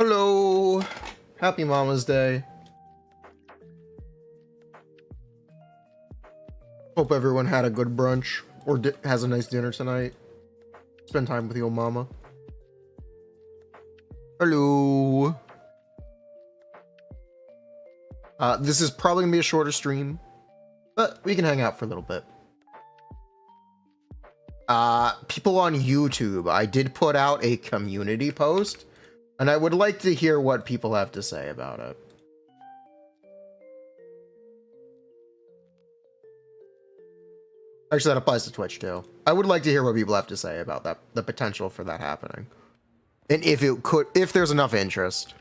Hello! Happy Mama's Day. Hope everyone had a good brunch or has a nice dinner tonight. Spend time with your mama. Hello! This is probably gonna be a shorter stream, but we can hang out for a little bit. People on YouTube, I did put out a community post, and I would like to hear what people have to say about it. Actually, that applies to Twitch too. I would like to hear what people have to say about that, the potential for that happening. And if it could, if there's enough interest.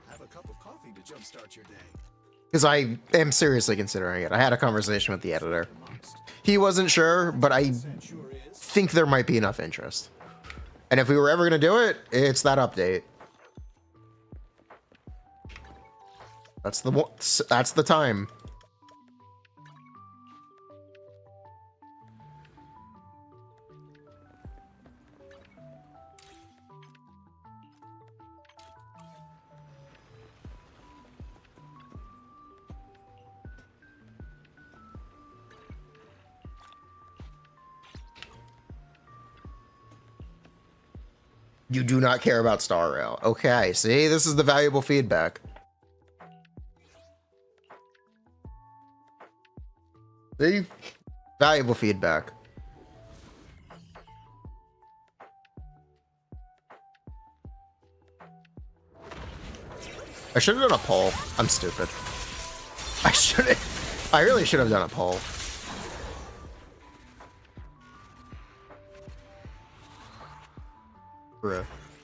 Have a cup of coffee to jumpstart your day. Because I am seriously considering it. I had a conversation with the editor. He wasn't sure, but I think there might be enough interest. And if we were ever going to do it, it's that update. That's the time. You do not care about Star Rail. Okay, see, this is the valuable feedback. See? Valuable feedback. I should have done a poll. I'm stupid. I really should have done a poll.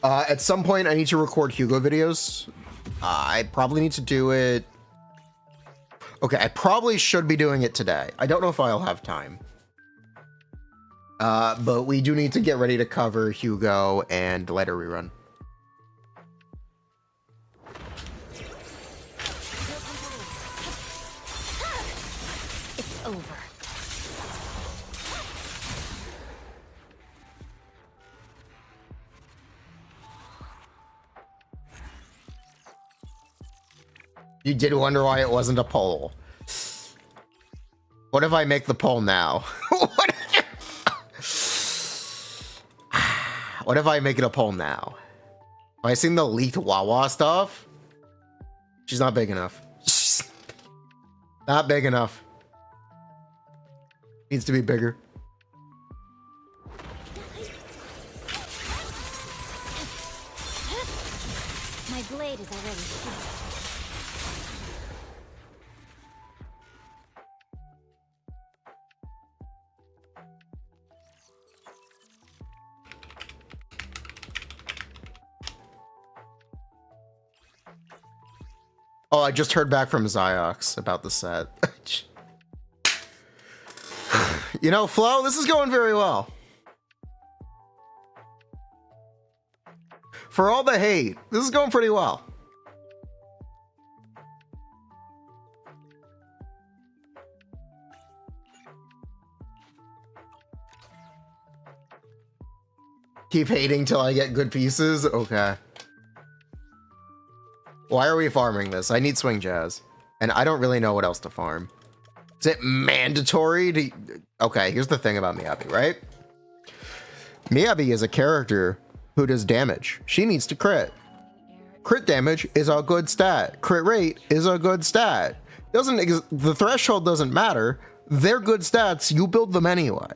At some point, I need to record Hugo videos. I probably need to do it. Okay, I probably should be doing it today. I don't know if I'll have time. But we do need to get ready to cover Hugo and later rerun. It's over. You did wonder why it wasn't a poll. What if I make the poll now? What if I make it a poll now? Have I seen the leaked Wawa stuff? She's not big enough. Not big enough. Needs to be bigger. My blade is already shot. Oh, I just heard back from Ziox about the set. You know, Flo, this is going very well. For all the hate, this is going pretty well. Keep hating till I get good pieces? Okay. Why are we farming this? I need swing jazz. And I don't really know what else to farm. Is it mandatory to... Okay, here's the thing about Miyabi, right? Miyabi is a character who does damage. She needs to crit. Crit damage is a good stat. Crit rate is a good stat. The threshold doesn't matter. They're good stats. You build them anyway.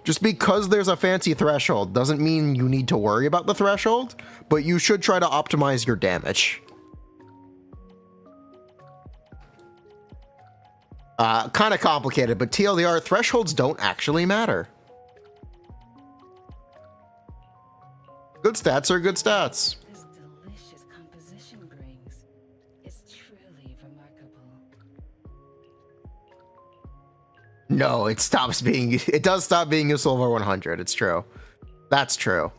Just because there's a fancy threshold doesn't mean you need to worry about the threshold, but you should try to optimize your damage. Kind of complicated, but TLDR, thresholds don't actually matter. Good stats are good stats. This delicious composition brings is truly remarkable. No, it does stop being useful over 100. It's true. That's true.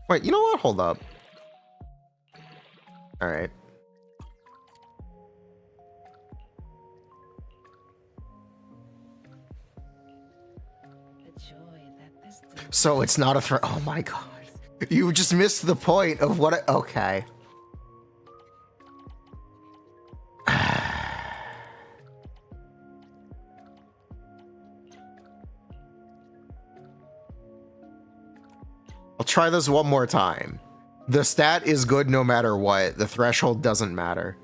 Wait, you know what? Hold up. All right. joy that this So it's not a threat. Oh my god. You just missed the point of what I, okay. I'll try this one more time. The stat is good no matter what. The threshold doesn't matter.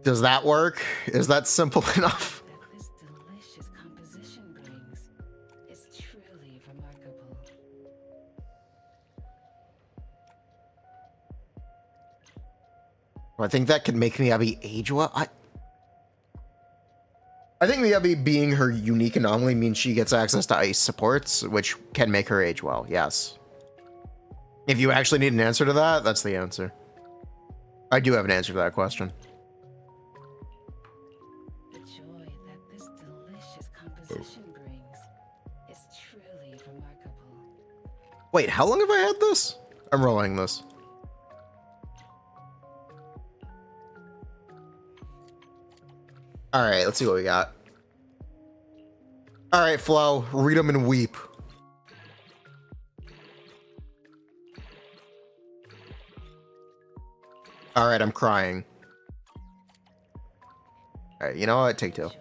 Does that work? Is that simple enough? that this delicious composition brings is truly remarkable. I think that could make Miyabi age well. I think Miyabi being her unique anomaly means she gets access to ice supports, which can make her age well, yes. If you actually need an answer to that, that's the answer. I do have an answer to that question. The joy that this delicious composition brings is truly remarkable. Wait, how long have I had this? I'm rolling this. All right, let's see what we got. All right, Flo, read them and weep. All right, I'm crying. All right, you know what? Take two. Joy.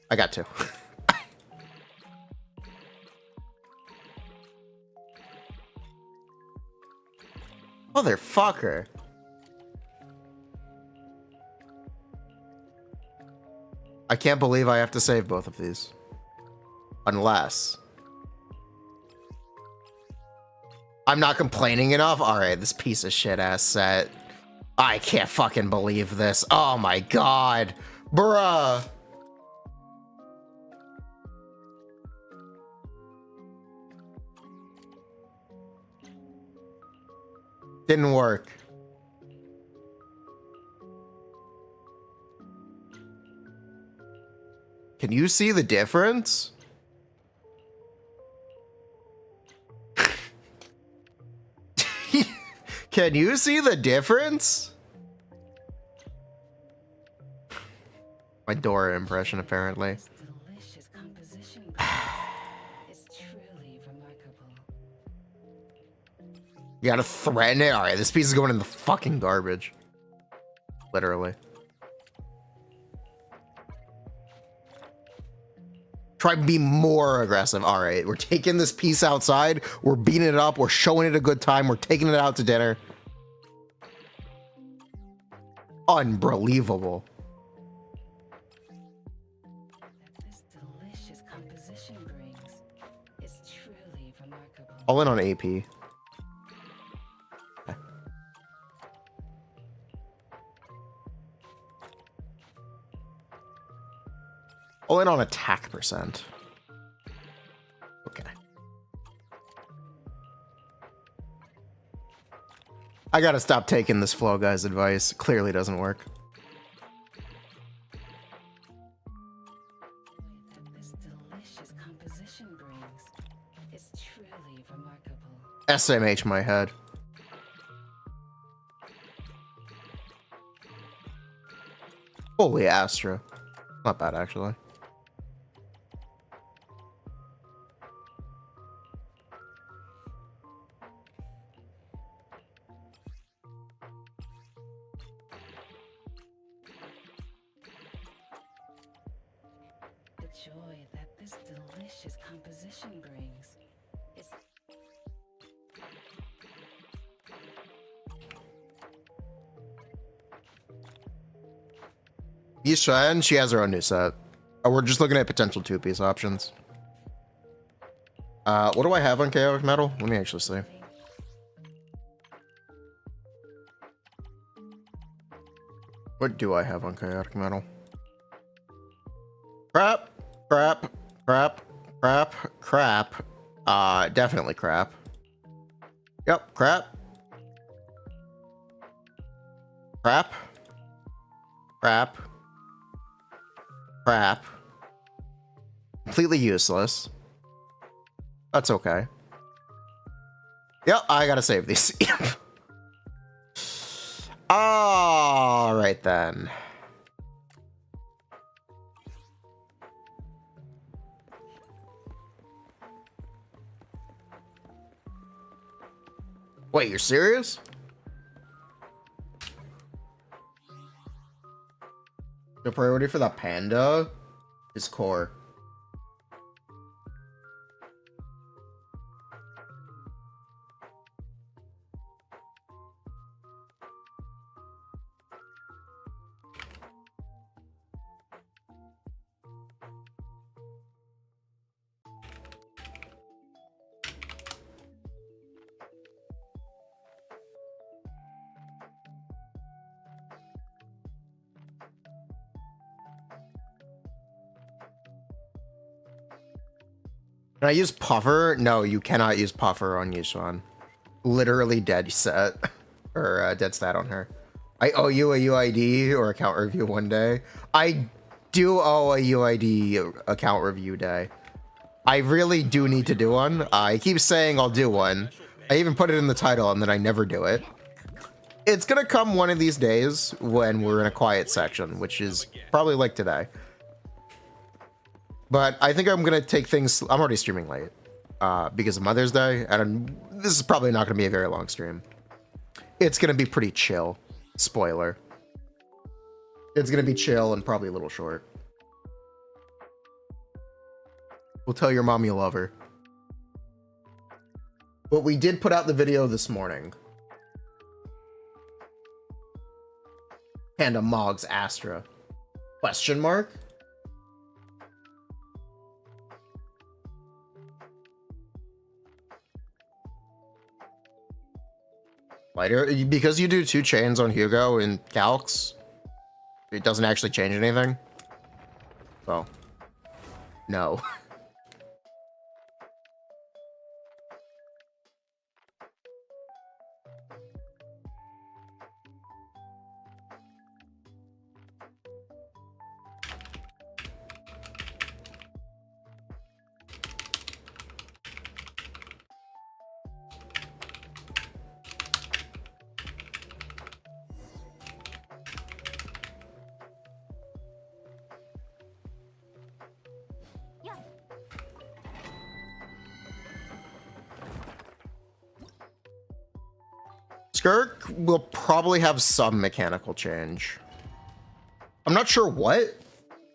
I got two. Motherfucker. I can't believe I have to save both of these. Unless... I'm not complaining enough? Alright, this piece of shit ass set. I can't fucking believe this. Oh my god. Bruh. Didn't work. Can you see the difference? Can you see the difference? My Dora impression, apparently. This delicious composition is truly remarkable. You gotta threaten it? Alright, this piece is going in the fucking garbage. Literally. Try to be more aggressive. Alright, we're taking this piece outside. We're beating it up. We're showing it a good time. We're taking it out to dinner. Unbelievable. That this delicious composition brings is truly remarkable. All in on AP. All in on attack percent. Okay. I gotta stop taking this Flow guy's advice. Clearly doesn't work. That this delicious composition brings is truly remarkable. SMH my head. Holy Astra. Not bad, actually. The joy that this delicious composition brings is Yisha, and she has her own new set. Oh, we're just looking at potential two-piece options. What do I have on Chaotic Metal? Let me actually see. What do I have on Chaotic Metal? Crap, crap, crap, crap, crap. Definitely crap. Yep, crap. Crap. Crap. Crap. Completely useless. That's okay. Yep, I gotta save these. Yep. All right then. Wait, you're serious? The priority for the panda is core. Can I use Puffer? No, you cannot use Puffer on Yishuan. Literally dead set. Or dead stat on her. I owe you a UID or account review one day. I do owe a UID account review day. I really do need to do one. I keep saying I'll do one. I even put it in the title and then I never do it. It's gonna come one of these days when we're in a quiet section, which is probably like today. But I think I'm gonna take things. I'm already streaming late because of Mother's Day, and this is probably not gonna be a very long stream. It's gonna be pretty chill. Spoiler. It's gonna be chill and probably a little short. We'll tell your mom you love her. But we did put out the video this morning. Panda Mog's Astra. Question mark? Lighter? Because you do 2 chains on Hugo in calcs, it doesn't actually change anything. So, no. Skirk will probably have some mechanical change. I'm not sure what,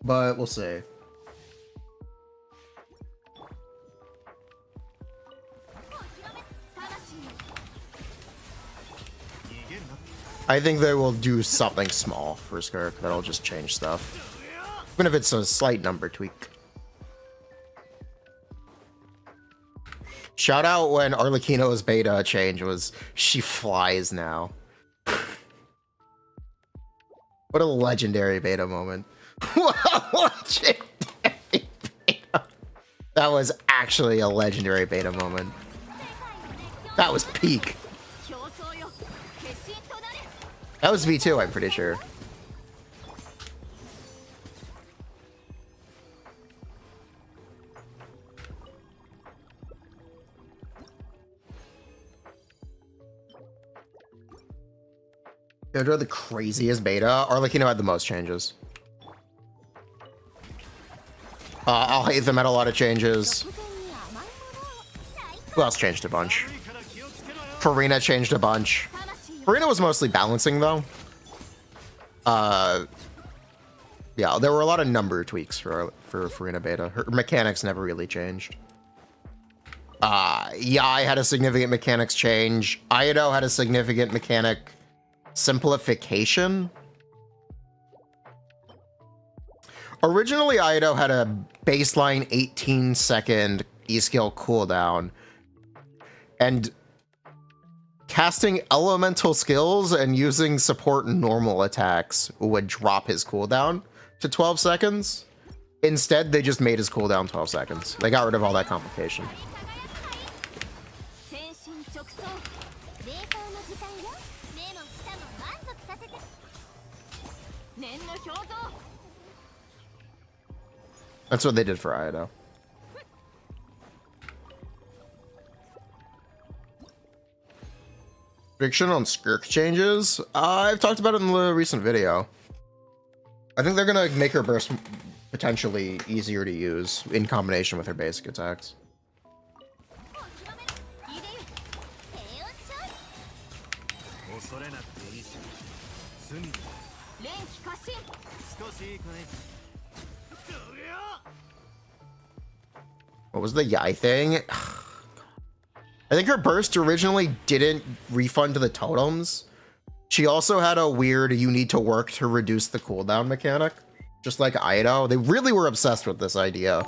but we'll see. I think they will do something small for Skirk that'll just change stuff. Even if it's a slight number tweak. Shout out when Arlecchino's beta change was she flies now. What a legendary beta moment. What a legendary beta. That was actually a legendary beta moment. That was peak. That was V2, I'm pretty sure. They're the craziest beta. Arlecchino had the most changes. I'll hate them had a lot of changes. Who else changed a bunch? Furina changed a bunch. Furina was mostly balancing though. Yeah, there were a lot of number tweaks for Furina beta. Her mechanics never really changed. Yai had a significant mechanics change. Aido had a significant mechanic simplification. Originally, Aido had a baseline 18-second E-skill cooldown, and casting elemental skills and using support normal attacks would drop his cooldown to 12 seconds. Instead, they just made his cooldown 12 seconds. They got rid of all that complication. That's what they did for Aido. Prediction on Skirk changes? I've talked about it in the recent video. I think they're gonna make her burst potentially easier to use in combination with her basic attacks. What was the Yai thing? I think her burst originally didn't refund to the totems. She also had a weird you need to work to reduce the cooldown mechanic. Just like Aido. They really were obsessed with this idea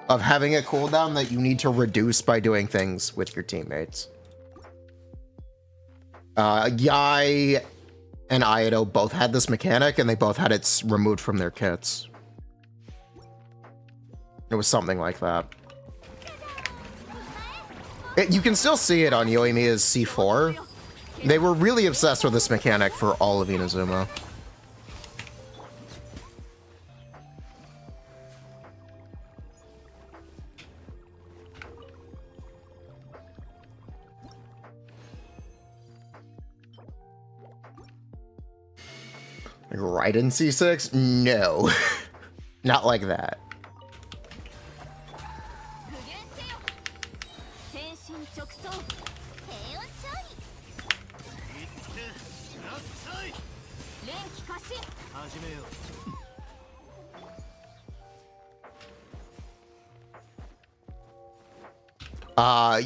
of having a cooldown that you need to reduce by doing things with your teammates. Yai and Aido both had this mechanic, and they both had it removed from their kits. It was something like that. You can still see it on Yoimiya's C4. They were really obsessed with this mechanic for all of Inazuma. Right in C6? No. Not like that.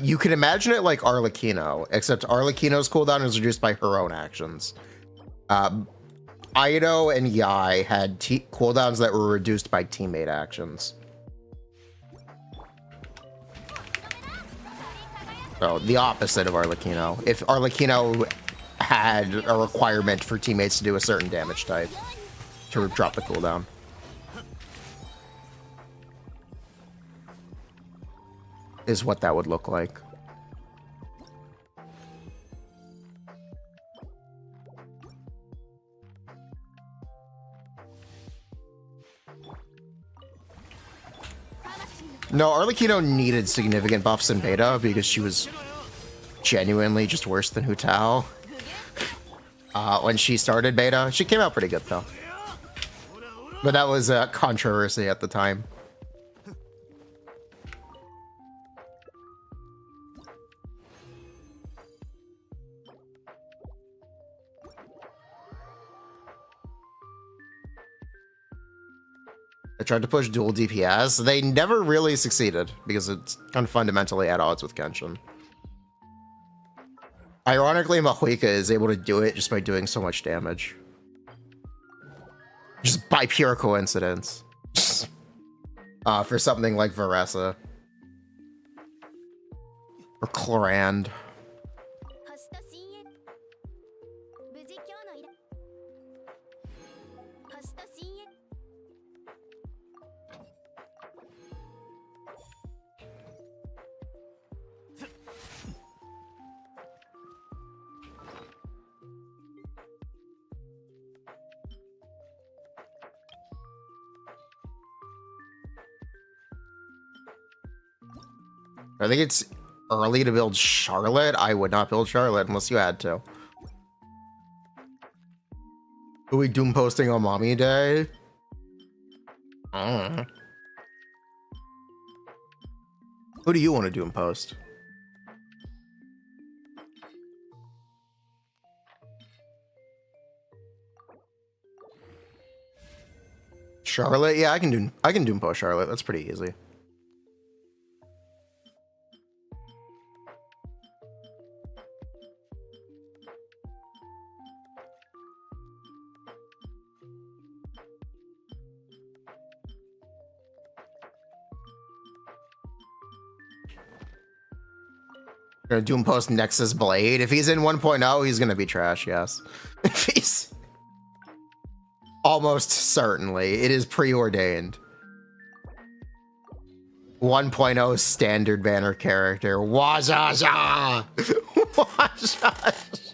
You can imagine it like Arlecchino, except Arlecchino's cooldown is reduced by her own actions. Aido and Yai had cooldowns that were reduced by teammate actions. So the opposite of Arlecchino. If Arlecchino had a requirement for teammates to do a certain damage type to drop the cooldown. Is what that would look like. No, Arlecchino needed significant buffs in beta because she was genuinely just worse than Hu Tao. When she started beta, she came out pretty good though. But that was a controversy at the time. I tried to push dual DPS. They never really succeeded because it's kind of fundamentally at odds with Genshin. Ironically, Mahuika is able to do it just by doing so much damage. Just by pure coincidence. For something like Varesa. Or Clorand. I think it's early to build Charlotte. I would not build Charlotte unless you had to. Are we doom posting on Mommy Day? Who do you want to doom post? Charlotte? Yeah, I can doom post Charlotte. That's pretty easy. Gonna doom post Nexus Blade. If he's in 1.0, he's gonna be trash, yes. If he's almost certainly. It is preordained. 1.0 standard banner character. Wajaja! Wajaja!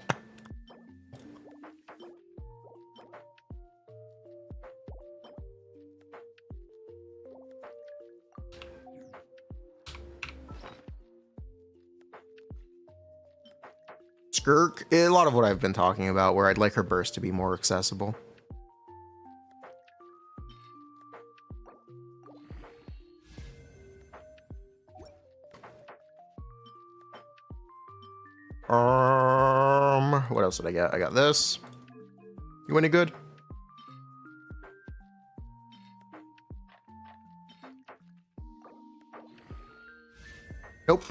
Skirk, a lot of what I've been talking about, where I'd like her burst to be more accessible. What else did I get? I got this. You any good? Nope.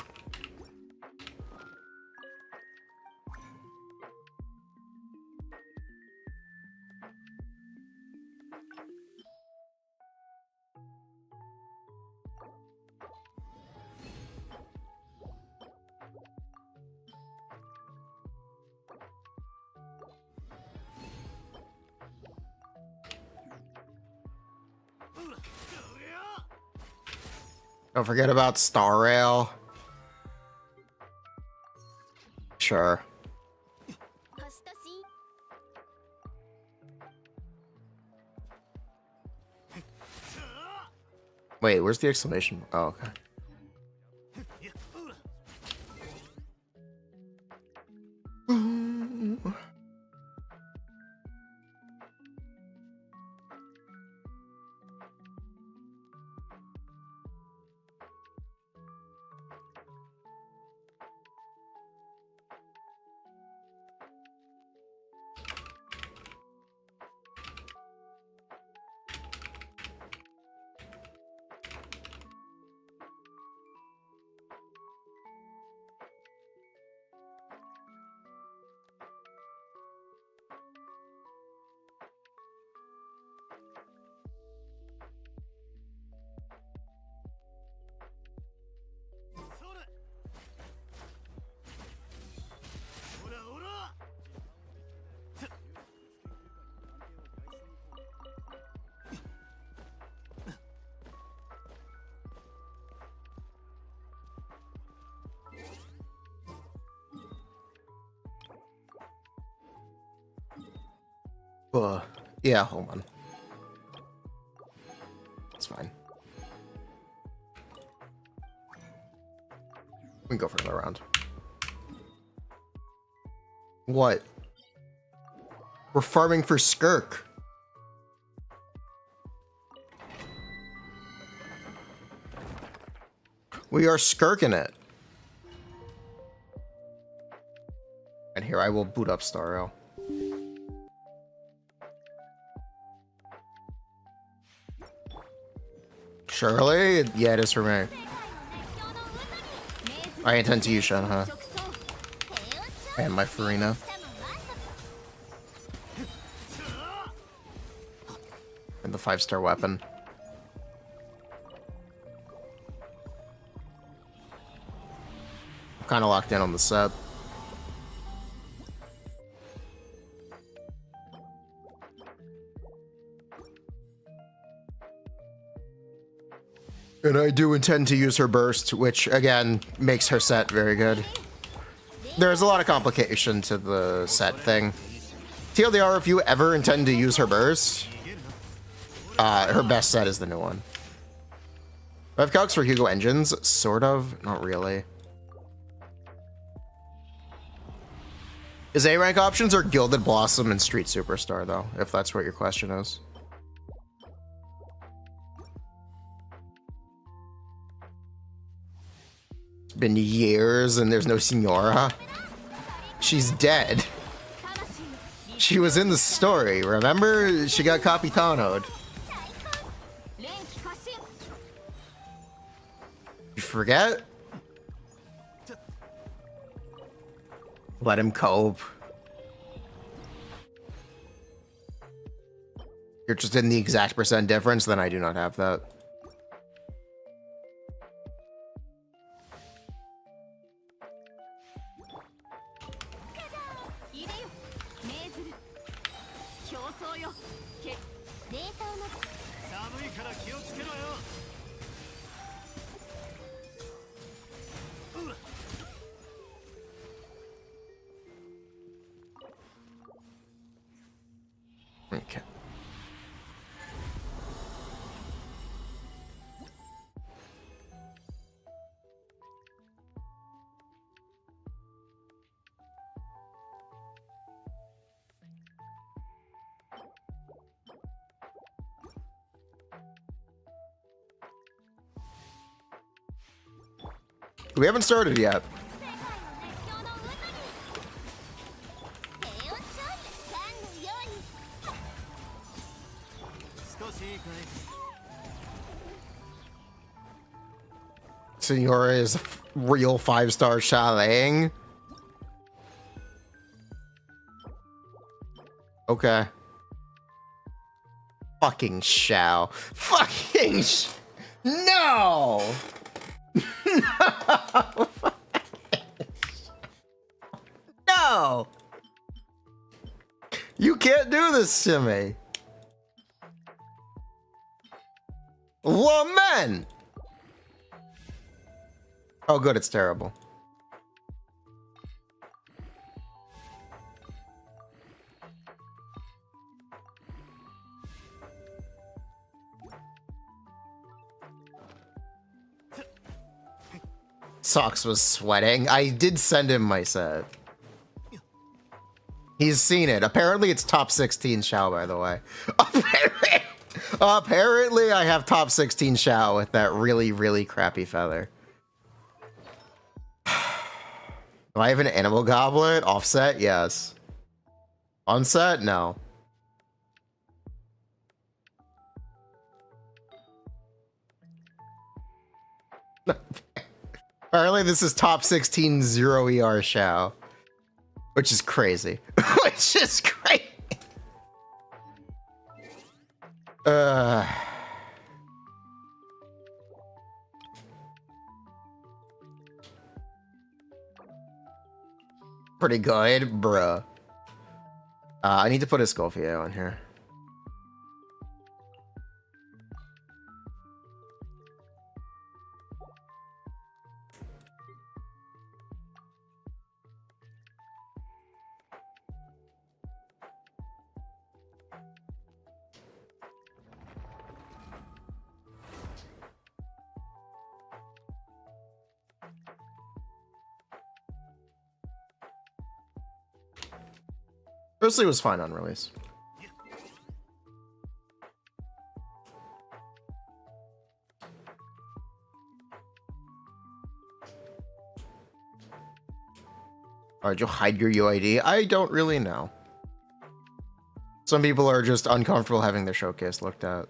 Don't forget about Star Rail. Sure. Wait, where's the exclamation? Oh, okay. Yeah, hold on. It's fine. We can go for another round. What? We're farming for Skirk. We are skirking it. And here I will boot up Star Rail. Surely? Yeah, it is for me. I intend to use Shen, and my Furina. And the 5-star weapon. I'm kind of locked in on the set. And I do intend to use her burst, which again makes her set very good. There's a lot of complication to the set thing. TLDR, if you ever intend to use her burst, her best set is the new one. I have calcs for Hugo engines, sort of, not really. Is A rank options or Gilded Blossom and Street Superstar though, if that's what your question is? It's been years and there's no Senora. She's dead. She was in the story, remember? She got Capitano'd. You forget? Let him cope. You're just in the exact % difference, then I do not have that. Okay. We haven't started yet. Senora is real 5-star chaleting. Okay. Fucking Shao. Fucking no! No! No! You can't do this to me. Woman! Oh, good, it's terrible. Socks was sweating. I did send him my set. He's seen it. Apparently it's top 16 Shao, by the way. Apparently I have top 16 Shao with that really, really crappy feather. Do I have an animal goblet? Offset? Yes. Onset? No. Apparently this is top 16 0 ER Shao. Which is crazy. Which is great. Pretty good, bruh. I need to put a Scolfio on here. Firstly, was fine on release. Did you hide your UID? I don't really know. Some people are just uncomfortable having their showcase looked at.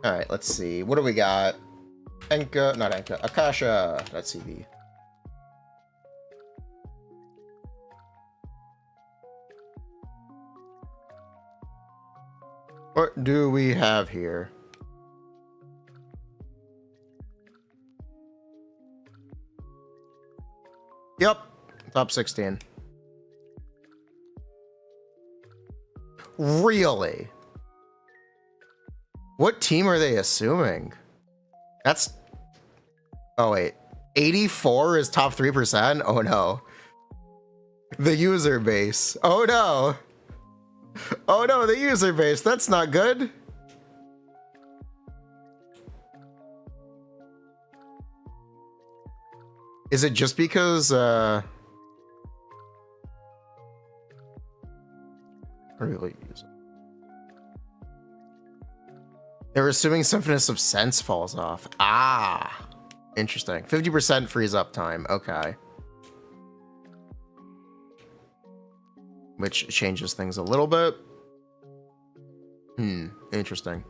All right, let's see. What do we got? Enka, not Enka, Akasha. That's CV. What do we have here? Yep, top 16. Really? What team are they assuming? That's... Oh, wait. 84 is top 3%? Oh, no. The user base. Oh, no. Oh, no, the user base. That's not good. Is it just because, really use it? They're assuming Symphonist of Sense falls off. Ah, interesting. 50% freeze up time. Okay. Which changes things a little bit. Interesting.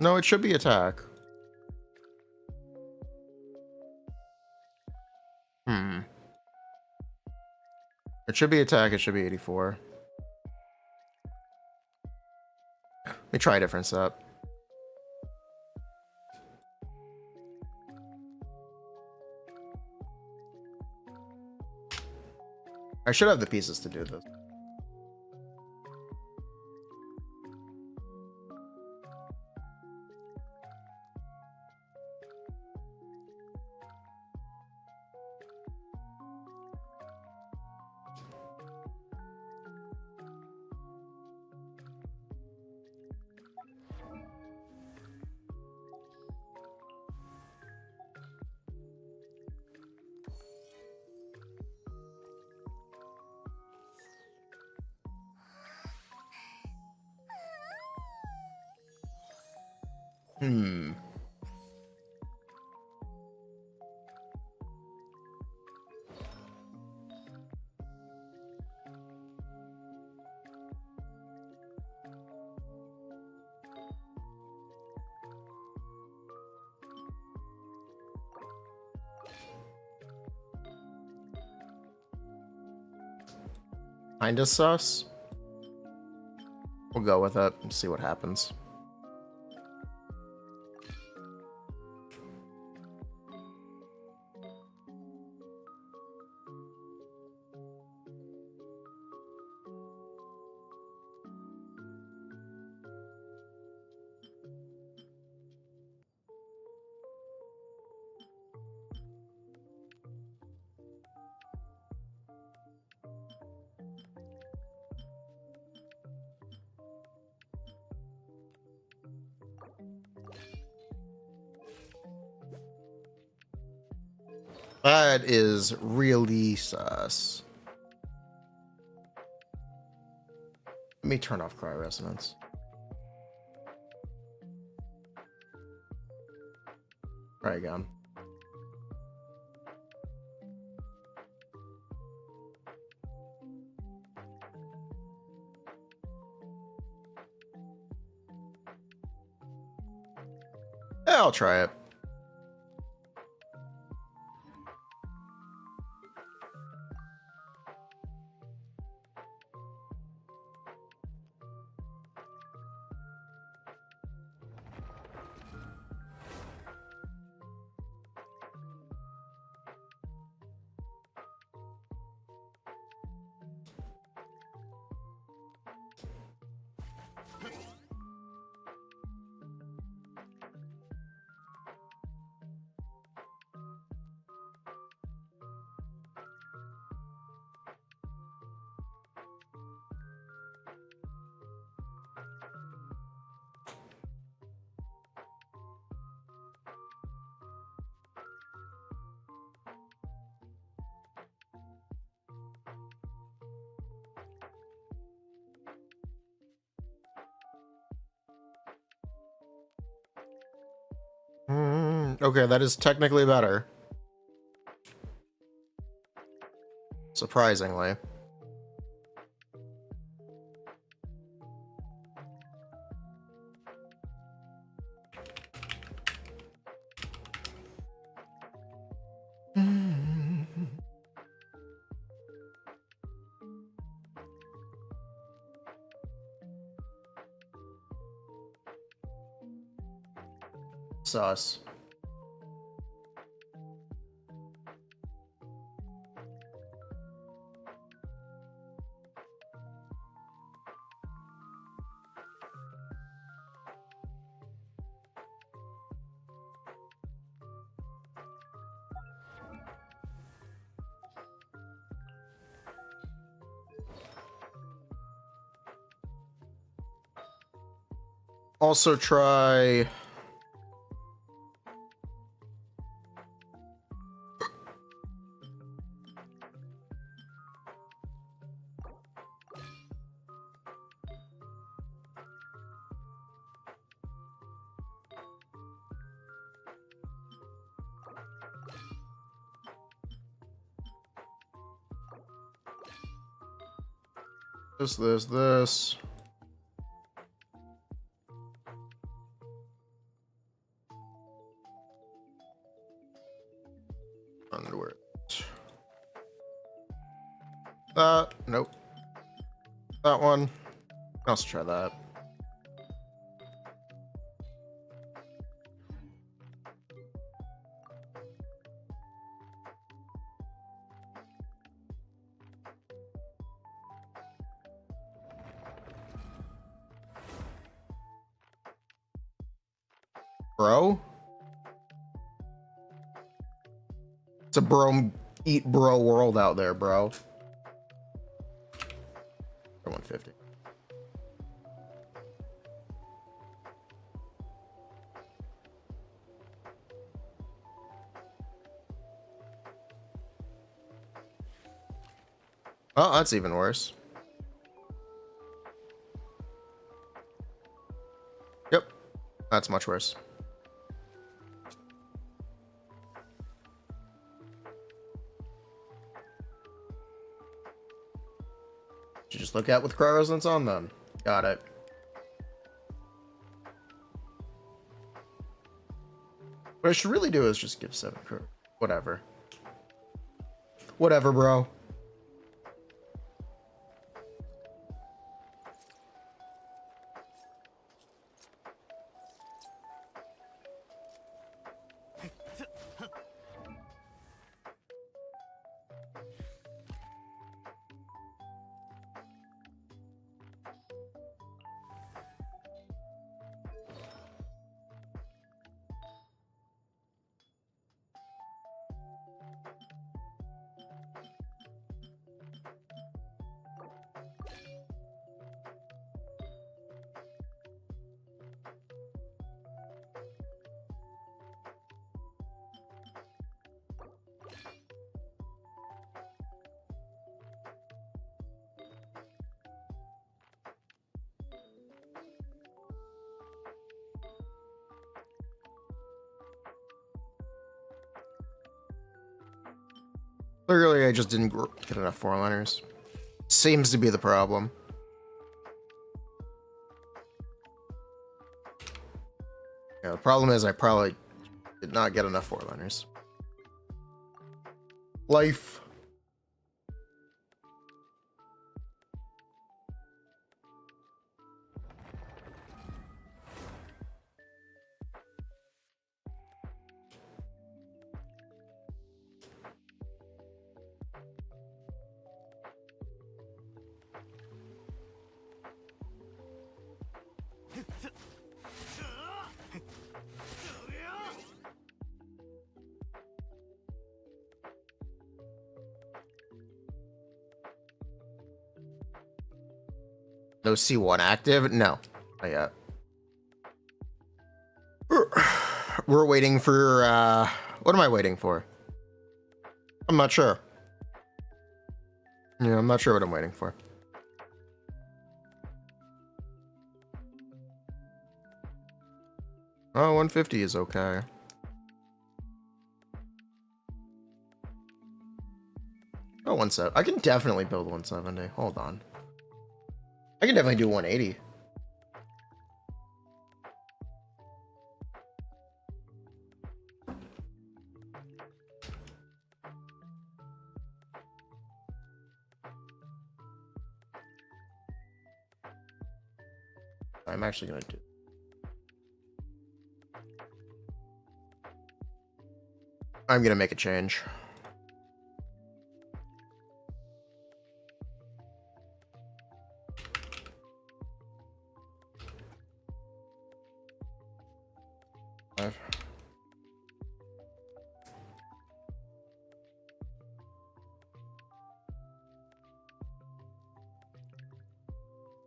No, it should be attack. It should be attack, it should be 84. Let me try a different set. I should have the pieces to do this. Hmm. Kinda sus. We'll go with it and see what happens. That is really sus. Let me turn off cry resonance. Try again. Yeah, I'll try it. Okay, that is technically better. Surprisingly. Sus. Also try... This. Underwear. Nope. That one. Let's try that. Bro? It's a bro eat bro world out there, bro. 150. Oh, that's even worse. Yep. That's much worse. You just look at with cryo resonance on them. Got it. What I should really do is just give 7 cryo. Whatever. Whatever, bro. Clearly, I just didn't get enough 4-liners. Seems to be the problem. Yeah, the problem is I probably did not get enough 4-liners. Life. No C1 active? No, not yet. We're waiting for, what am I waiting for? I'm not sure. Yeah, I'm not sure what I'm waiting for. Oh, 150 is okay. Oh, 170. I can definitely build 170. Hold on. I can definitely do 180. I'm actually going to do. I'm going to make a change.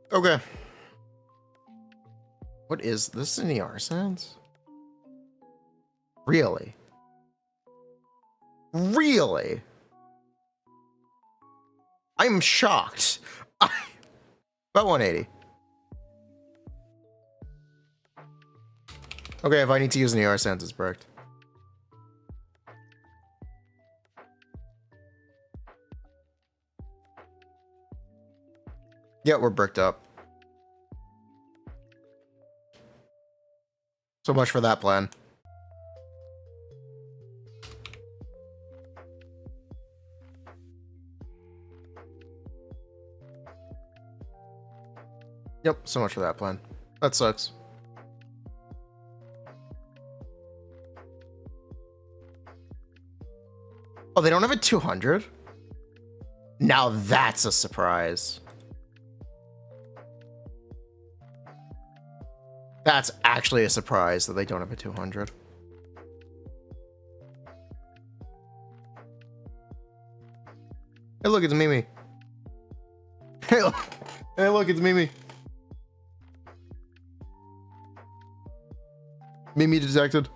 Okay. What is this in the Arsens? Really? Really? I'm shocked. About 180. Okay, if I need to use an ER sense, it's bricked. Yeah, we're bricked up. So much for that plan. Yep, so much for that plan. That sucks. Oh, they don't have a 200? Now that's a surprise. That's actually a surprise that they don't have a 200. Hey, look, it's Mimi. Hey, look, it's Mimi. Mimi detected.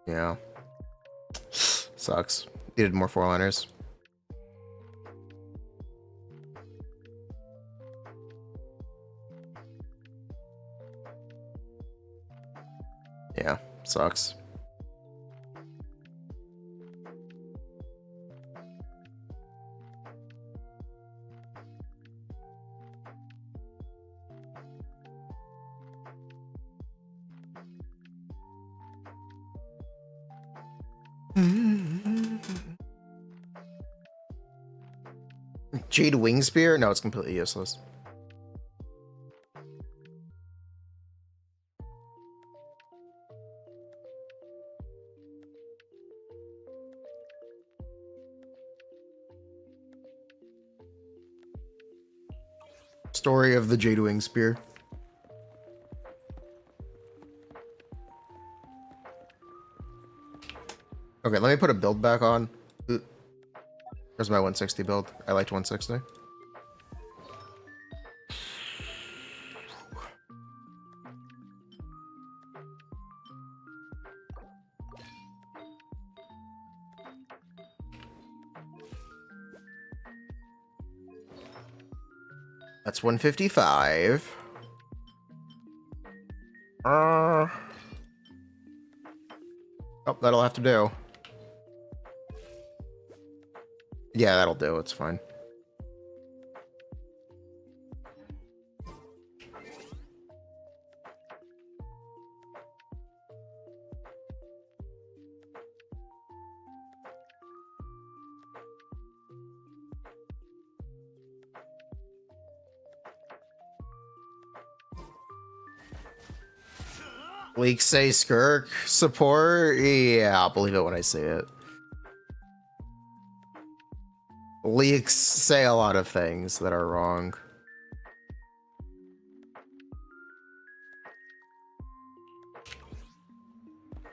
Yeah. Sucks. Needed more 4-liners. Yeah, sucks. Jade Wing Spear? No, it's completely useless. Story of the Jade Wing Spear. Okay, let me put a build back on. There's my 160 build. I liked 160. That's 155. Oh, that'll have to do. Yeah, that'll do. It's fine. Leaks say Skirk support? Yeah, I'll believe it when I see it. Leaks say a lot of things that are wrong.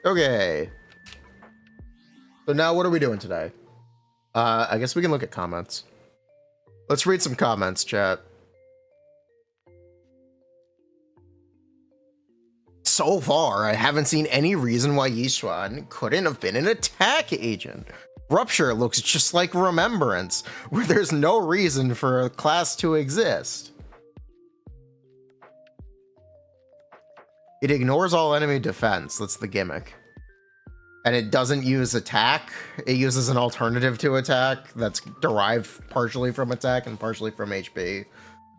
Okay. So now what are we doing today? I guess we can look at comments. Let's read some comments, chat. So far, I haven't seen any reason why Yishuan couldn't have been an attack agent. Rupture looks just like Remembrance, where there's no reason for a class to exist. It ignores all enemy defense, that's the gimmick. And it doesn't use attack, it uses an alternative to attack that's derived partially from attack and partially from HP.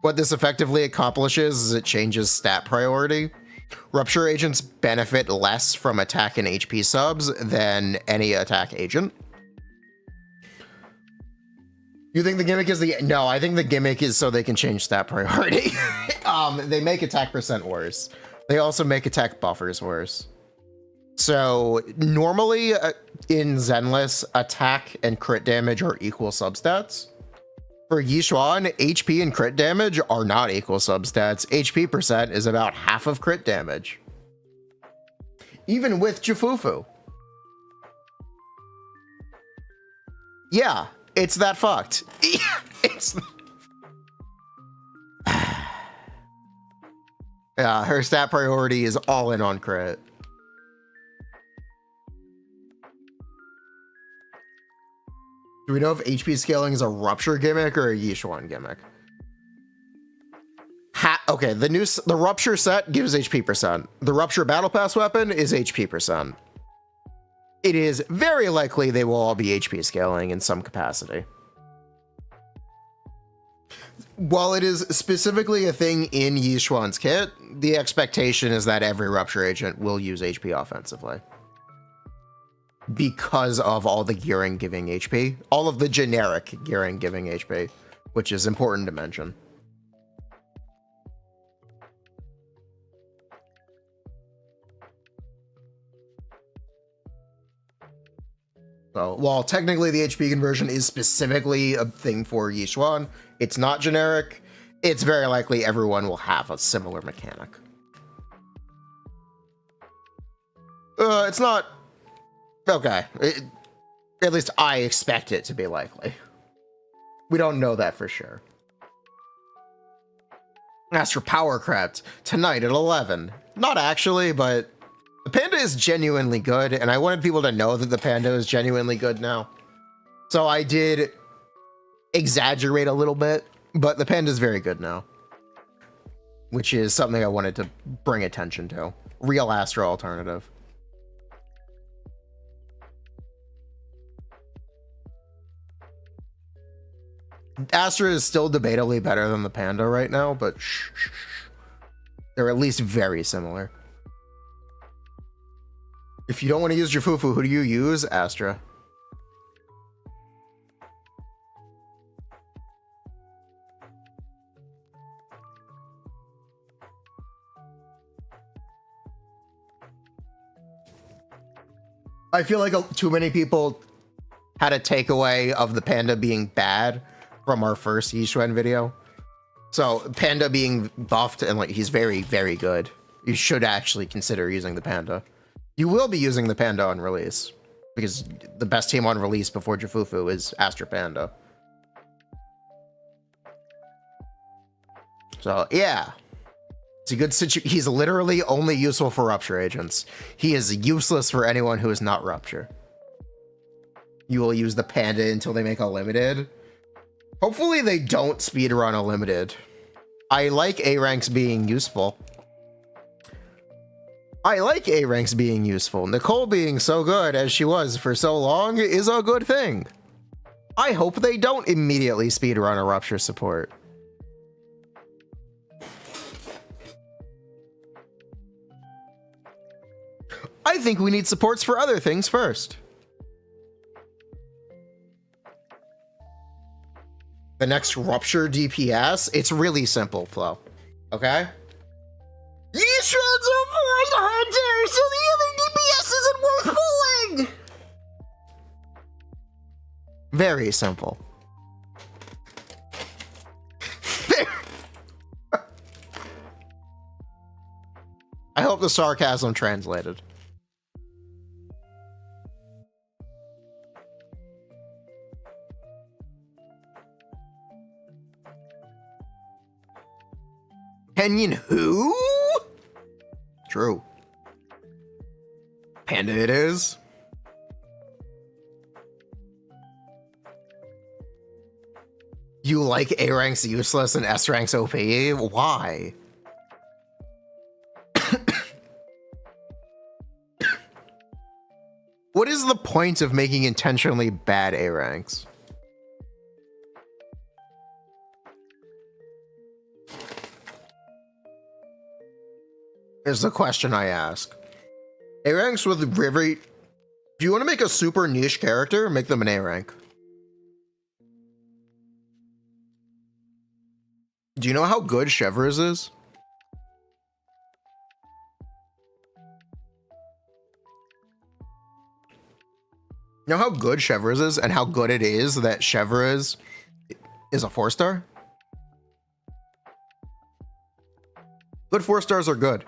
What this effectively accomplishes is it changes stat priority. Rupture agents benefit less from attack and HP subs than any attack agent. You think the gimmick is the... No, I think the gimmick is so they can change stat priority. They make attack percent worse. They also make attack buffers worse. So normally in Zenless, attack and crit damage are equal substats. For Yishuan, HP and crit damage are not equal substats. HP percent is about half of crit damage. Even with Jufufu. Yeah, it's that fucked. It's... Yeah, her stat priority is all in on crit. Do we know if HP scaling is a Rupture gimmick or a Yishuan gimmick? Okay, the Rupture set gives HP percent. The Rupture Battle Pass weapon is HP percent. It is very likely they will all be HP scaling in some capacity. While it is specifically a thing in Yishuan's kit, the expectation is that every Rupture agent will use HP offensively. Because of all the gearing giving HP. All of the generic gearing giving HP, which is important to mention. So, while technically the HP conversion is specifically a thing for Yishuan, it's not generic. It's very likely everyone will have a similar mechanic. It's not... Okay. At least I expect it to be likely. We don't know that for sure. As for Powercraft, tonight at 11. Not actually, but the Panda is genuinely good, and I wanted people to know that the Panda is genuinely good now. So I did exaggerate a little bit, but the Panda is very good now. Which is something I wanted to bring attention to. Real Astra alternative. Astra is still debatably better than the panda right now, but they're at least very similar. If you don't want to use Jifufu, who do you use? Astra. I feel like too many people had a takeaway of the panda being bad from our first Yishuan video. So panda being buffed and like he's very, very good. You should actually consider using the panda. You will be using the panda on release because the best team on release before Jifufu is Astra Panda. So yeah, it's a good situation. He's literally only useful for Rupture agents. He is useless for anyone who is not Rupture. You will use the panda until they make a limited. Hopefully they don't speedrun a limited. I like A ranks being useful. I like A ranks being useful. Nicole being so good as she was for so long is a good thing. I hope they don't immediately speedrun a Rupture support. I think we need supports for other things first. The next Rupture DPS, it's really simple, Flo. Okay? Yishuan's a Void Hunter, so the other DPS isn't worth pulling! Very simple. I hope the sarcasm translated. Kenyon who? True. Panda it is. You like A ranks useless and S ranks OP? Why? What is the point of making intentionally bad A ranks? Is the question I ask. A ranks with very. If you want to make a super niche character, make them an A rank. Do you know how good Chevreuse is? You know how good Chevreuse is and how good it is that Chevreuse is a 4-star? Good 4 stars are good.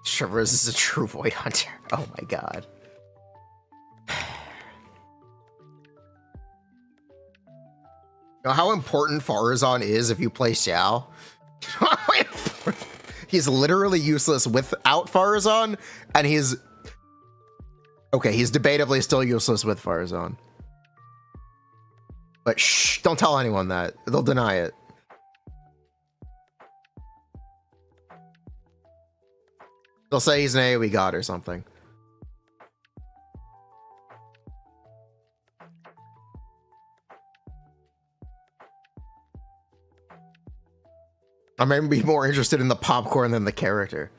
Chevreuse is a true Void Hunter. Oh my god. You know how important Farazan is if you play Xiao? He's literally useless without Farazan, and he's... Okay, he's debatably still useless with Farazan. But shh, don't tell anyone that. They'll deny it. They'll say he's an AoE god or something. I may be more interested in the popcorn than the character.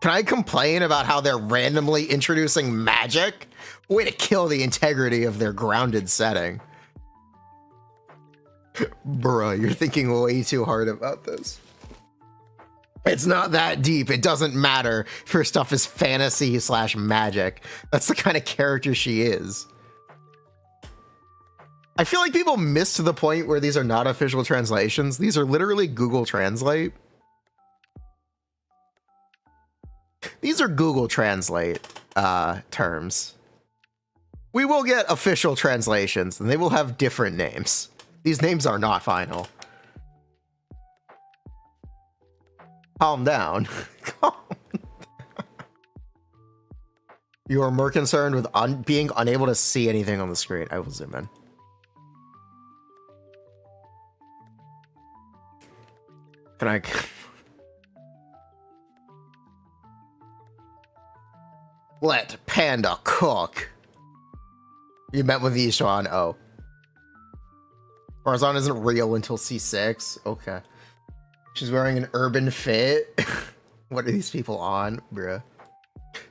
Can I complain about how they're randomly introducing magic? Way to kill the integrity of their grounded setting. Bruh, you're thinking way too hard about this. It's not that deep. It doesn't matter if her stuff is fantasy / magic. That's the kind of character she is. I feel like people missed the point where these are not official translations. These are literally Google Translate. These are Google Translate terms. We will get official translations, and they will have different names. These names are not final. Calm down. You are more concerned with being unable to see anything on the screen. I will zoom in. Can I... Let Panda cook. You met with Yishuan. Oh. Farazan isn't real until C6. Okay. She's wearing an urban fit. What are these people on, bruh?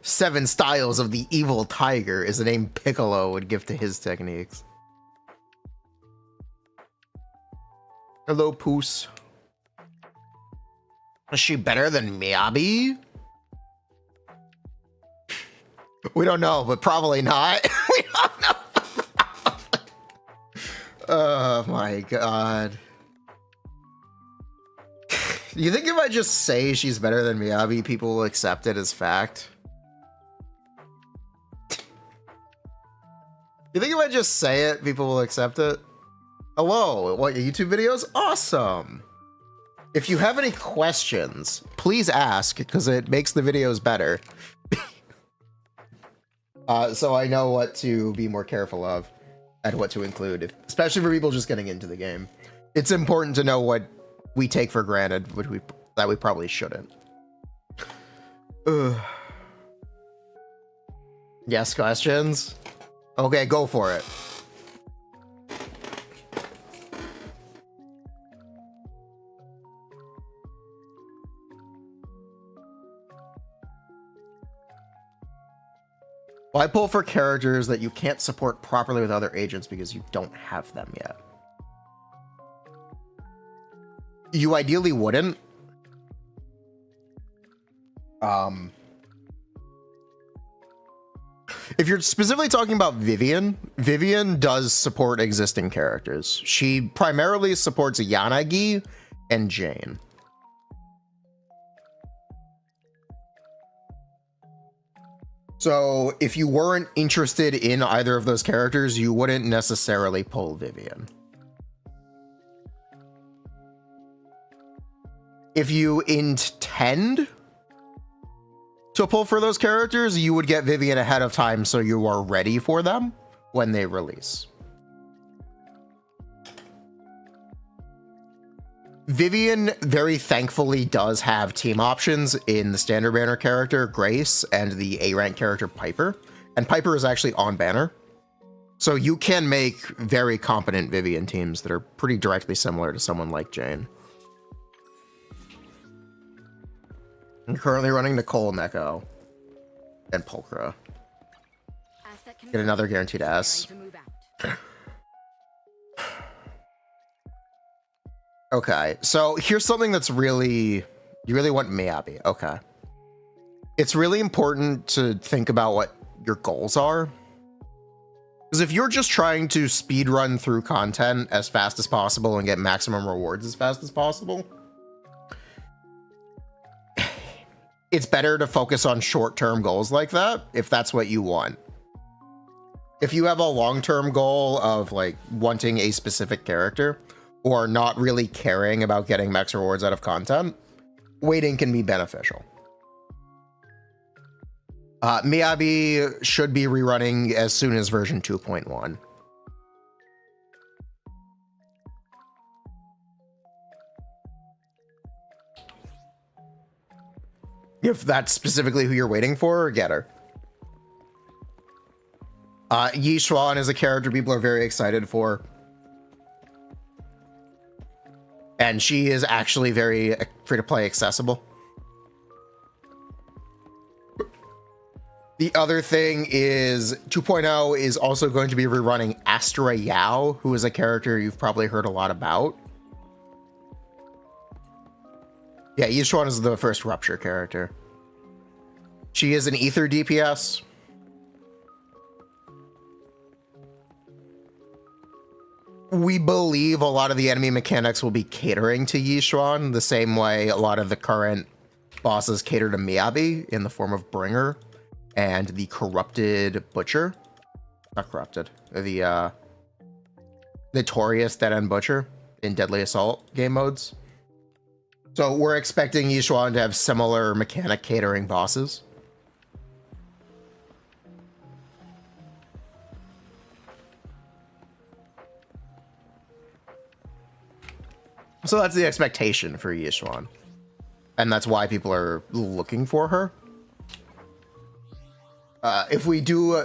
7 styles of the evil tiger is the name Piccolo would give to his techniques. Hello, Poos. Is she better than Miyabi? We don't know, but probably not. We don't know. Oh my god. You think if I just say she's better than Miyabi, people will accept it as fact? You think if I just say it, people will accept it? Hello, what, YouTube videos? Awesome! If you have any questions, please ask, because it makes the videos better. So I know what to be more careful of and what to include, especially for people just getting into the game. It's important to know what we take for granted, that we probably shouldn't. Ugh. Yes, questions? Okay, go for it. Why pull for characters that you can't support properly with other agents because you don't have them yet? You ideally wouldn't. If you're specifically talking about Vivian, Vivian does support existing characters. She primarily supports Yanagi and Jane. So if you weren't interested in either of those characters, you wouldn't necessarily pull Vivian. If you intend to pull for those characters, you would get Vivian ahead of time so you are ready for them when they release. Vivian very thankfully does have team options in the standard banner character Grace and the A rank character Piper, and Piper is actually on banner. So you can make very competent Vivian teams that are pretty directly similar to someone like Jane. I'm currently running Nicole, Neko, and Pulchra. Get another guaranteed S. Okay, so here's something that's really... You really want Miyabi. Okay. It's really important to think about what your goals are. Because if you're just trying to speed run through content as fast as possible and get maximum rewards as fast as possible, it's better to focus on short-term goals like that if that's what you want. If you have a long-term goal of like wanting a specific character or not really caring about getting max rewards out of content, waiting can be beneficial. Miyabi should be rerunning as soon as version 2.1. If that's specifically who you're waiting for, get her. Yi Xuan is a character people are very excited for. And she is actually very free-to-play accessible. The other thing is 2.0 is also going to be rerunning Astra Yao, who is a character you've probably heard a lot about. Yeah, Yi Xuan is the first Rupture character. She is an Ether DPS. We believe a lot of the enemy mechanics will be catering to Yi Xuan, the same way a lot of the current bosses cater to Miyabi in the form of Bringer and the Corrupted Butcher. Not Corrupted. The Notorious Dead-End Butcher in Deadly Assault game modes. So we're expecting Yi Xuan to have similar mechanic catering bosses. So that's the expectation for Yi Xuan. And that's why people are looking for her. If we do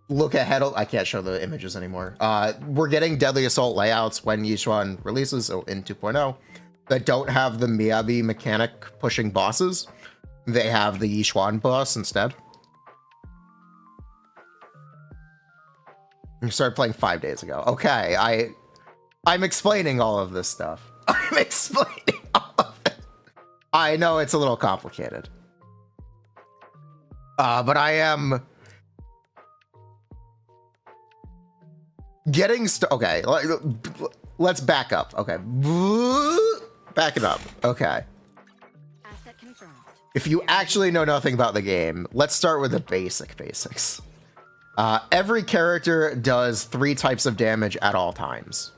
look ahead, I can't show the images anymore. We're getting Deadly Assault layouts when each one releases, so in 2.0, that don't have the Miyabi mechanic pushing bosses. They have the Yishuan boss instead. I started playing 5 days ago. Okay, I'm explaining all of this stuff. I'm explaining all of it. I know it's a little complicated. But I am getting okay, let's back up. Okay. Back it up. Okay. Asset confirmed. If you actually know nothing about the game, let's start with the basics. Every character does 3 types of damage at all times.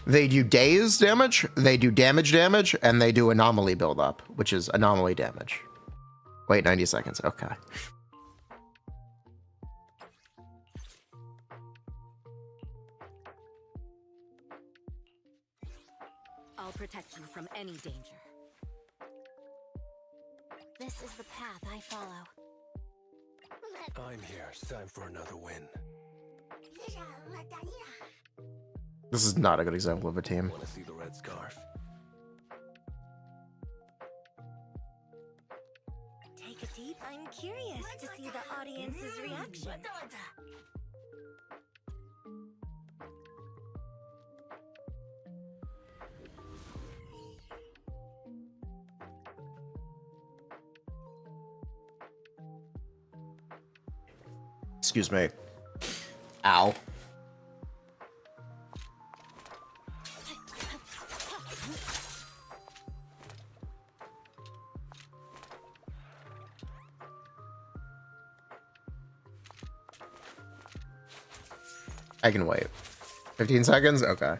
They do daze damage, they do damage, and they do anomaly buildup, which is anomaly damage. Wait, 90 seconds. Okay. I'll protect you from any danger. This is the path I follow. I'm here. It's time for another win. This is not a good example of a team. Want to see the red scarf? Take a deep. I'm curious to see the audience's reaction. Excuse me. Ow. I can wait. 15 seconds? Okay.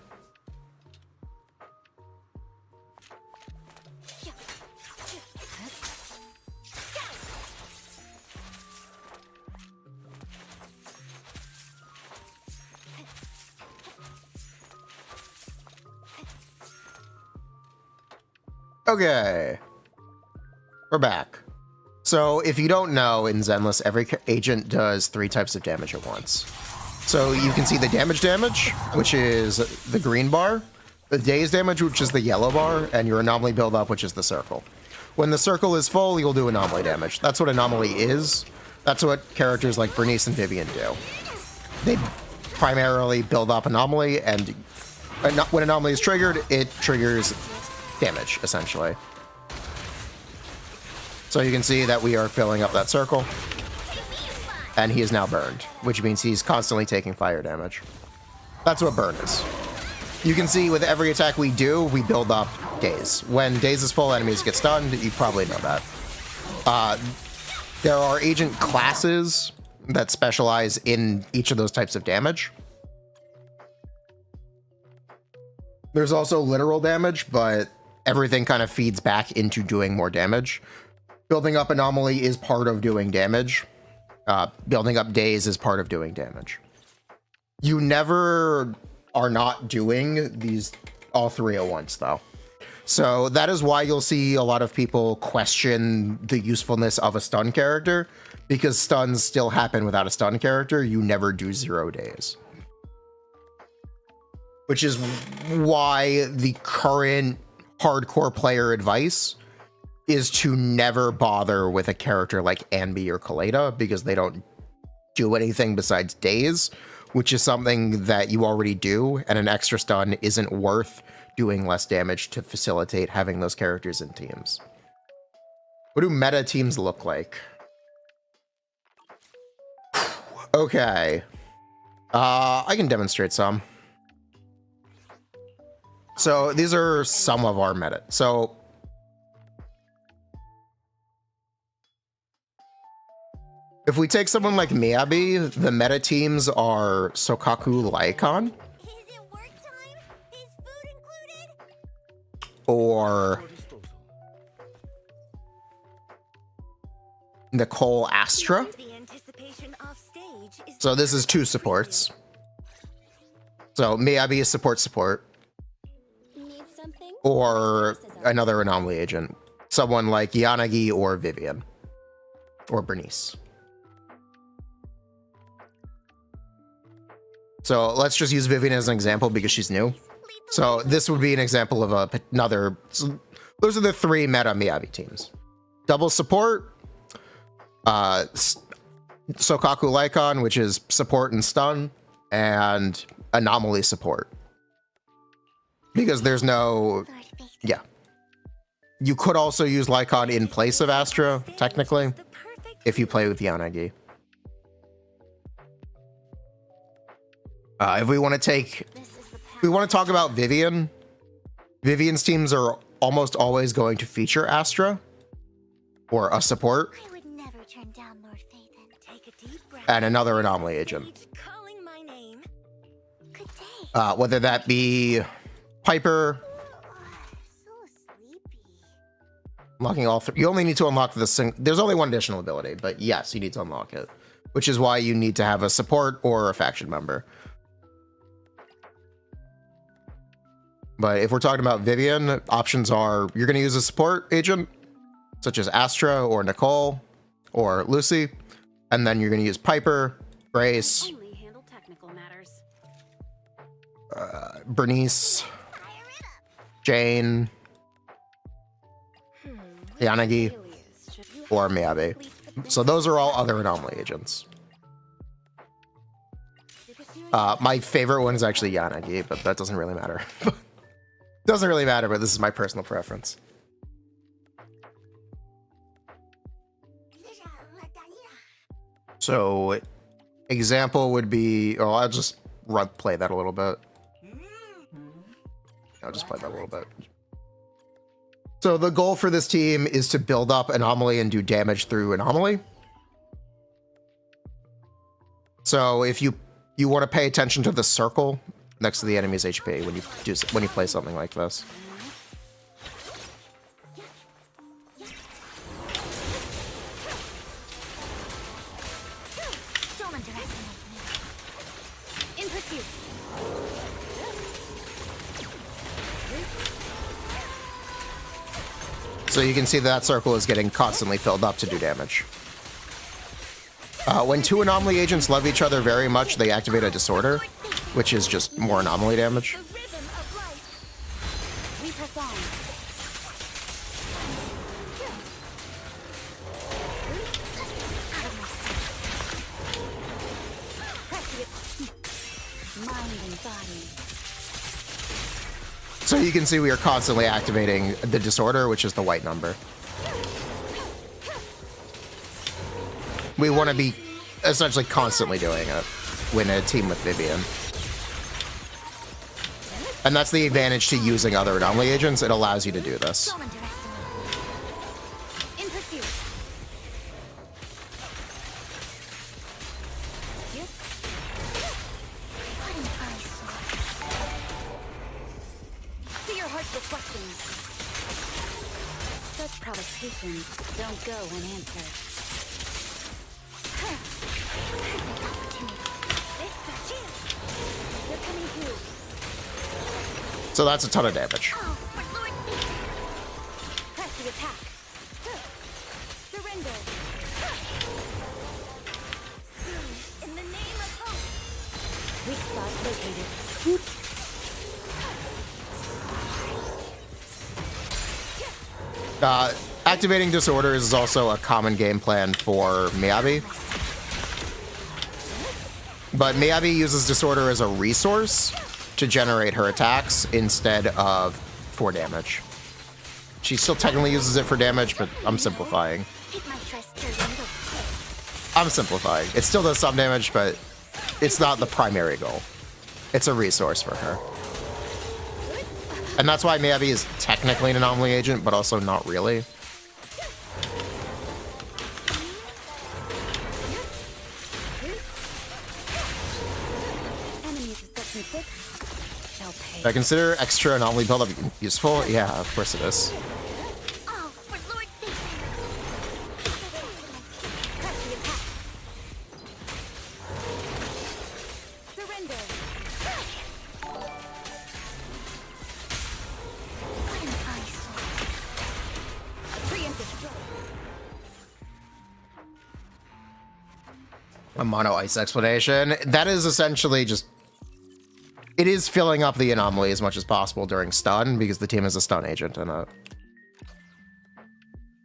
Okay. We're back. So if you don't know, in Zenless, every agent does 3 types of damage at once. So you can see the damage, which is the green bar, the daze damage, which is the yellow bar, and your anomaly buildup, which is the circle. When the circle is full, you'll do anomaly damage. That's what anomaly is. That's what characters like Bernice and Vivian do. They primarily build up anomaly, and when anomaly is triggered, it triggers damage, essentially. So you can see that we are filling up that circle. And he is now burned, which means he's constantly taking fire damage. That's what burn is. You can see with every attack we do, we build up daze. When daze is full, enemies get stunned. You probably know that. There are agent classes that specialize in each of those types of damage. There's also literal damage, but everything kind of feeds back into doing more damage. Building up anomaly is part of doing damage. Building up daze is part of doing damage. You never are not doing these all 3 at once, though. So that is why you'll see a lot of people question the usefulness of a stun character, because stuns still happen without a stun character. You never do 0 days. Which is why the current hardcore player advice is to never bother with a character like Anby or Kaleda, because they don't do anything besides daze, which is something that you already do, and an extra stun isn't worth doing less damage to facilitate having those characters in teams. What do meta teams look like? Okay. I can demonstrate some. So these are some of our meta. So if we take someone like Miyabi, the meta teams are Sokaku Laikon, Is it work time? Is food included? or Nicole Astra. The anticipation off stage is So this is 2 supports. So Miyabi is support, need something? or another anomaly agent. Someone like Yanagi or Vivian. Or Bernice. So let's just use Vivian as an example because she's new. So this would be an example of another. So those are the 3 meta Miyabi teams. Double support, Sokaku Lycon, which is support and stun, and anomaly support. Because there's no, yeah. You could also use Lycon in place of Astra, technically, if you play with Yanagi. If we want to talk about Vivian, Vivian's teams are almost always going to feature Astra or a support I would never turn down Lord Phaethon. Take a deep breath. and another anomaly agent. Calling my name. Good day. Whether that be Piper, So sleepy. unlocking all 3. You only need to unlock the there's only one additional ability, but yes, you need to unlock it, which is why you need to have a support or a faction member. But if we're talking about Vivian, options are you're going to use a support agent, such as Astra or Nicole or Lucy, and then you're going to use Piper, Grace, Only handle technical matters. Bernice, Jane, Yanagi, or Miyabi. So those are all other anomaly agents. My favorite one is actually Yanagi, but that doesn't really matter. Doesn't really matter, but this is my personal preference. So, example would be, oh, I'll just play that a little bit. I'll just play that a little bit. So the goal for this team is to build up Anomaly and do damage through Anomaly. So if you want to pay attention to the circle next to the enemy's HP when you play something like this. Don't underestimate me. In pursuit. So you can see that circle is getting constantly filled up to do damage. When 2 anomaly agents love each other very much, they activate a disorder, which is just more anomaly damage. The rhythm of life. We press on. Out of my sight. Mind and body. So you can see we are constantly activating the disorder, which is the white number. We want to be essentially constantly doing it when a team with Vivian. And that's the advantage to using other anomaly agents. It allows you to do this. Don't underestimate me. In pursuit. What an eyesore. To your heart's reflections. Such provocations don't go unanswered. Perfect opportunity. This got you. They're coming through. So that's a ton of damage. Oh, for Lord Phaethon. Press the attack. Surrender. In the name of hope. Weak spot located. Activating disorders is also a common game plan for Miyabi. But Miyabi uses disorder as a resource to generate her attacks instead of for damage. She still technically uses it for damage, but I'm simplifying. Take my trust to window. I'm simplifying. It still does some damage, but it's not the primary goal. It's a resource for her. And that's why Miyabi is technically an anomaly agent, but also not really. Enemies of section 6 shall pay. I consider extra anomaly buildup useful. Yeah, of course it is. Oh, for Lord Phaethon. Press the attack. Surrender. What an eyesore. Preemptive stroke. A mono ice explanation. That is essentially just It is filling up the anomaly as much as possible during stun because the team is a stun agent and a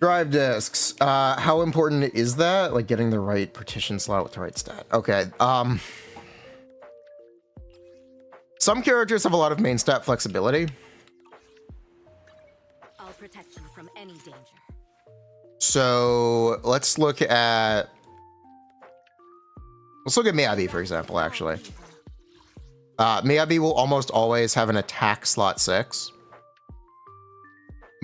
drive discs. How important is that? Like getting the right partition slot with the right stat. Okay. Some characters have a lot of main stat flexibility. I'll protect you from any danger. So let's look at Miyabi, for example, actually. Miyabi will almost always have an attack slot 6,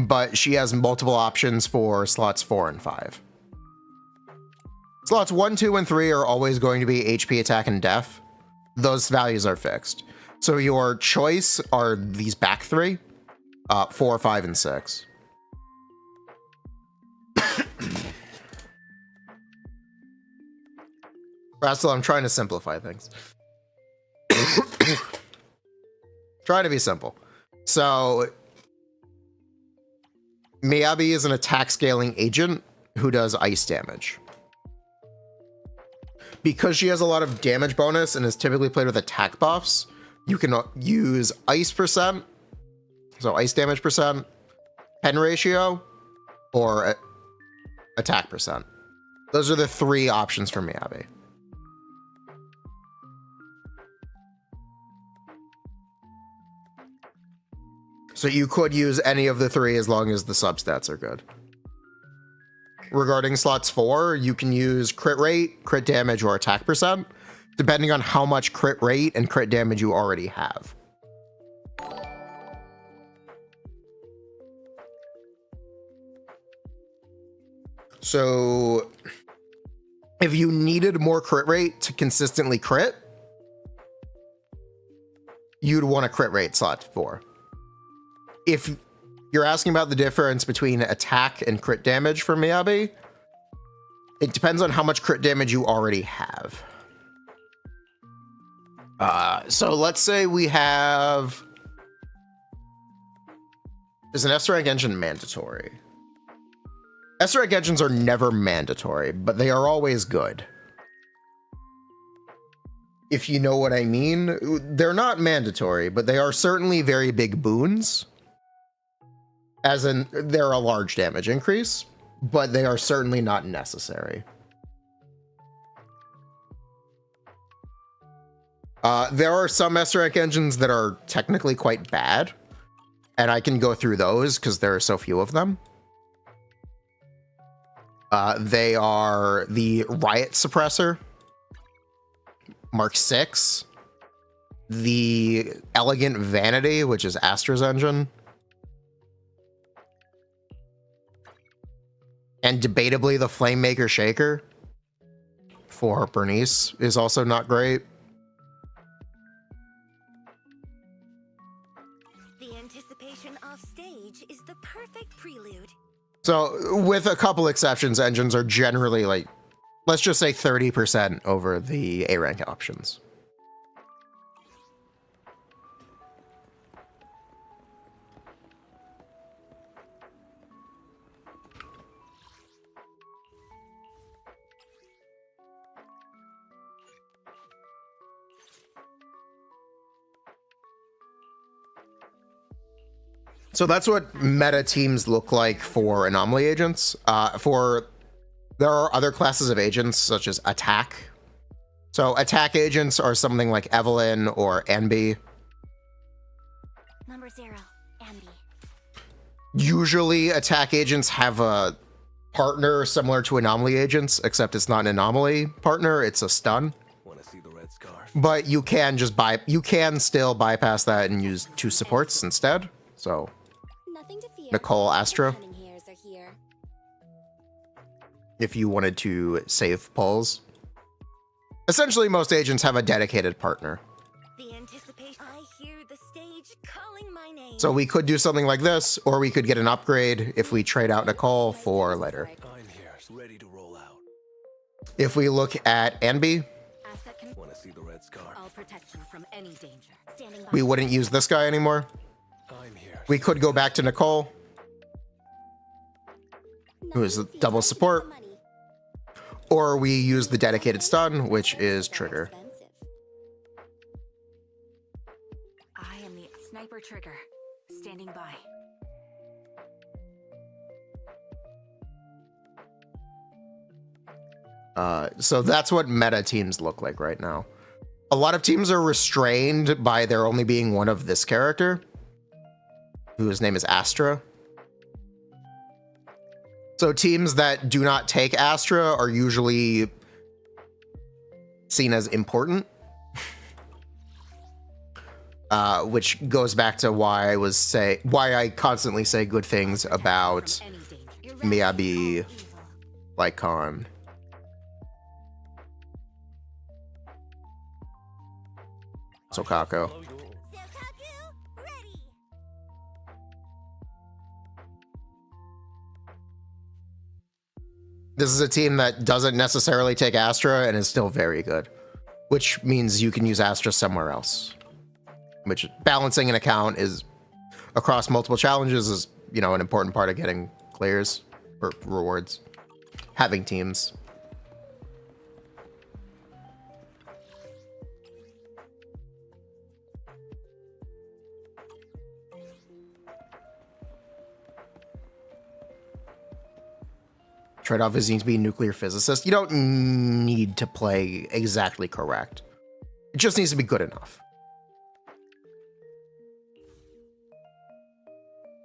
but she has multiple options for slots 4 and 5. Slots 1, 2, and 3 are always going to be HP, attack, and def. Those values are fixed. So your choice are these back 3, 4, 5, and 6. Rastal, I'm trying to simplify things. Try to be simple. So Miyabi is an attack scaling agent who does ice damage. Because she has a lot of damage bonus and is typically played with attack buffs, you can use ice percent, so ice damage percent, pen ratio, or attack percent. Those are the 3 options for Miyabi. So you could use any of the 3 as long as the substats are good. Regarding slots 4, you can use crit rate, crit damage, or attack percent, depending on how much crit rate and crit damage you already have. So if you needed more crit rate to consistently crit, you'd want a crit rate slot 4. If you're asking about the difference between attack and crit damage for Miyabi, it depends on how much crit damage you already have. So let's say we have... Is an S-rank engine mandatory? S-rank engines are never mandatory, but they are always good. If you know what I mean, they're not mandatory, but they are certainly very big boons. As in, they're a large damage increase, but they are certainly not necessary. There are some S-rank engines that are technically quite bad, and I can go through those because there are so few of them. They are the Riot Suppressor, Mark 6, the Elegant Vanity, which is Astra's engine, and debatably the Flamemaker Shaker for Bernice is also not great. The anticipation off stage is the perfect prelude. So with a couple exceptions, engines are generally like, let's just say 30% over the A rank options. So that's what meta teams look like for anomaly agents. There are other classes of agents such as attack. So attack agents are something like Evelyn or Anby. Number 0, Ambi. Usually attack agents have a partner similar to anomaly agents, except it's not an anomaly partner, it's a stun. Want to see the red scarf? But you can still bypass that and use 2 supports instead. So Nothing to fear. Nicole, Astra, Cunning hairs are here. if you wanted to save pulls. Essentially, most agents have a dedicated partner. The anticipation. I hear the stage calling my name. So we could do something like this, or we could get an upgrade if we trade out Nicole for later. I'm here, ready to roll out. If we look at Anby, Asset can. Want to see the red scarf? I'll protect you from any danger. Standing by. we wouldn't use this guy anymore. I'm here. We could go back to Nicole, who is Nothing double feels like support. the money. or we use the dedicated stun, which is Trigger. Super trigger. Standing by. So that's what meta teams look like right now. A lot of teams are restrained by there only being one of this character, whose name is Astra. So teams that do not take Astra are usually seen as important. Which goes back to why I constantly say good things about Miyabi, Lycon. Sokako. Sokaku, ready. This is a team that doesn't necessarily take Astra and is still very good, which means you can use Astra somewhere else. Which balancing an account is across multiple challenges is, you know, an important part of getting clears or rewards. Having teams. Trade-off is you need to be a nuclear physicist. You don't need to play exactly correct. It just needs to be good enough.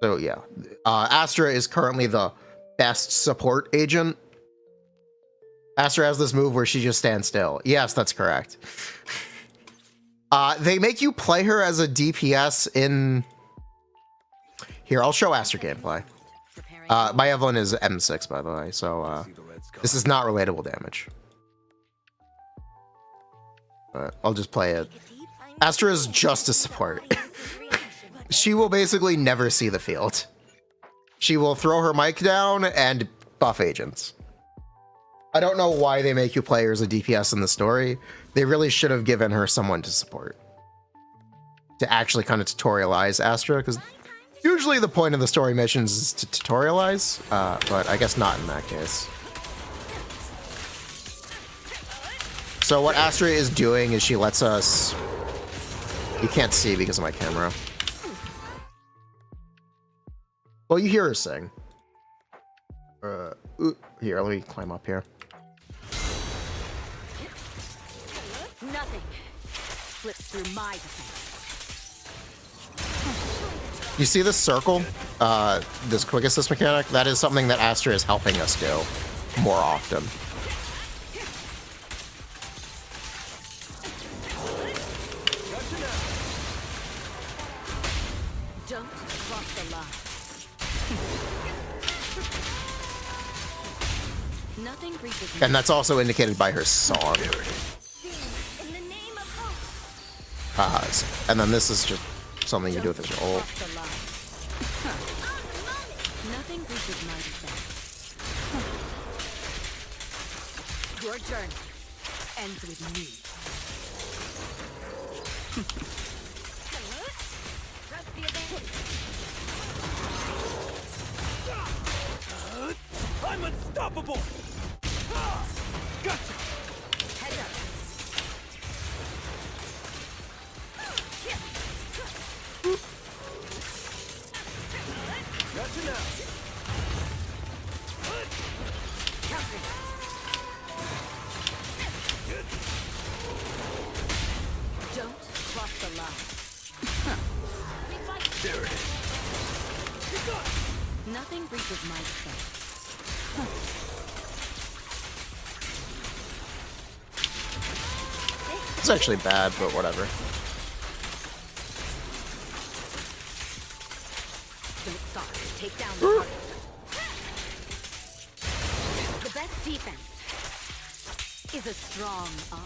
So yeah, Astra is currently the best support agent. Astra has this move where she just stands still. Yes, that's correct. They make you play her as a DPS in... Here, I'll show Astra gameplay. My Evelyn is M6, by the way, so this is not relatable damage. But I'll just play it. Astra is just a support. She will basically never see the field. She will throw her mic down and buff agents. I don't know why they make you play her as a DPS in the story. They really should have given her someone to support. To actually kind of tutorialize Astra, because usually the point of the story missions is to tutorialize, but I guess not in that case. So what Astra is doing is she lets us... You can't see because of my camera. Well, you hear her sing. Here, let me climb up here. Nothing slips through my defense. You see this circle? This quick assist mechanic? That is something that Astra is helping us do more often. Don't cross the line. Nothing reaches me. And that's also indicated by her song. In the name of hope. And then this is just something you do with your ult. Cross the line. Nothing reaches my defense. Your journey ends with me. Press the advantage. I'm unstoppable! Gotcha! Head up. Gotcha now! Counter. Don't cross the line. There it is. Nothing reaches my defense. It's actually bad, but whatever. Don't stop. Take down the target. The best defense is a strong arm.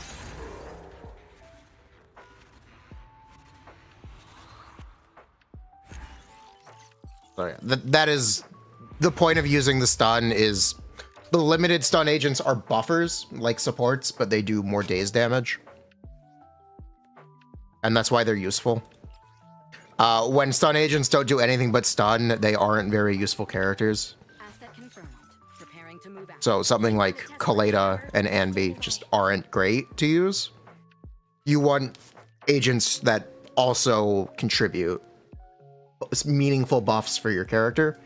So yeah, that is the point of using the stun. Is the limited stun agents are buffers like supports, but they do more daze damage, and that's why they're useful. When stun agents don't do anything but stun, they aren't very useful characters. Asset confirmed. Preparing to move out. So something like Kaleda and Anby just aren't great to use. You want agents that also contribute. meaningful buffs for your character,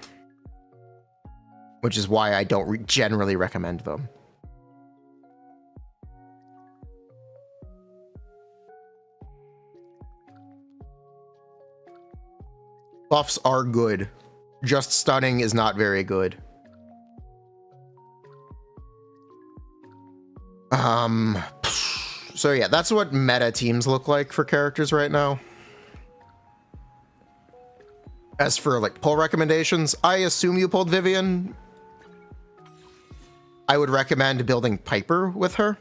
which is why I don't generally recommend them. Buffs are good. Just stunning is not very good. So yeah, that's what meta teams look like for characters right now. As for like pull recommendations, I assume you pulled Vivian. I would recommend building Piper with her,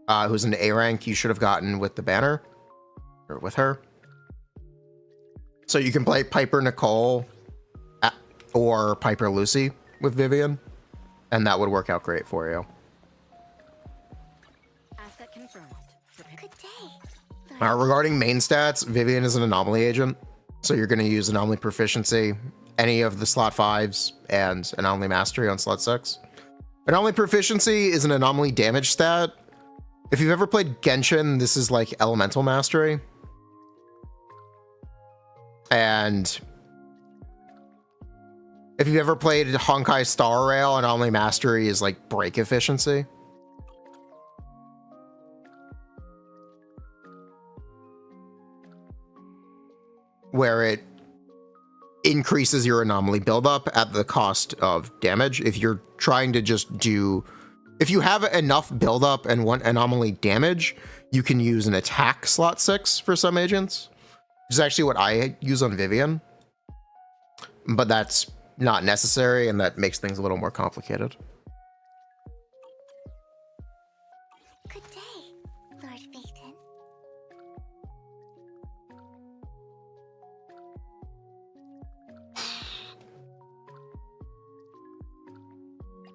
who's an A rank you should have gotten with the banner, or with her. So you can play Piper Nicole or Piper Lucy with Vivian, and that would work out great for you. Asset confirmed. Good day. Regarding main stats, Vivian is an anomaly agent, so you're going to use anomaly proficiency, any of the slot 5s, and anomaly mastery on slot 6. Anomaly proficiency is an anomaly damage stat. If you've ever played Genshin, this is like elemental mastery. And if you've ever played Honkai Star Rail, anomaly mastery is like break efficiency. Where it increases your anomaly buildup at the cost of damage. If you're trying to just do, if you have enough buildup and want anomaly damage, you can use an attack slot 6 for some agents, which is actually what I use on Vivian, but that's not necessary, and that makes things a little more complicated. Good day, Lord Phaeton.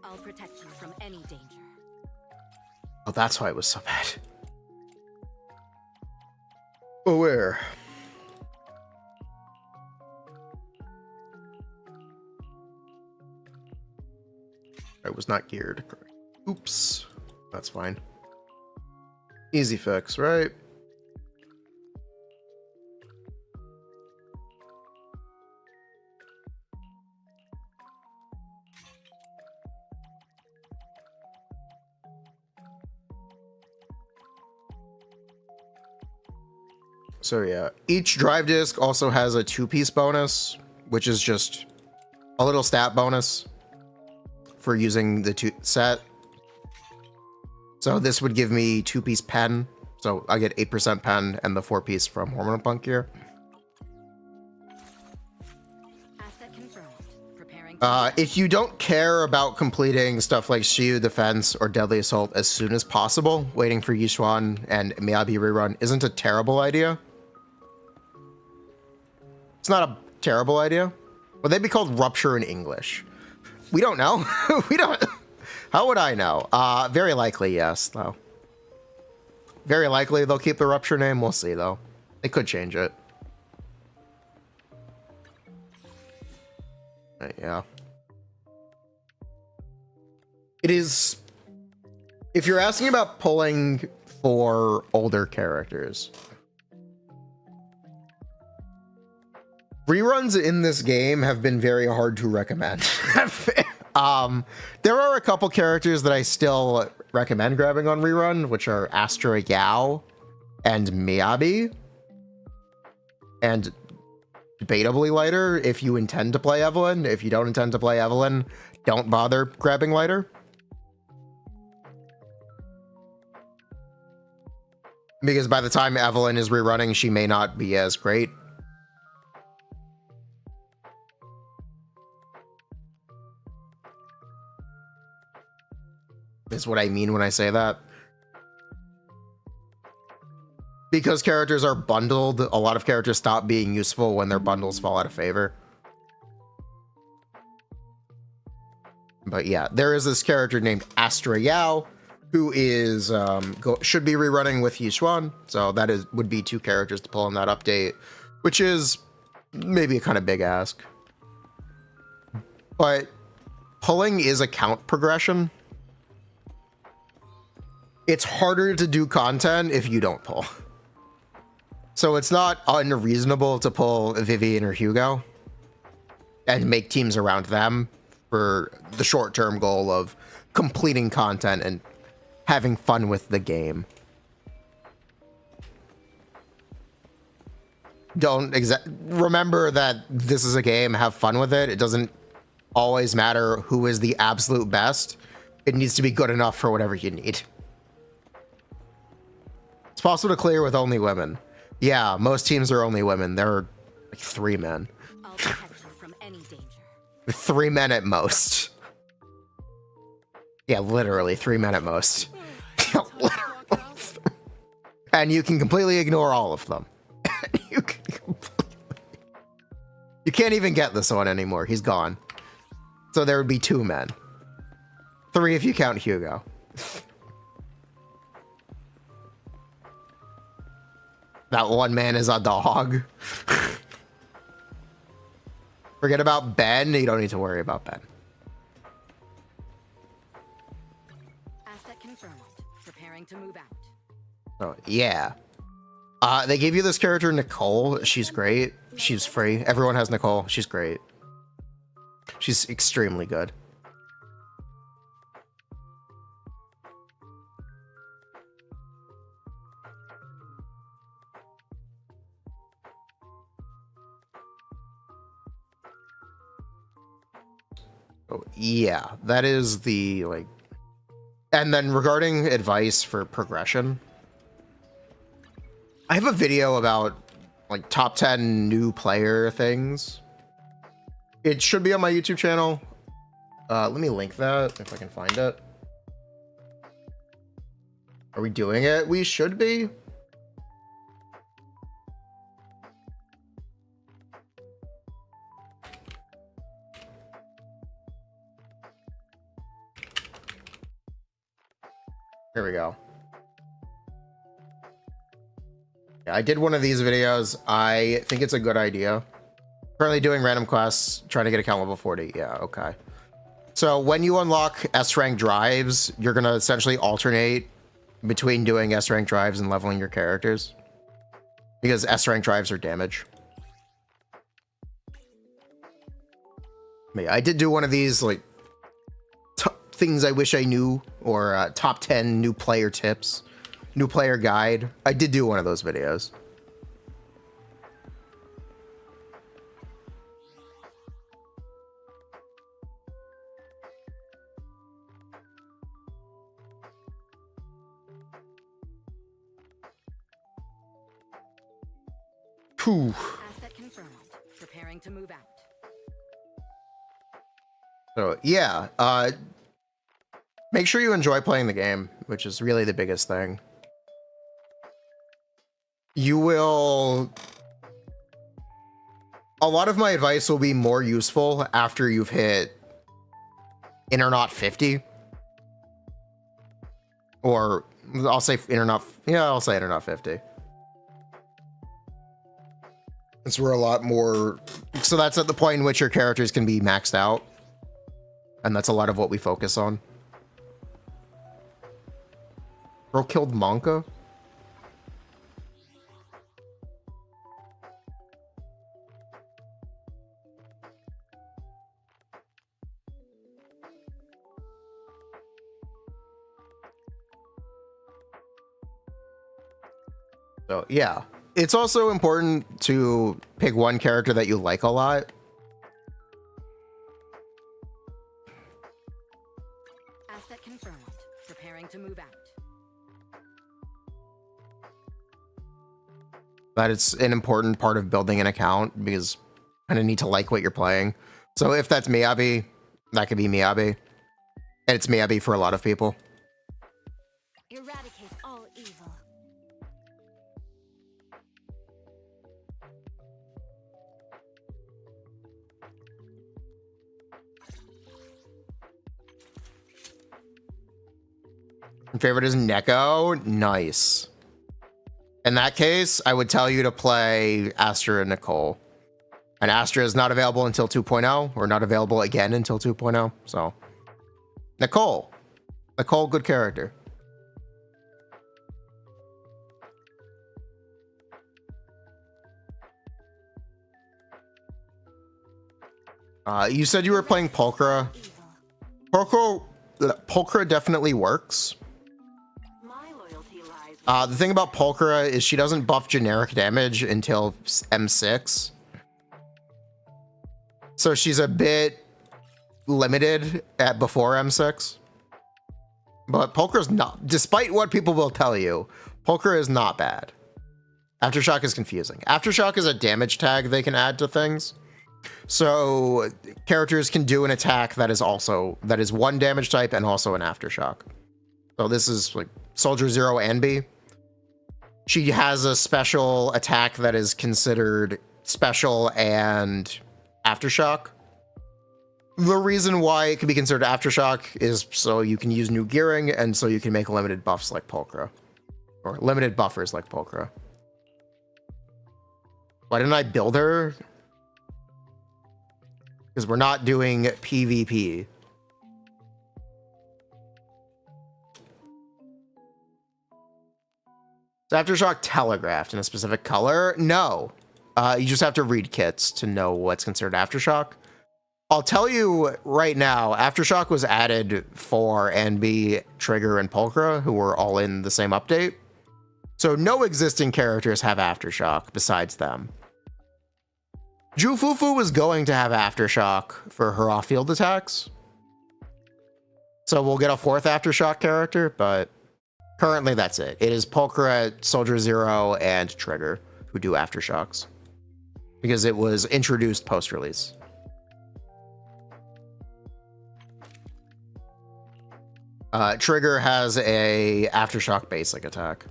I'll protect you from any danger. Oh, that's why it was so bad. Aware. I was not geared. Oops. That's fine. Easy fix, right? So yeah, each drive disc also has a 2-piece bonus, which is just a little stat bonus for using the 2 set. So this would give me 2-piece pen. So I get 8% pen and the 4-piece from Hormonal Punk here. Asset confirmed. Preparing. If you don't care about completing stuff like Shiyu Defense or Deadly Assault as soon as possible, waiting for Yishuan and Miyabi rerun isn't a terrible idea. It's not a terrible idea. Would they be called Rupture in English? We don't know. We don't. How would I know? Very likely, yes, though. Very likely they'll keep the Rupture name. We'll see, though. They could change it. Yeah. It is... If you're asking about pulling for older characters, reruns in this game have been very hard to recommend. There are a couple characters that I still recommend grabbing on rerun, which are Astra Yao and Miyabi. And debatably Lighter if you intend to play Evelyn. If you don't intend to play Evelyn, don't bother grabbing Lighter. Because by the time Evelyn is rerunning, she may not be as great. Is what I mean when I say that. Because characters are bundled, a lot of characters stop being useful when their bundles fall out of favor. But yeah, there is this character named Astra Yao, who is should be rerunning with Yishuan, so that would be 2 characters to pull in that update, which is maybe a kind of big ask. But pulling is a count progression. It's harder to do content if you don't pull. So it's not unreasonable to pull Vivian or Hugo and make teams around them for the short-term goal of completing content and having fun with the game. Remember that this is a game, have fun with it. It doesn't always matter who is the absolute best. It needs to be good enough for whatever you need. It's possible to clear with only women. Yeah, most teams are only women. There are like 3 men. I'll protect you from any danger. 3 men at most. Yeah, literally 3 men at most. Literally. And you can completely ignore all of them. You can't even get this one anymore. He's gone. So there would be 2 men. 3 if you count Hugo. That 1 man is a dog. Forget about Ben. You don't need to worry about Ben. Asset confirmed. Preparing to move out. Oh, yeah. They gave you this character, Nicole. She's great. She's free. Everyone has Nicole. She's great. She's extremely good. Oh, yeah. That is the, like... And then regarding advice for progression, I have a video about like top 10 new player things. It should be on my YouTube channel. Let me link that if I can find it. Are we doing it? We should be. Here we go. Yeah, I did one of these videos. I think it's a good idea. Currently doing random quests, trying to get account level 40. Yeah, okay. So when you unlock S-rank drives, you're going to essentially alternate between doing S-rank drives and leveling your characters. Because S-rank drives are damage. But yeah, I did do one of these, like, things I wish I knew, or top 10 new player tips. New player guide. I did do one of those videos. Whew. Asset confirmed. Preparing to move out. So yeah, make sure you enjoy playing the game, which is really the biggest thing. You will... A lot of my advice will be more useful after you've hit Internaut 50. Or I'll say Internaut... Yeah, I'll say Internaut 50. It's where a lot more... So that's at the point in which your characters can be maxed out. And that's a lot of what we focus on. Bro killed Monka? So yeah, it's also important to pick one character that you like a lot. Asset confirmed. Preparing to move out. That it's an important part of building an account, because you kind of need to like what you're playing. So if that's Miyabi, that could be Miyabi. And it's Miyabi for a lot of people. Eradicate all evil. Your favorite is Neko? Nice. In that case, I would tell you to play Astra and Nicole. And Astra is not available until 2.0, or not available again until 2.0. So, Nicole. Nicole, good character. You said you were playing Pulchra. Pulchra definitely works. The thing about Pulchra is she doesn't buff generic damage until M6. So she's a bit limited at before M6. But Pulchra's not, despite what people will tell you, Pulchra is not bad. Aftershock is confusing. Aftershock is a damage tag they can add to things. So characters can do an attack that is one damage type and also an Aftershock. So this is like Soldier Zero and B. She has a special attack that is considered special and Aftershock. The reason why it can be considered Aftershock is so you can use new gearing and so you can make limited buffs like Pulchra. Or limited buffers like Pulchra. Why didn't I build her? Because we're not doing PvP. Is Aftershock telegraphed in a specific color? No. You just have to read kits to know what's considered Aftershock. I'll tell you right now, Aftershock was added for NB, Trigger, and Pulchra, who were all in the same update. So no existing characters have Aftershock besides them. Jufufu was going to have Aftershock for her off-field attacks. So we'll get a fourth Aftershock character, but currently that's it. It is Pulchra, Soldier Zero, and Trigger who do Aftershocks. Because it was introduced post-release. Trigger has a Aftershock basic attack.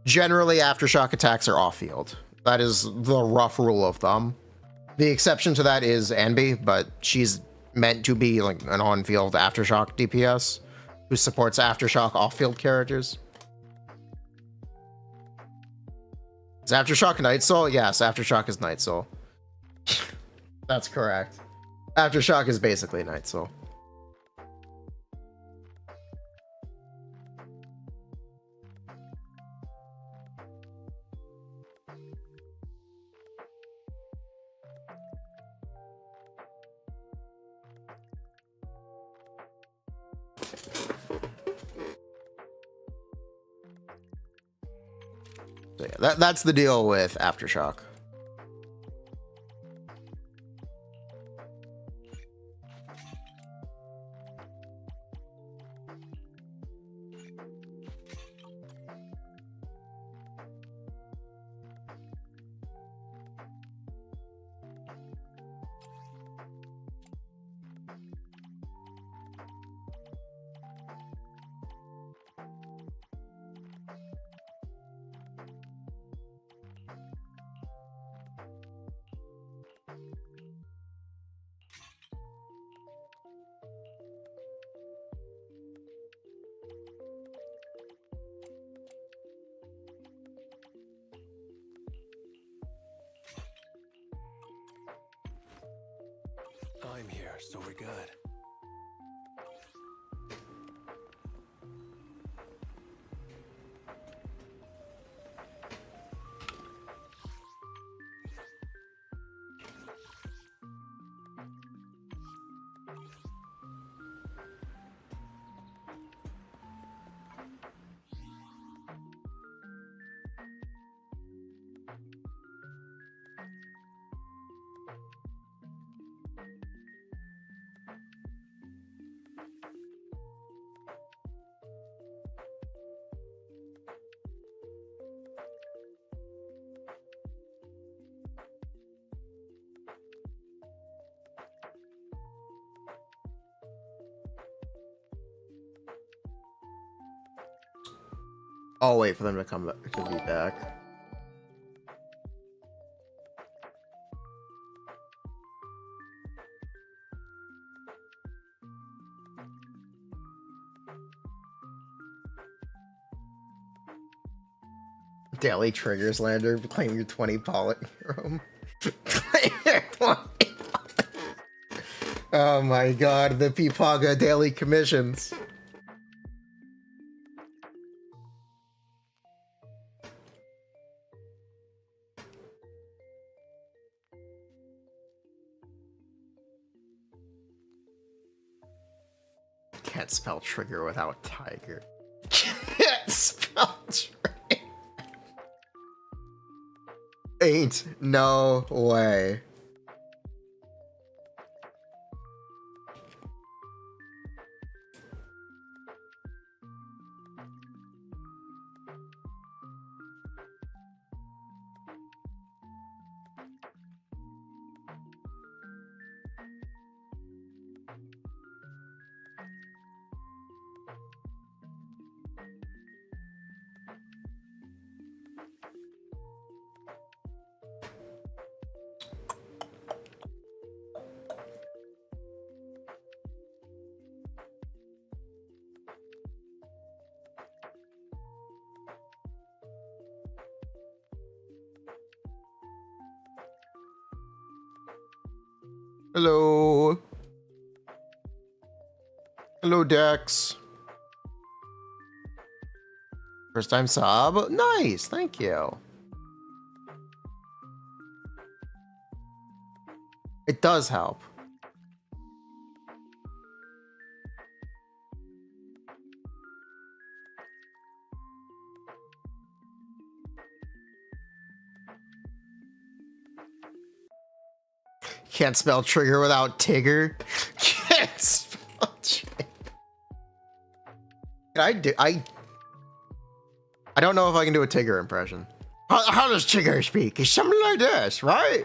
Generally, Aftershock attacks are off-field. That is the rough rule of thumb. The exception to that is Anbi, but she's meant to be like an on-field Aftershock DPS who supports Aftershock off-field characters. Is Aftershock Night Soul? Yes, Aftershock is Night Soul. That's correct. Aftershock is basically Night Soul. So yeah, that's the deal with Aftershock. I'm here, so we're good. I'll wait for them to come back, to be back. Daily triggers lander, claim your 20 poly room. Claim your 20 poly. Oh my god, the Pipaga daily commissions. Can't spell trigger without tiger. Can't spell trigger. Ain't no way. Hello. Hello, Dex. First time sub? Nice, thank you. It does help. Can't spell trigger without Tigger. Can't spell trigger. I don't know if I can do a Tigger impression. How does Tigger speak? It's something like this, right?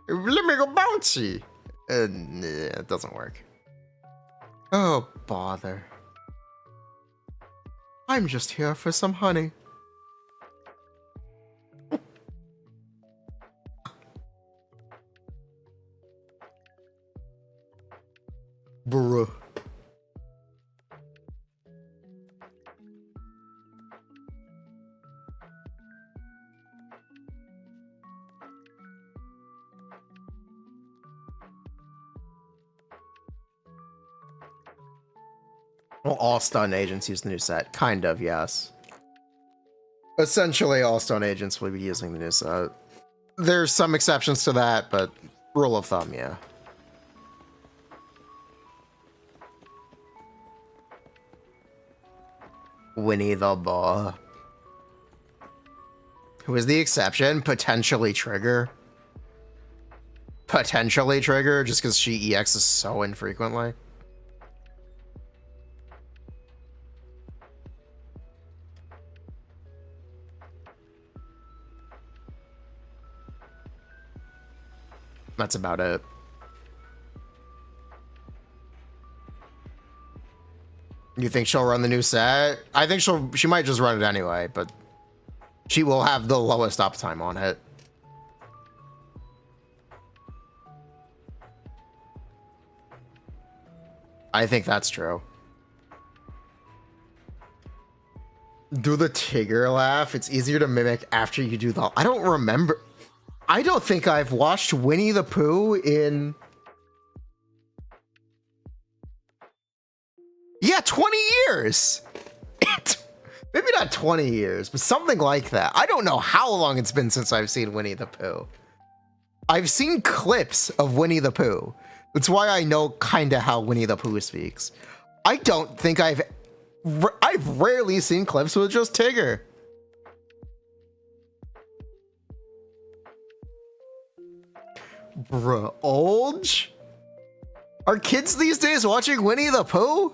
Let me go bouncy. It doesn't work. Oh, bother. I'm just here for some honey. Bruh. Well, all stun agents use the new set. Kind of, yes. Essentially, all stun agents will be using the new set. There's some exceptions to that, but rule of thumb, yeah. Winnie the Pooh. Who is the exception? Potentially Trigger. Potentially Trigger, just because she EXs so infrequently. That's about it. You think she'll run the new set? I think she might just run it anyway, but she will have the lowest uptime on it. I think that's true. Do the Tigger laugh. It's easier to mimic after you do the... I don't remember. I don't think I've watched Winnie the Pooh in... Yeah, 20 years! Maybe not 20 years, but something like that. I don't know how long it's been since I've seen Winnie the Pooh. I've seen clips of Winnie the Pooh. That's why I know kinda how Winnie the Pooh speaks. I don't think I've rarely seen clips with just Tigger. Bruh, Olge? Are kids these days watching Winnie the Pooh?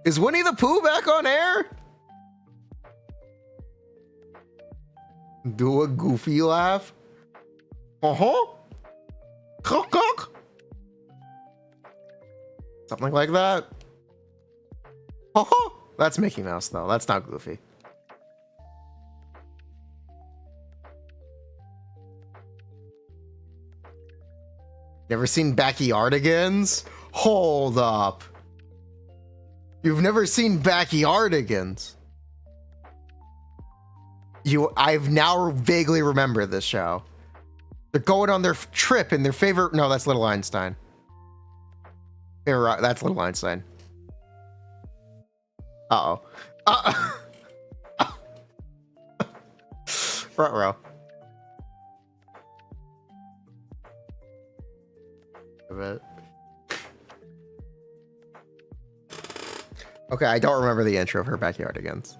Is Winnie the Pooh back on air? Do a goofy laugh. Uh-huh. Something like that. Uh-huh. That's Mickey Mouse, though. That's not Goofy. Never seen Backyardigans? Hold up. You've never seen Backyardigans? I've now vaguely remember this show. They're going on their trip in their favorite... No, that's Little Einstein. That's Little Einstein. Uh-oh. Front row. A bit. Okay, I don't remember the intro of her backyardigans.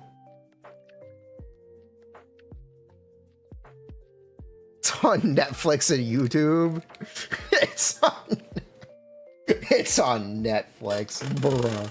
It's on Netflix and YouTube. It's on Netflix, bruh.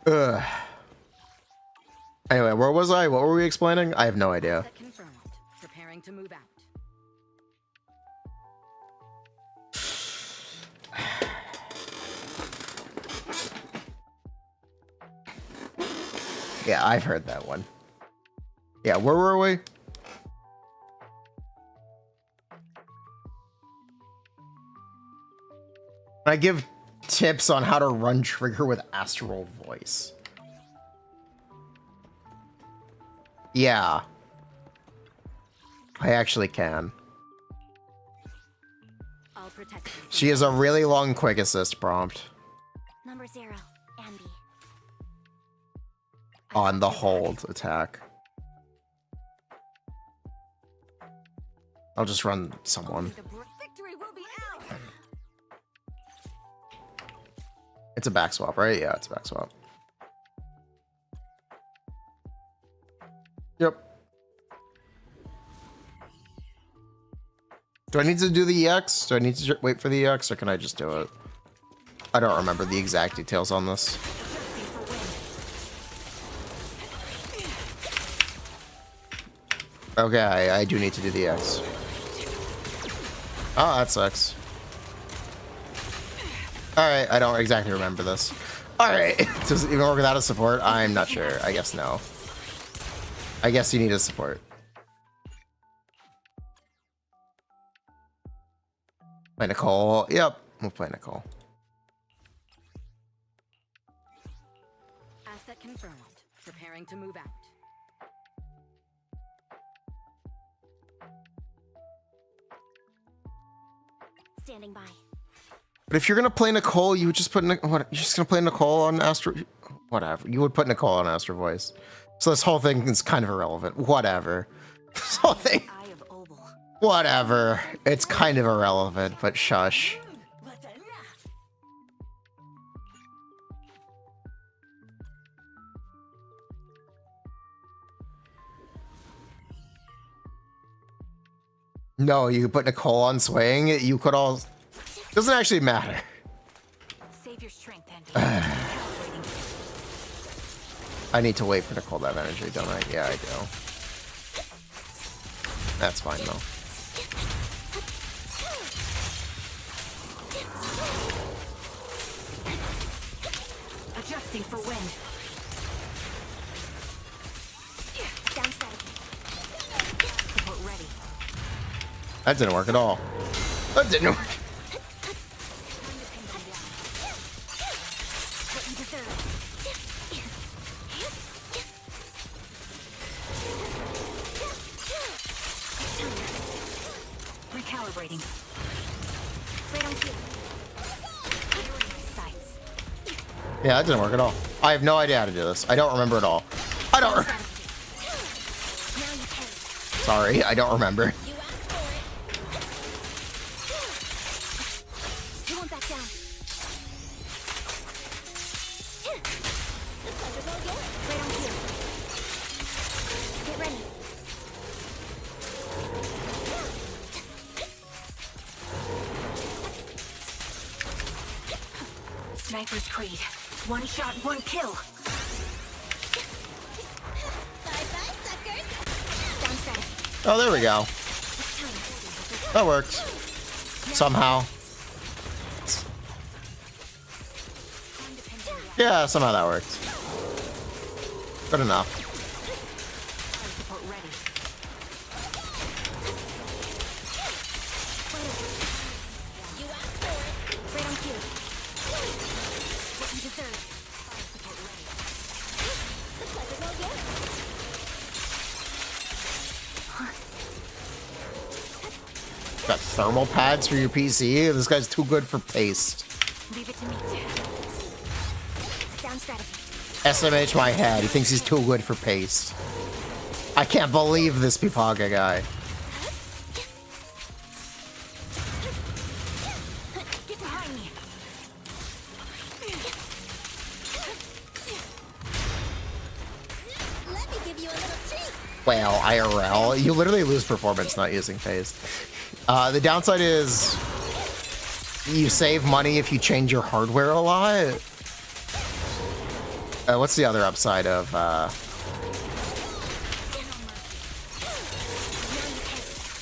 Ugh. Anyway, where was I? What were we explaining? I have no idea. Set confirmed. Preparing to move out. Yeah, I've heard that one. Yeah, where were we? I give tips on how to run trigger with astral voice. Yeah. I actually can. I'll protect you. She has a really long quick assist prompt Number 0, Ambi. on the hold attack. I'll just run someone. The victory will be ours. It's a back swap, right? Yeah, it's a back swap. Yep. Do I need to do the EX? Do I need to wait for the EX, or can I just do it? I don't remember the exact details on this. Okay, I do need to do the EX. Oh, that sucks. Alright, I don't exactly remember this. Alright, does it even work without a support? I'm not sure. I guess no. I guess you need a support. Play Nicole. Yep, we'll play Nicole. Asset confirmed. Preparing to move out. Standing by. But if you're gonna play Nicole, you would just put what? You're just gonna play Nicole on Astro. Whatever. You would put Nicole on Astro Voice. So this whole thing is kind of irrelevant. Whatever. This whole thing. Eye of Obel. Whatever. It's kind of irrelevant, but shush. No, you could put Nicole on Swing. You could all. Doesn't actually matter. Save your strength, Andy. I need to wait for Nicole to have energy, don't I? Yeah, I do. That's fine, though. Adjusting for wind. Down static. Support ready. That didn't work at all. That didn't work. What you deserve. Recalibrating. Right on cue. Sights. Yeah, that didn't work at all. I have no idea how to do this. I don't remember at all. I don't. Now you can. Sorry, I don't remember. You asked for it. You won't back down. The pleasure's all yours. Right on cue. Get ready. Sniper's Creed. One shot, one kill. Bye-bye, suckers. Down static. Oh, there we go. That worked. Somehow. Yeah, somehow that worked. Good enough. Support ready. You asked for it. Right on cue. What you deserve. Support ready. The pleasure's all yours. Got thermal pads for your PC? This guy's too good for paste. Leave it to me. Sound strategy. SMH my head. He thinks he's too good for paste. I can't believe this Pipaga guy. Get behind me. Let me give you a little treat. Well, IRL. You literally lose performance not using paste. The downside is you save money if you change your hardware a lot. What's the other upside of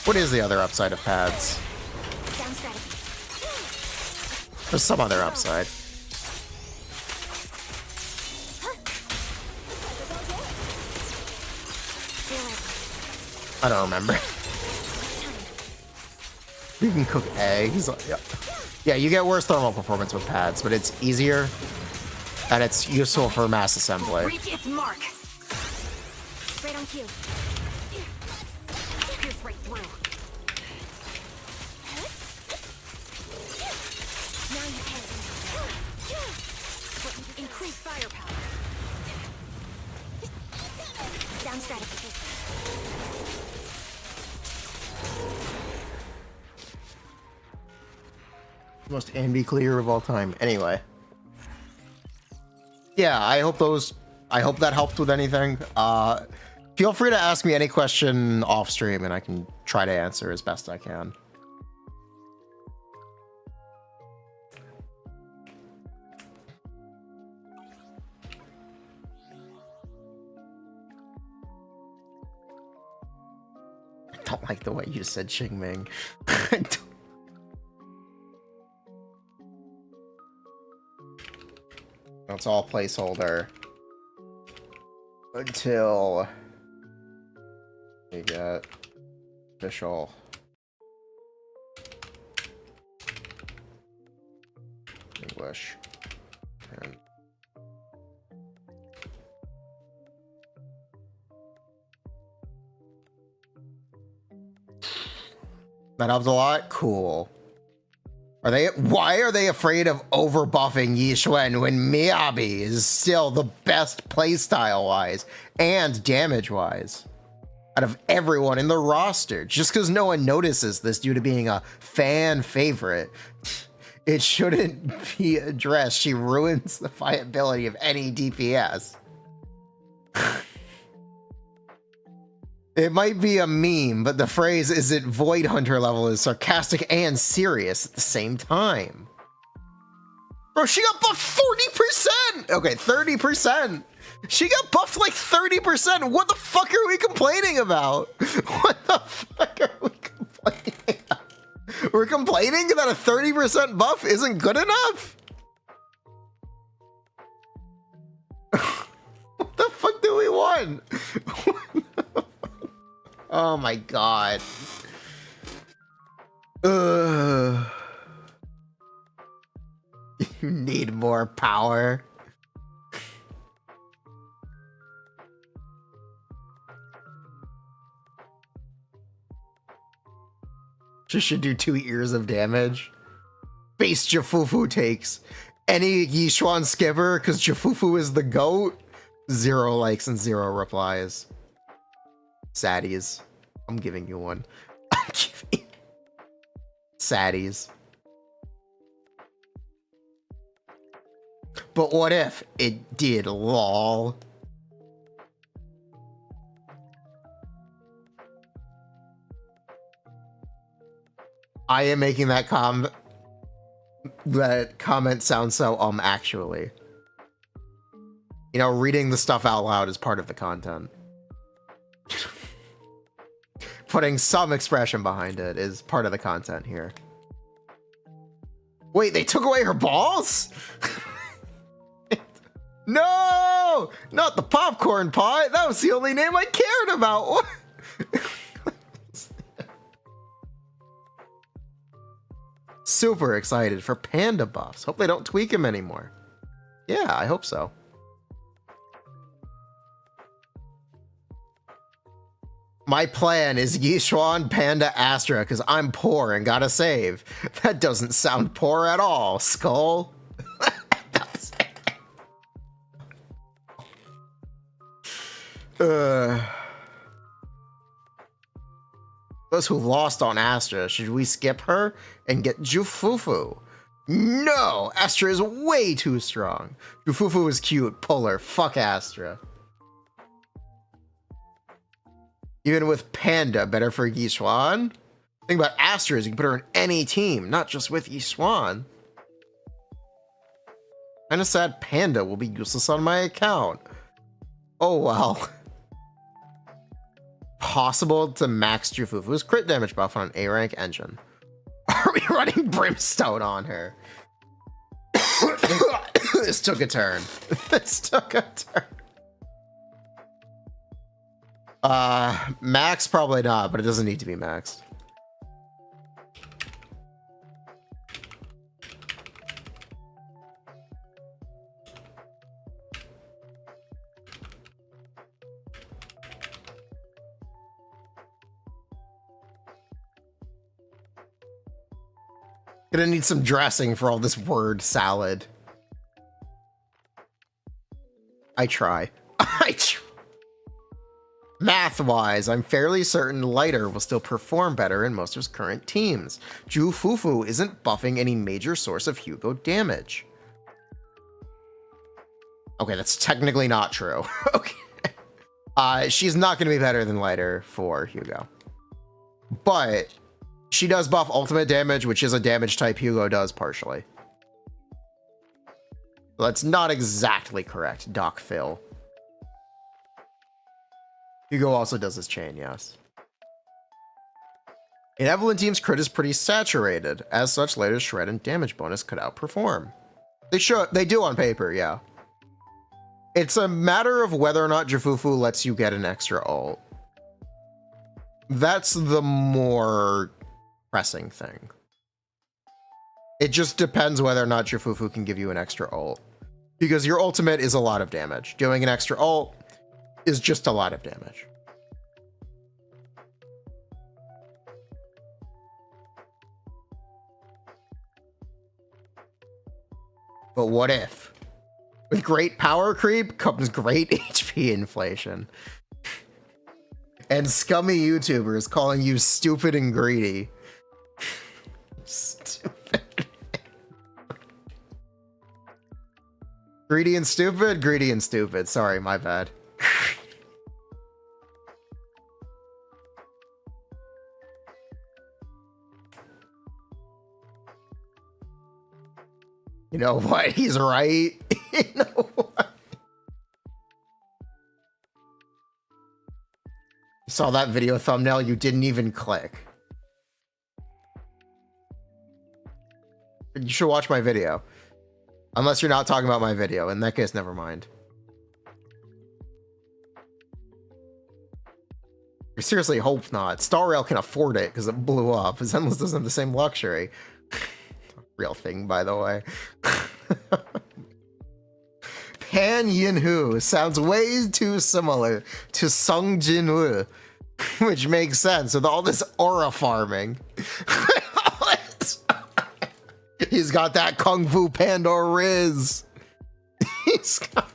what is the other upside of pads? Sound strategy. There's some other upside. I don't remember. You can cook eggs. Yeah, you get worse thermal performance with pads, but it's easier and it's useful for mass assembly. Reach its mark. Right on cue. Pierce right through. Now you can. Increase firepower. Down strategy. Most ambi clear of all time. Anyway. Yeah, I hope that helped with anything. Feel free to ask me any question off stream and I can try to answer as best I can. I don't like the way you said Xingming. It's all placeholder until we get official. English. And that helps a lot. Cool. Why are they afraid of overbuffing Yi Xuan when Miyabi is still the best playstyle wise and damage wise out of everyone in the roster? Just because no one notices this due to being a fan favorite, it shouldn't be addressed. She ruins the viability of any DPS. It might be a meme, but the phrase "is it Void Hunter level" is sarcastic and serious at the same time. Bro, she got buffed 40%! Okay, 30%! She got buffed like 30%! What the fuck are we complaining about? What the fuck are we complaining about? We're complaining that a 30% buff isn't good enough? What the fuck do we want? Oh my god. You need more power. She should do 2 ears of damage. Base Jafufu takes. Any Yishuan skipper, because Jafufu is the GOAT. 0 likes and 0 replies. Saddies. I'm giving you one. I'm giving Saddies. But what if it did, lol? I am making that comment sound so actually. You know, reading the stuff out loud is part of the content. Putting some expression behind it is part of the content here. Wait, they took away her balls? No! Not the popcorn pot! That was the only name I cared about! What? Super excited for panda buffs. Hope they don't tweak him anymore. Yeah, I hope so. My plan is Yishuan, Panda, Astra, because I'm poor and gotta save. That doesn't sound poor at all, Skull. Those who lost on Astra, should we skip her and get Jufufu? No! Astra is way too strong. Jufufu is cute, pull her, fuck Astra. Even with Panda, better for Yishuan. The thing about Astra is you can put her in any team, not just with Yishuan. Kinda sad Panda will be useless on my account. Oh well. Possible to max Jufufu's crit damage buff on an A rank engine. Are we running Brimstone on her? This took a turn. This took a turn. Max probably not, but it doesn't need to be maxed. Gonna need some dressing for all this word salad. I try. Math-wise, I'm fairly certain Lighter will still perform better in most of his current teams. Jufufu isn't buffing any major source of Hugo damage. Okay, that's technically not true. Okay. She's not going to be better than Lighter for Hugo. But she does buff ultimate damage, which is a damage type Hugo does partially. That's not exactly correct, Doc Phil. Hugo also does his chain, yes. In Evelyn team's crit is pretty saturated. As such, later shred and damage bonus could outperform. They do on paper, yeah. It's a matter of whether or not Jufufu lets you get an extra ult. That's the more pressing thing. It just depends whether or not Jufufu can give you an extra ult. Because your ultimate is a lot of damage. Doing an extra ult is just a lot of damage. But what if? With great power creep comes great HP inflation. And scummy YouTubers calling you stupid and greedy. Stupid. Greedy and stupid? Greedy and stupid. Sorry, my bad. You know what? He's right. You know what? You saw that video thumbnail you didn't even click. You should watch my video. Unless you're not talking about my video. In that case, never mind. I seriously hope not. Star Rail can afford it because it blew up. Zenless doesn't have the same luxury. Real thing, by the way. Pan Yin-Hu sounds way too similar to Sung Jin-Woo, which makes sense with all this aura farming. He's got that Kung Fu Panda Riz. He's got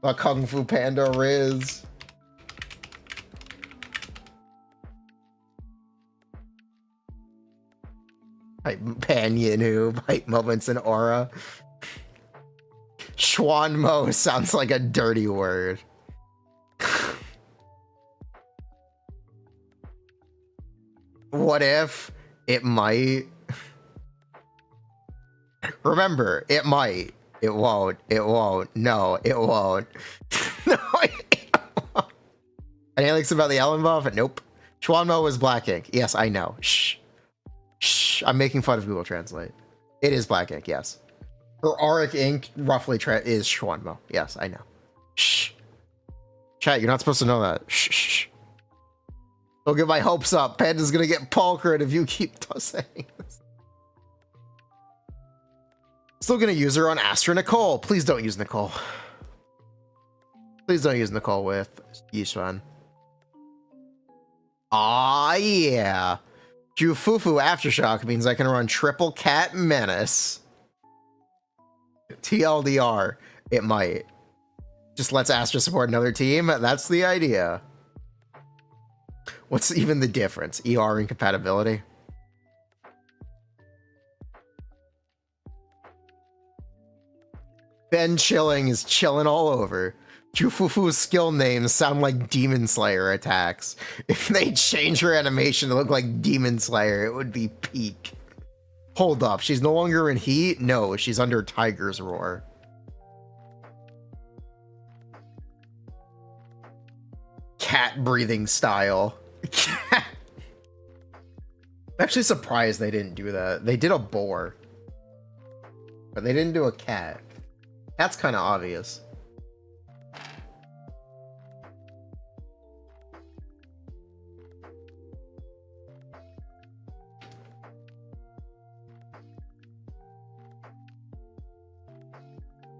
that Kung Fu Panda Riz. Pan Yin-Hu, Hype Moments and Aura. Schwanmo sounds like a dirty word. What if it might? Remember, it might. It won't. It won't. No, it won't. No, it won't. Any links about the Ellen buff? Nope. Schwanmo was black ink. Yes, I know. Shh. Shh. I'm making fun of Google Translate. It is black ink, yes. Her auric ink roughly is Schwanmo. Yes, I know. Shh. Chat, you're not supposed to know that. Shh. Shh. Don't get my hopes up. Panda's gonna get Paul crit if you keep saying this. Still gonna use her on Astra Nicole. Please don't use Nicole. Please don't use Nicole with Yishuan. Aw, yeah. Jufufu Aftershock means I can run triple cat menace. TLDR, it might. Just lets Astra support another team. That's the idea. What's even the difference? ER incompatibility? Ben Chilling is chilling all over. Jufufu's skill names sound like Demon Slayer attacks. If they change her animation to look like Demon Slayer, it would be peak. Hold up, she's no longer in heat? No, she's under Tiger's Roar. Cat breathing style. I'm actually surprised they didn't do that. They did a boar, but they didn't do a cat. That's kind of obvious.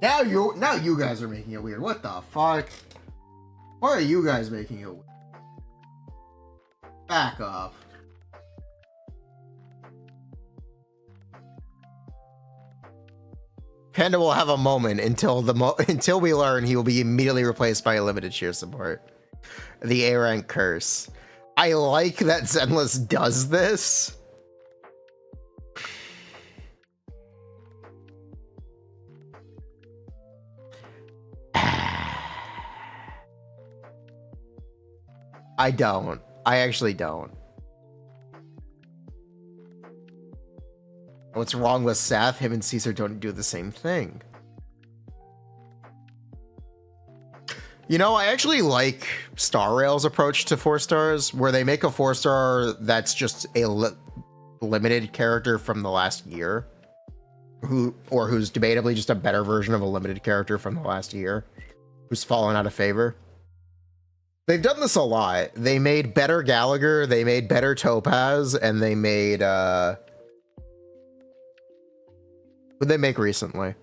Now you guys are making it weird. What the fuck? Why are you guys making it weird? Back up. Panda will have a moment until until we learn he will be immediately replaced by a limited sheer support. The A rank curse. I like that Zenless does this. I don't. I actually don't. What's wrong with Seth? Him and Caesar don't do the same thing. You know, I actually like Star Rail's approach to 4 stars, where they make a 4-star that's just a limited character from the last year, who's debatably just a better version of a limited character from the last year, who's fallen out of favor. They've done this a lot. They made better Gallagher, they made better Topaz, and they made what'd they make recently?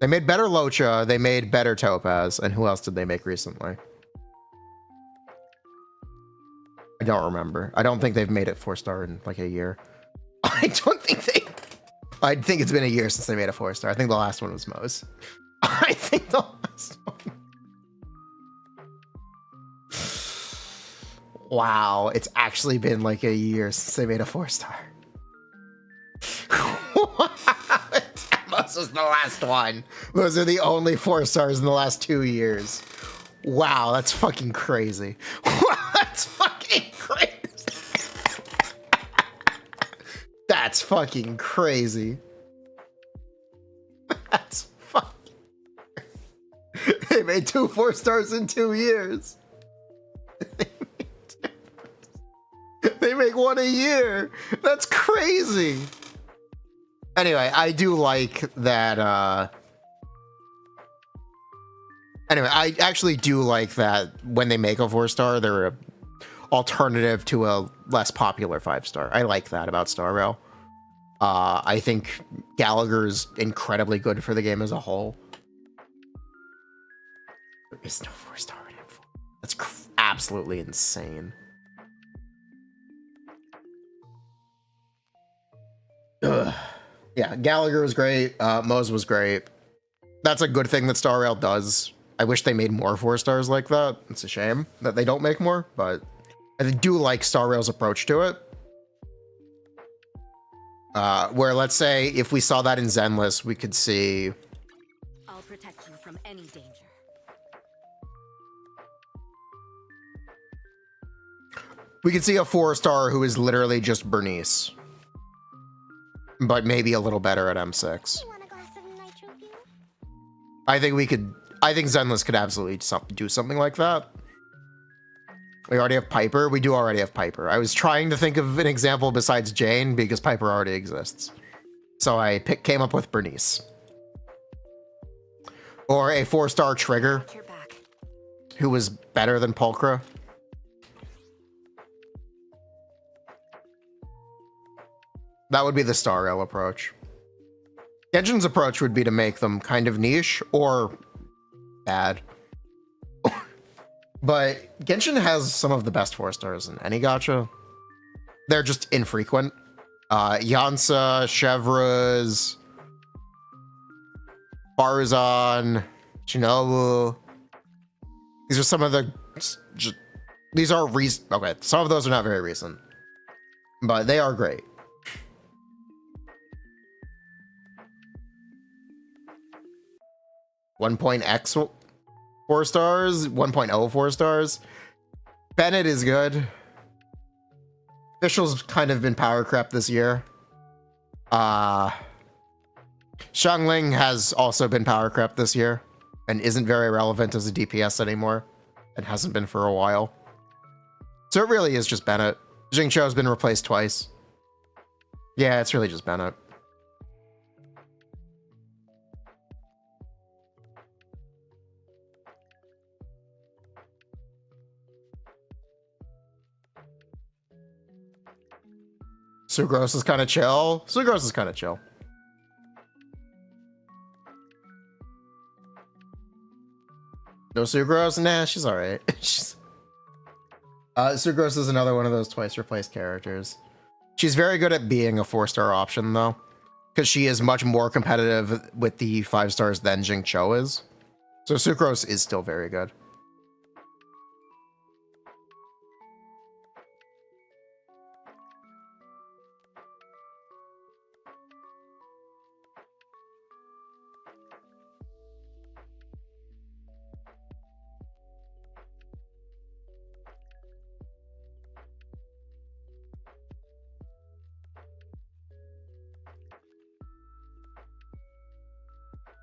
They made better Locha, they made better Topaz, and who else did they make recently? I don't remember. I don't think they've made it 4-star in like a year. I think it's been a year since they made a 4-star. I think the last one was Moe's. I think the last one. Wow, it's actually been like a year since they made a 4-star. This was the last one. Those are the only 4-stars in the last 2 years. Wow, that's fucking crazy. Wow, that's fucking crazy. That's fucking crazy. That's fucking... They made 2 4-stars in 2 years. They make 1 a year. That's crazy. Anyway, I do like that. Anyway, I actually do like that when they make a 4-star, they're an alternative to a less popular 5-star. I like that about Star Rail. I think Gallagher's incredibly good for the game as a whole. There is no 4-star in it. That's absolutely insane. Ugh. Yeah, Gallagher was great. Moe's was great. That's a good thing that Star Rail does. I wish they made more 4-stars like that. It's a shame that they don't make more, but I do like Star Rail's approach to it. Where, let's say, if we saw that in Zenless, we could see... I'll protect you from any danger. We could see a 4-star who is literally just Bernice. But maybe a little better at M6. You want a glass of nitro fuel? I think Zenless could absolutely do something like that. We already have Piper. We do already have Piper. I was trying to think of an example besides Jane because Piper already exists. So I came up with Bernice. Or a 4-star Trigger, who was better than Pulchra. That would be the Star Rail approach. Genshin's approach would be to make them kind of niche or bad. But Genshin has some of the best 4-stars in any gacha. They're just infrequent. Yansa, Chevreuse, Barzan, Shinobu. These are some of the... These are recent. Okay, some of those are not very recent. But they are great. X 4 stars, 1.0 4 stars. Bennett is good. Official's kind of been power crept this year. Xiangling has also been power crept this year and isn't very relevant as a DPS anymore and hasn't been for a while. So it really is just Bennett. Jingqiu has been replaced twice. Yeah, it's really just Bennett. Sucrose is kind of chill. Sucrose is kind of chill. No Sucrose? Nah, she's alright. Sucrose is another one of those twice replaced characters. She's very good at being a 4-star option, though. Because she is much more competitive with the 5 stars than Jingqiu is. So Sucrose is still very good.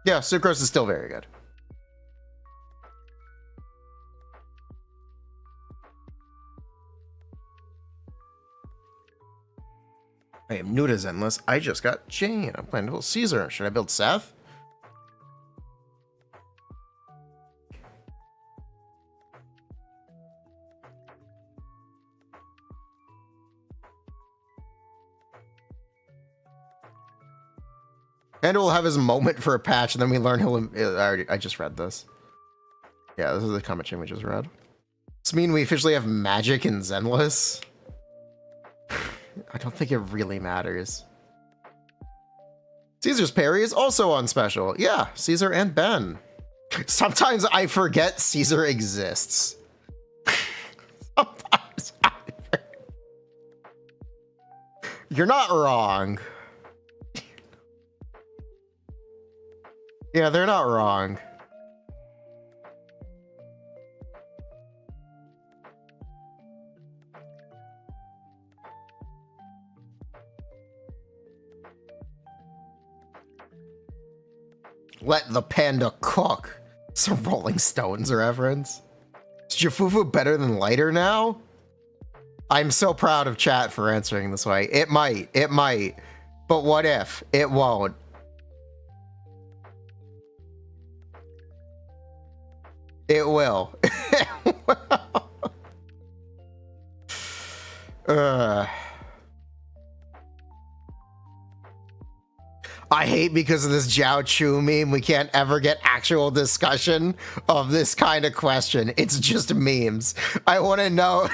Yeah, Sucrose is still very good. I am new to Zenless. I just got Jane. I'm planning to build Caesar. Should I build Seth? And we'll have his moment for a patch, and then we learn I just read this. Yeah, this is the comment chain we just read. Does this mean we officially have magic in Zenless? I don't think it really matters. Caesar's parry is also on special. Yeah, Caesar and Ben. Sometimes I forget Caesar exists. Sometimes I forget. You're not wrong. Yeah, they're not wrong. Let the panda cook. It's a Rolling Stones reference. Is Jafufu better than Lighter now? I'm so proud of chat for answering this way. It might. But what if? It won't. It will. I hate because of this Jiao Chu meme, we can't ever get actual discussion of this kind of question. It's just memes. I want to know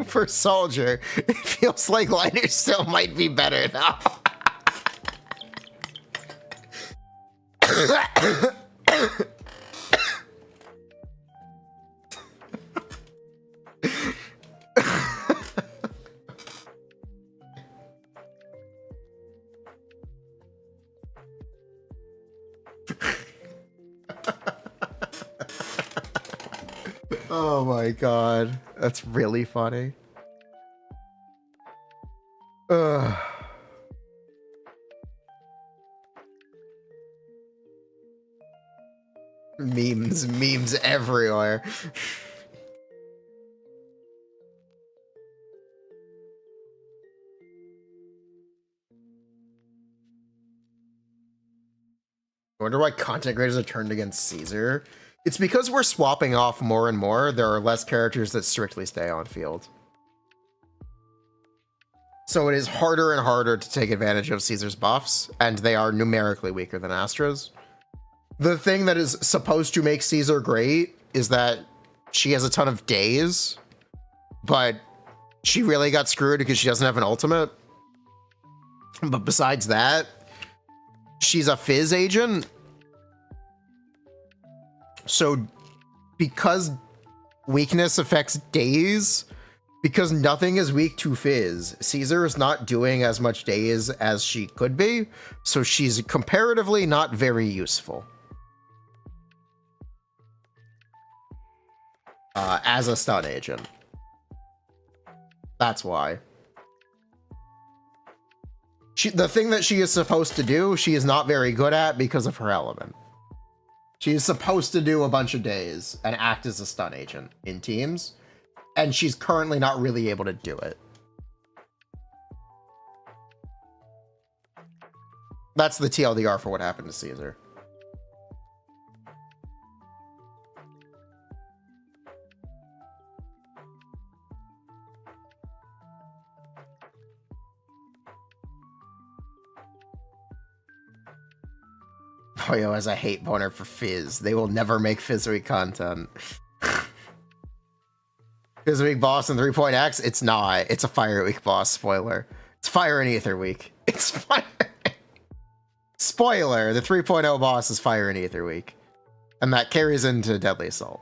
for Soldier, it feels like Lighter still might be better though. Oh my god, that's really funny. Ugh. Memes everywhere. I wonder why content creators are turned against Caesar. It's because we're swapping off more and more. There are less characters that strictly stay on field. So it is harder and harder to take advantage of Caesar's buffs, and they are numerically weaker than Astra's. The thing that is supposed to make Caesar great is that she has a ton of days, but she really got screwed because she doesn't have an ultimate. But besides that, she's a fizz agent. So because weakness affects days, because nothing is weak to fizz, Caesar is not doing as much days as she could be, so she's comparatively not very useful as a stun agent. That's why. The thing that she is supposed to do, she is not very good at because of her element. She is supposed to do a bunch of days and act as a stun agent in teams, and she's currently not really able to do it. That's the TLDR for what happened to Caesar. Poyo has a hate boner for Fizz. They will never make Fizz Week content. Fizz Week boss in 3.x? It's not. It's a Fire Week boss. Spoiler. It's Fire and Ether Week. It's Fire. Spoiler. The 3.0 boss is Fire and Ether Week. And that carries into Deadly Assault.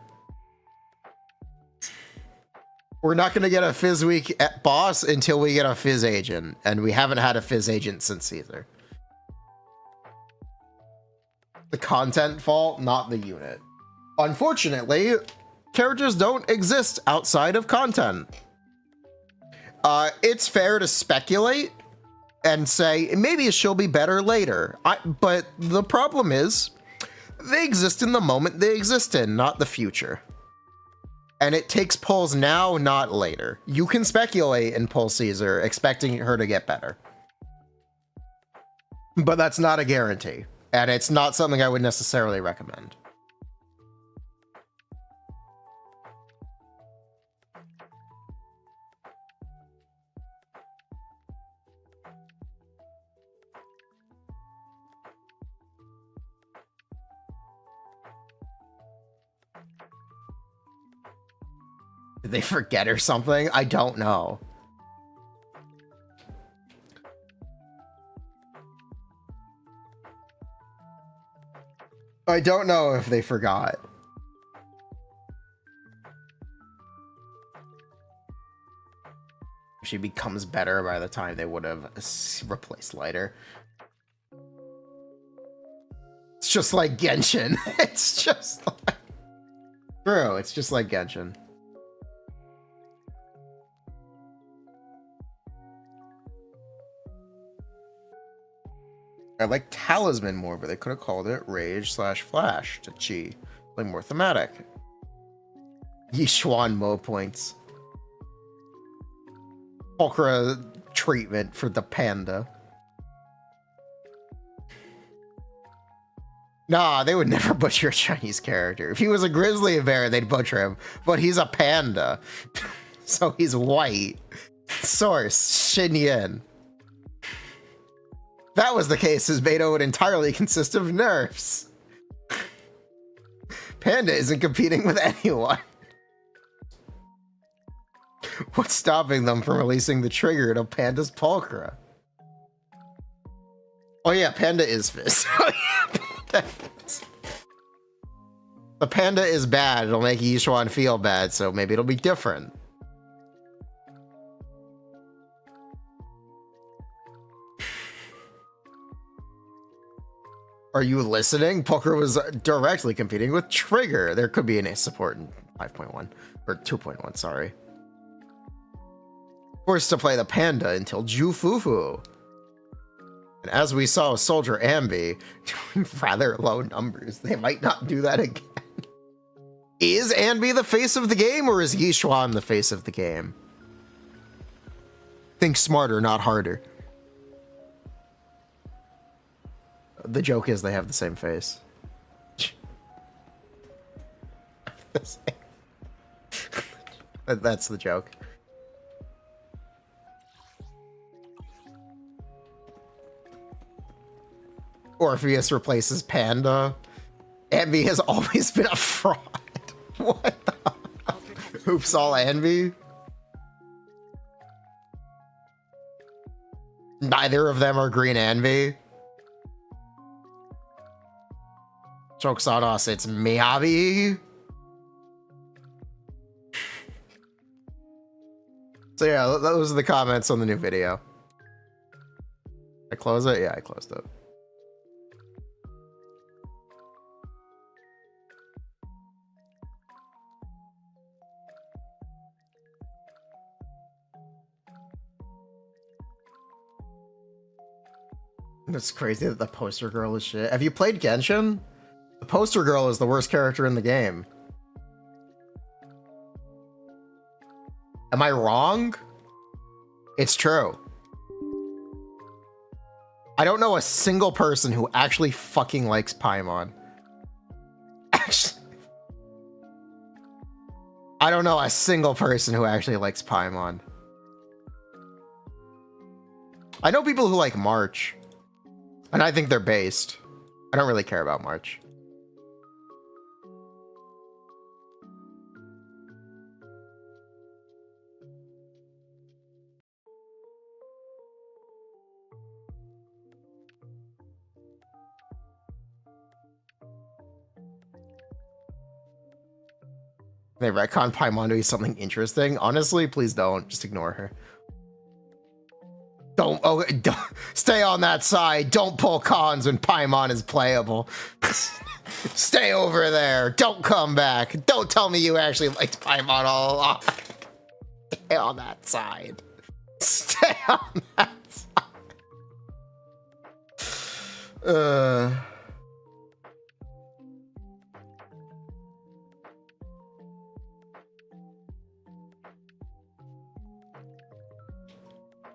We're not going to get a Fizz Week boss until we get a Fizz agent. And we haven't had a Fizz agent since Caesar. The content fault, not the unit. Unfortunately, characters don't exist outside of content. It's fair to speculate and say, maybe she'll be better later. But the problem is, they exist in the moment they exist in, not the future. And it takes pulls now, not later. You can speculate and pull Caesar, expecting her to get better. But that's not a guarantee. And it's not something I would necessarily recommend. Did they forget or something? I don't know. I don't know if they forgot. She becomes better by the time they would have replaced lighter. It's just like Genshin. It's just like... True, it's just like Genshin. I like Talisman more, but they could have called it Rage/Flash to Chi. Like more thematic. Yishuan Mo points. Pulchra treatment for the panda. Nah, they would never butcher a Chinese character. If he was a grizzly bear, they'd butcher him. But he's a panda. So he's white. Source, Xin Yin. If that was the case, his beta would entirely consist of nerfs. Panda isn't competing with anyone. What's stopping them from releasing the trigger to Panda's Pulchra? Oh yeah, Panda is Fizz. The Panda is bad. It'll make Yishuan feel bad, so maybe it'll be different. Are you listening? Pulchra was directly competing with Trigger. There could be an support in 5.1 or 2.1, sorry. Forced to play the Panda until Jufufu. And as we saw with Soldier Ambi, doing rather low numbers, they might not do that again. Is Ambi the face of the game, or is Yishuan the face of the game? Think smarter, not harder. The joke is they have the same face. That's the joke. Orpheus replaces Panda. Envy has always been a fraud. What the? Oops, all Envy? Neither of them are Green Envy. Joke's on us, it's Miyabi. So yeah, those are the comments on the new video. I close it? Yeah, I closed it. It's crazy that the poster girl is shit. Have you played Genshin? The poster girl is the worst character in the game. Am I wrong? It's true. I don't know a single person who actually fucking likes Paimon. Actually, I don't know a single person who actually likes Paimon. I know people who like March. And I think they're based. I don't really care about March. They retcon Paimon to be something interesting. Honestly, please don't. Just ignore her. Don't stay on that side. Don't pull cons when Paimon is playable. Stay over there. Don't come back. Don't tell me you actually liked Paimon all along. Stay on that side. Stay on that side.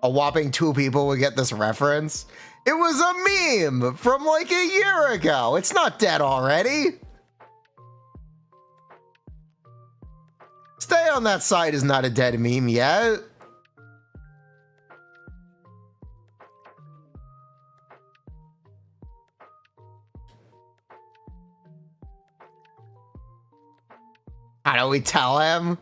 A whopping 2 people would get this reference. It was a meme from like a year ago. It's not dead already. Stay on that side is not a dead meme yet. How do we tell him?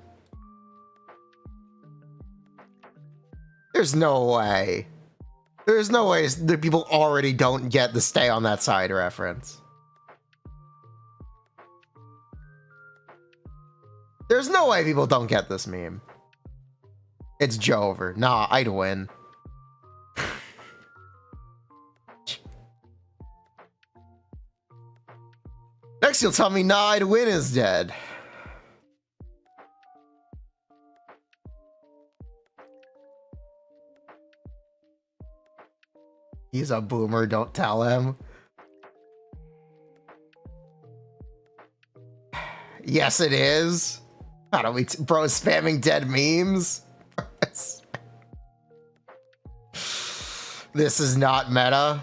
There's no way. There's no way that people already don't get the stay on that side reference. There's no way people don't get this meme. It's Jover. Nah, I'd win. Next you'll tell me nah, I'd win is dead. He's a boomer, don't tell him. Yes, it is. How do we bro spamming dead memes? This is not meta.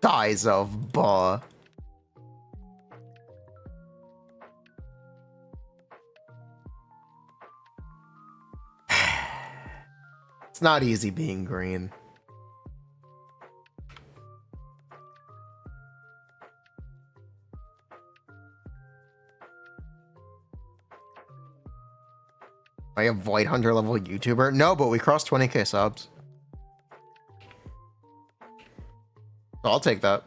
Dies of buh. It's not easy being green. Are you a Void Hunter level YouTuber? No, but we crossed 20k subs. So I'll take that.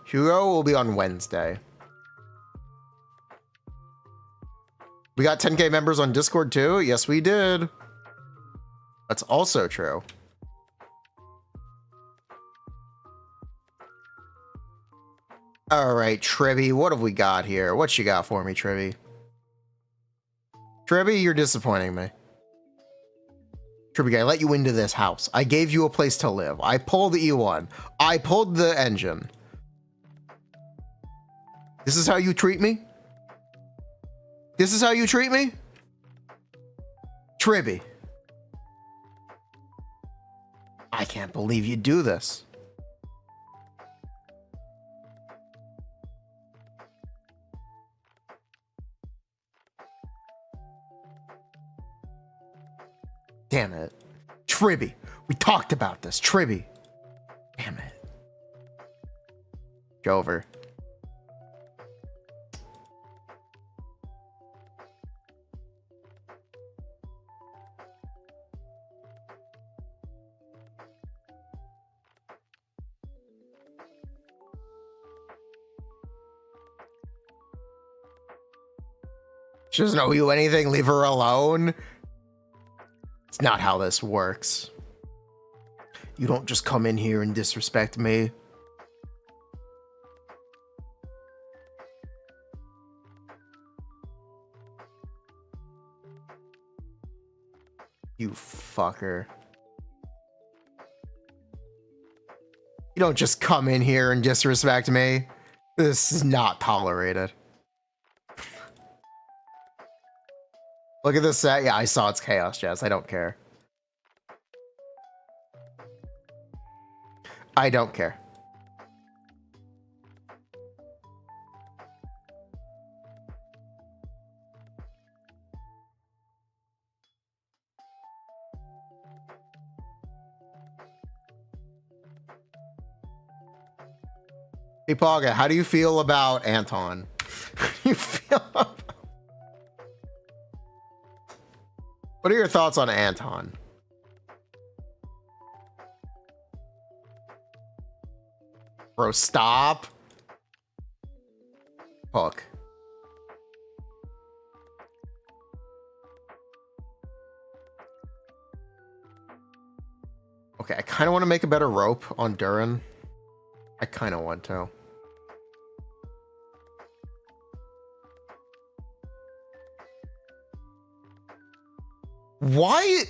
Hugo will be on Wednesday. We got 10k members on Discord too? Yes, we did. That's also true. All right, Tribby, what have we got here? What you got for me, Tribby? Tribby, you're disappointing me. Tribby, I let you into this house. I gave you a place to live. I pulled the E1. I pulled the engine. This is how you treat me? This is how you treat me? Tribby. I can't believe you do this. Damn it. Tribby. We talked about this. Tribby. Damn it. Go over. She doesn't owe you anything. Leave her alone. It's not how this works. You don't just come in here and disrespect me. You fucker. You don't just come in here and disrespect me. This is not tolerated. Look at this set. Yeah, I saw it's chaos, Jazz. I don't care. I don't care. Hey, Paga, how do you feel about Anton? How do you feel about... What are your thoughts on Anton? Bro, stop. Hook. Okay, I kind of want to make a better rope on Durin. I kind of want to. Why?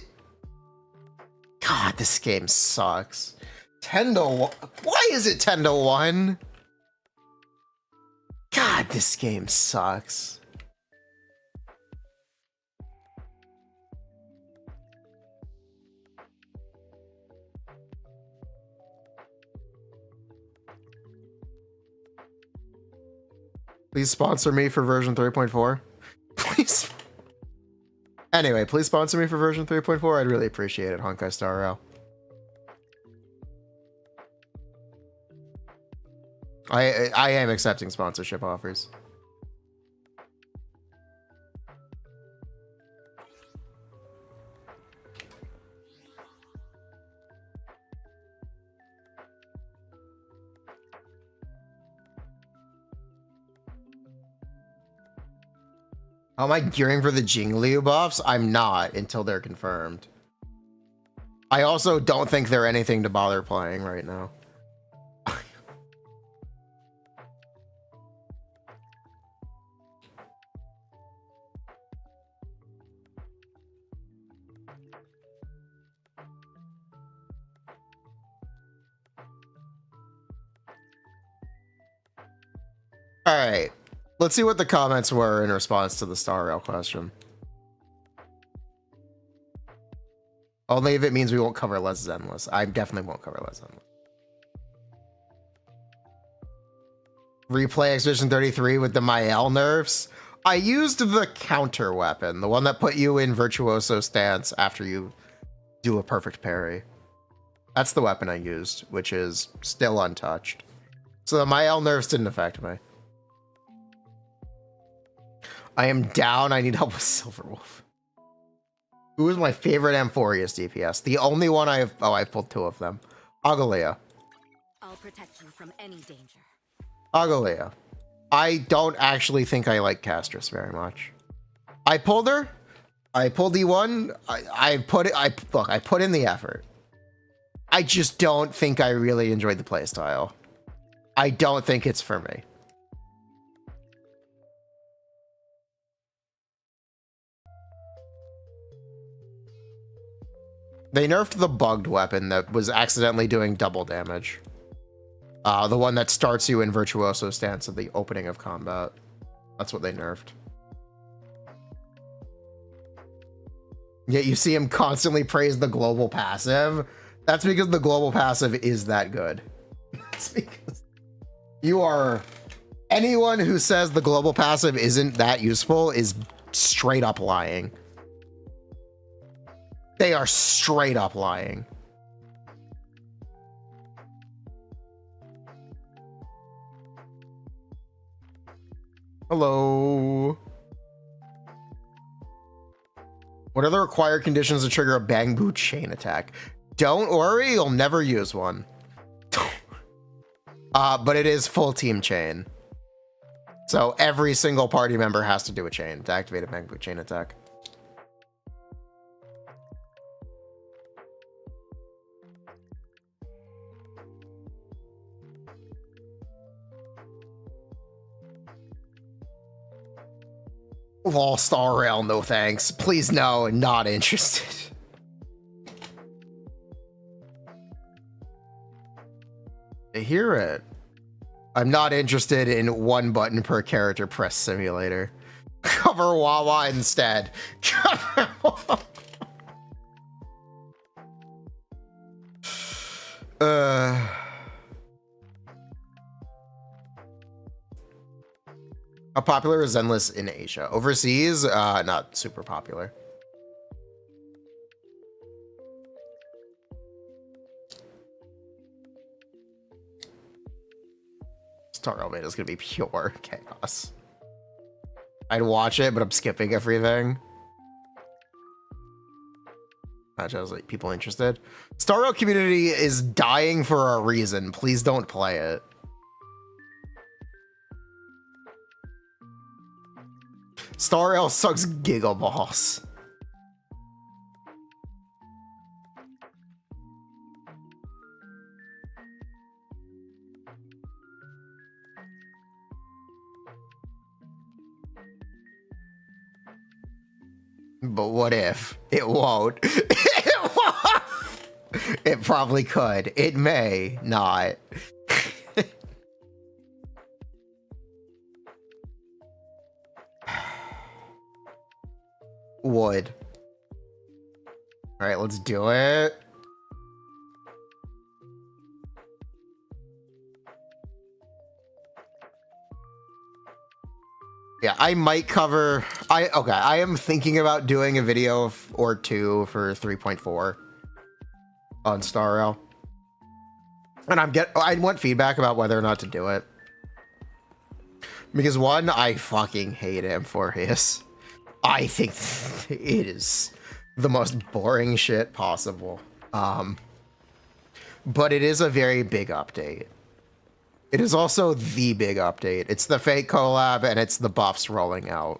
God, this game sucks. 10 to 1. Why is it 10 to 1? God, this game sucks. Please sponsor me for version 3.4. Please. Anyway, please sponsor me for version 3.4. I'd really appreciate it, Honkai Star Rail. I am accepting sponsorship offers. Am I gearing for the Jingliu buffs? I'm not until they're confirmed. I also don't think they're anything to bother playing right now. All right. Let's see what the comments were in response to the Star Rail question. Only if it means we won't cover less Zenless. I definitely won't cover less Zenless. Replay Expedition 33 with the Mael nerfs. I used the counter weapon, the one that put you in Virtuoso stance after you do a perfect parry. That's the weapon I used, which is still untouched. So the Mael nerfs didn't affect me. I am down. I need help with Silverwolf. Who is my favorite Amphorius DPS? The only one I have... Oh, I've pulled two of them. Agalea. I'll protect you from any danger. Agalea. I don't actually think I like Castris very much. I pulled her. I pulled E1. I put in the effort. I just don't think I really enjoyed the playstyle. I don't think it's for me. They nerfed the bugged weapon that was accidentally doing double damage. The one that starts you in Virtuoso stance at the opening of combat. That's what they nerfed. Yet you see him constantly praise the global passive. That's because the global passive is that good. That's because you are... Anyone who says the global passive isn't that useful is straight up lying. They are straight up lying. Hello. What are the required conditions to trigger a bang boot chain attack? Don't worry, you'll never use one. But it is full team chain. So every single party member has to do a chain to activate a bang boot chain attack. Wall Star Rail, no thanks. Please no, not interested. I hear it. I'm not interested in one button per character press simulator. Cover Wawa instead. Cover Wawa. How popular is Zenless in Asia? Overseas, not super popular. Star Rail Beta is gonna be pure chaos. I'd watch it, but I'm skipping everything. Not just like people interested. Star Rail community is dying for a reason. Please don't play it. Star Rail sucks gigaballs. But what if? It won't. It won't. It probably could. It may not. Would. All right, let's do it. Yeah, I might cover. I am thinking about doing a video or two for 3.4 on Star Rail, and I want feedback about whether or not to do it, because one, I fucking hate Amphoreus. I think it is the most boring shit possible. But it is a very big update. It is also the big update. It's the fake collab and it's the buffs rolling out,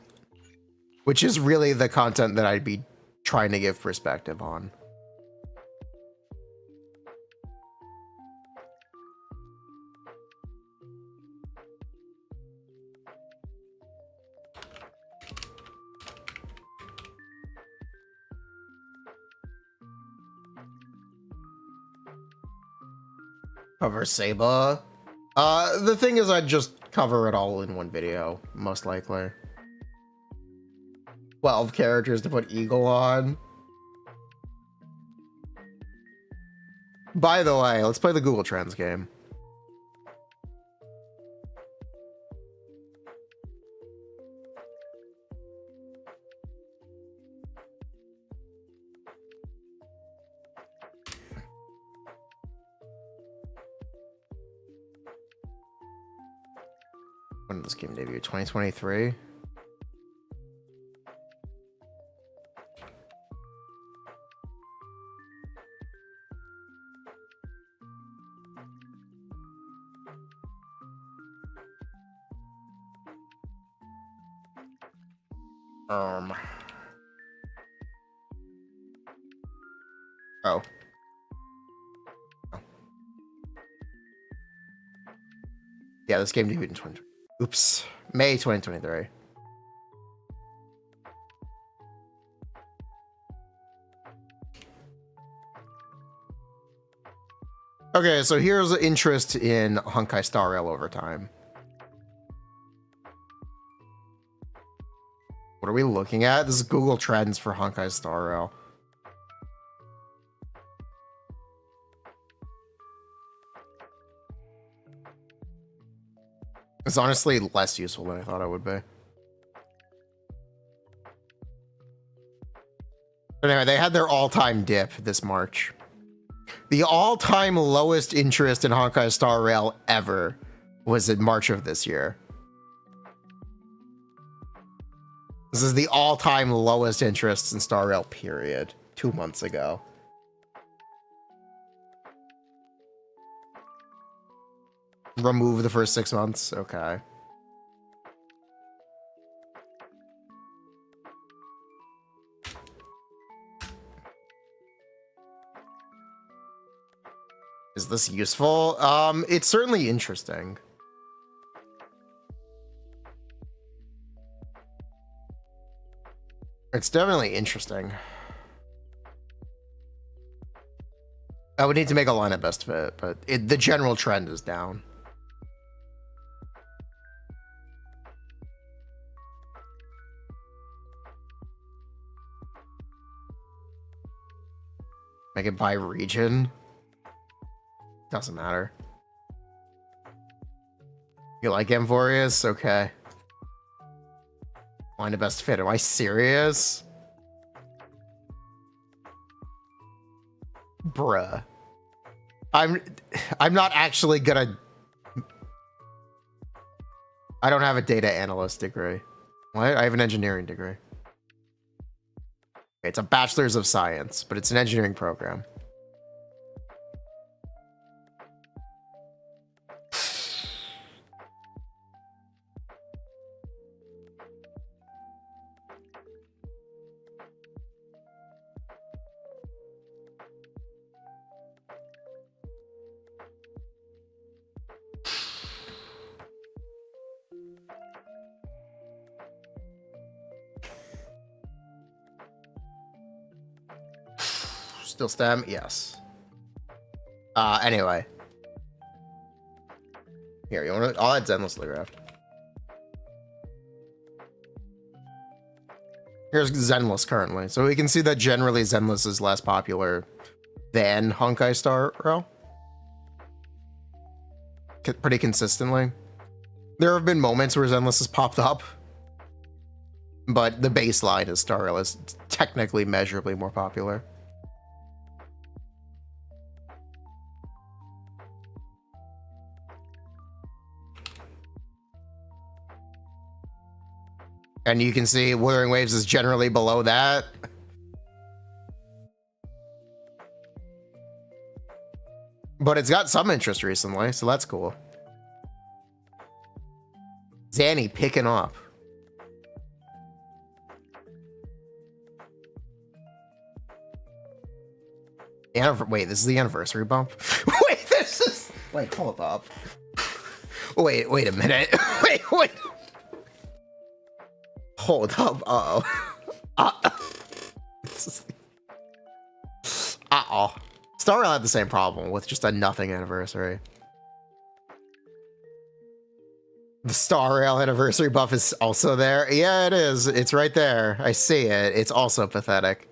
which is really the content that I'd be trying to give perspective on. Cover Saba. The thing is, I'd just cover it all in one video, most likely. 12 characters to put Eagle on. By the way, let's play the Google Trends game. When did this game debut? 2023? Oh. Yeah, this game debuted in 2023. Oops. May 2023. Okay, so here's interest in Honkai Star Rail over time. What are we looking at? This is Google Trends for Honkai Star Rail. It's honestly less useful than I thought it would be. Anyway, they had their all-time dip this March. The all-time lowest interest in Honkai Star Rail ever was in March of this year. This is the all-time lowest interest in Star Rail, period. 2 months ago. Remove the first 6 months? Okay. Is this useful? It's certainly interesting. It's definitely interesting. I would need to make a line of best fit, but the general trend is down. Make it by region. Doesn't matter. You like Amphorius? Okay. Line of best fit. Am I serious? Bruh. I'm not actually gonna... I don't have a data analyst degree. What? I have an engineering degree. It's a bachelor's of science, but it's an engineering program. Still STEM? Yes. Anyway. Here, you want to... I'll add Zenless to the graph. Here's Zenless currently. So we can see that generally Zenless is less popular than Honkai Star Rail. Pretty consistently. There have been moments where Zenless has popped up. But the baseline is Star Rail is technically measurably more popular. And you can see Wuthering Waves is generally below that. But it's got some interest recently, so that's cool. Zanny picking up. Wait, this is the anniversary bump? Wait, this is... Wait, hold up. Wait a minute. Wait. Hold up. Uh-oh. Star Rail had the same problem with just a nothing anniversary. The Star Rail anniversary buff is also there. Yeah, it is. It's right there. I see it. It's also pathetic.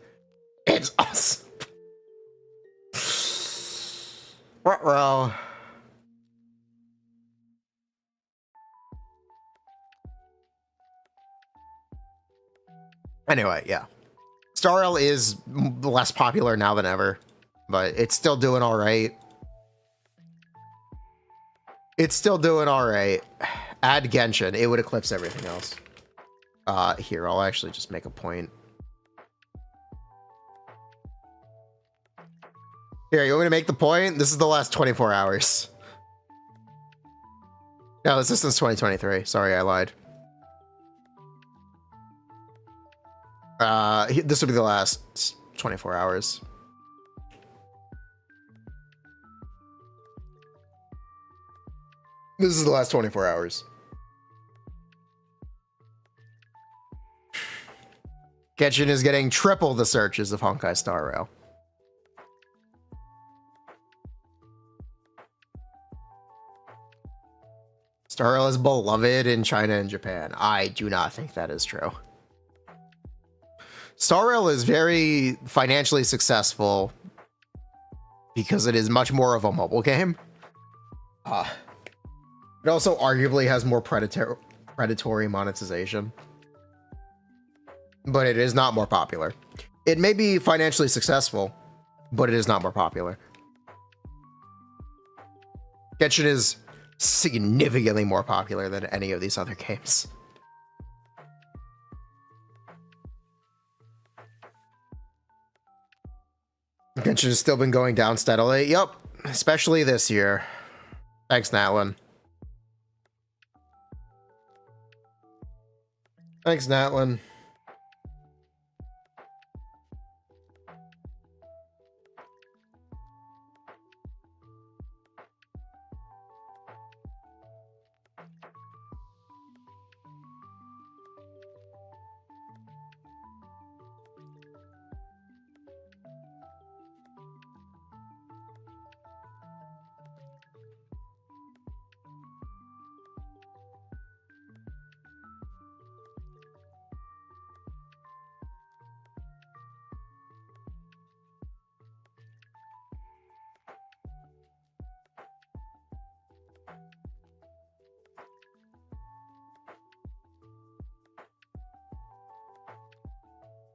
It's awesome. Ruh-roh. Anyway, yeah. Star Rail is less popular now than ever, but it's still doing all right. It's still doing all right. Add Genshin. It would eclipse everything else. Here, I'll actually just make a point. Here, you want me to make the point? This is the last 24 hours. No, this is since 2023. Sorry, I lied. This will be the last 24 hours. This is the last 24 hours. Genshin is getting triple the searches of Honkai Star Rail. Star Rail is beloved in China and Japan. I do not think that is true. Star Rail is very financially successful because it is much more of a mobile game. It also arguably has more predatory monetization. But it is not more popular. It may be financially successful, but it is not more popular. Genshin is significantly more popular than any of these other games. Genshin has still been going down steadily. Yep, especially this year. Thanks, Natlin. Thanks, Natlin.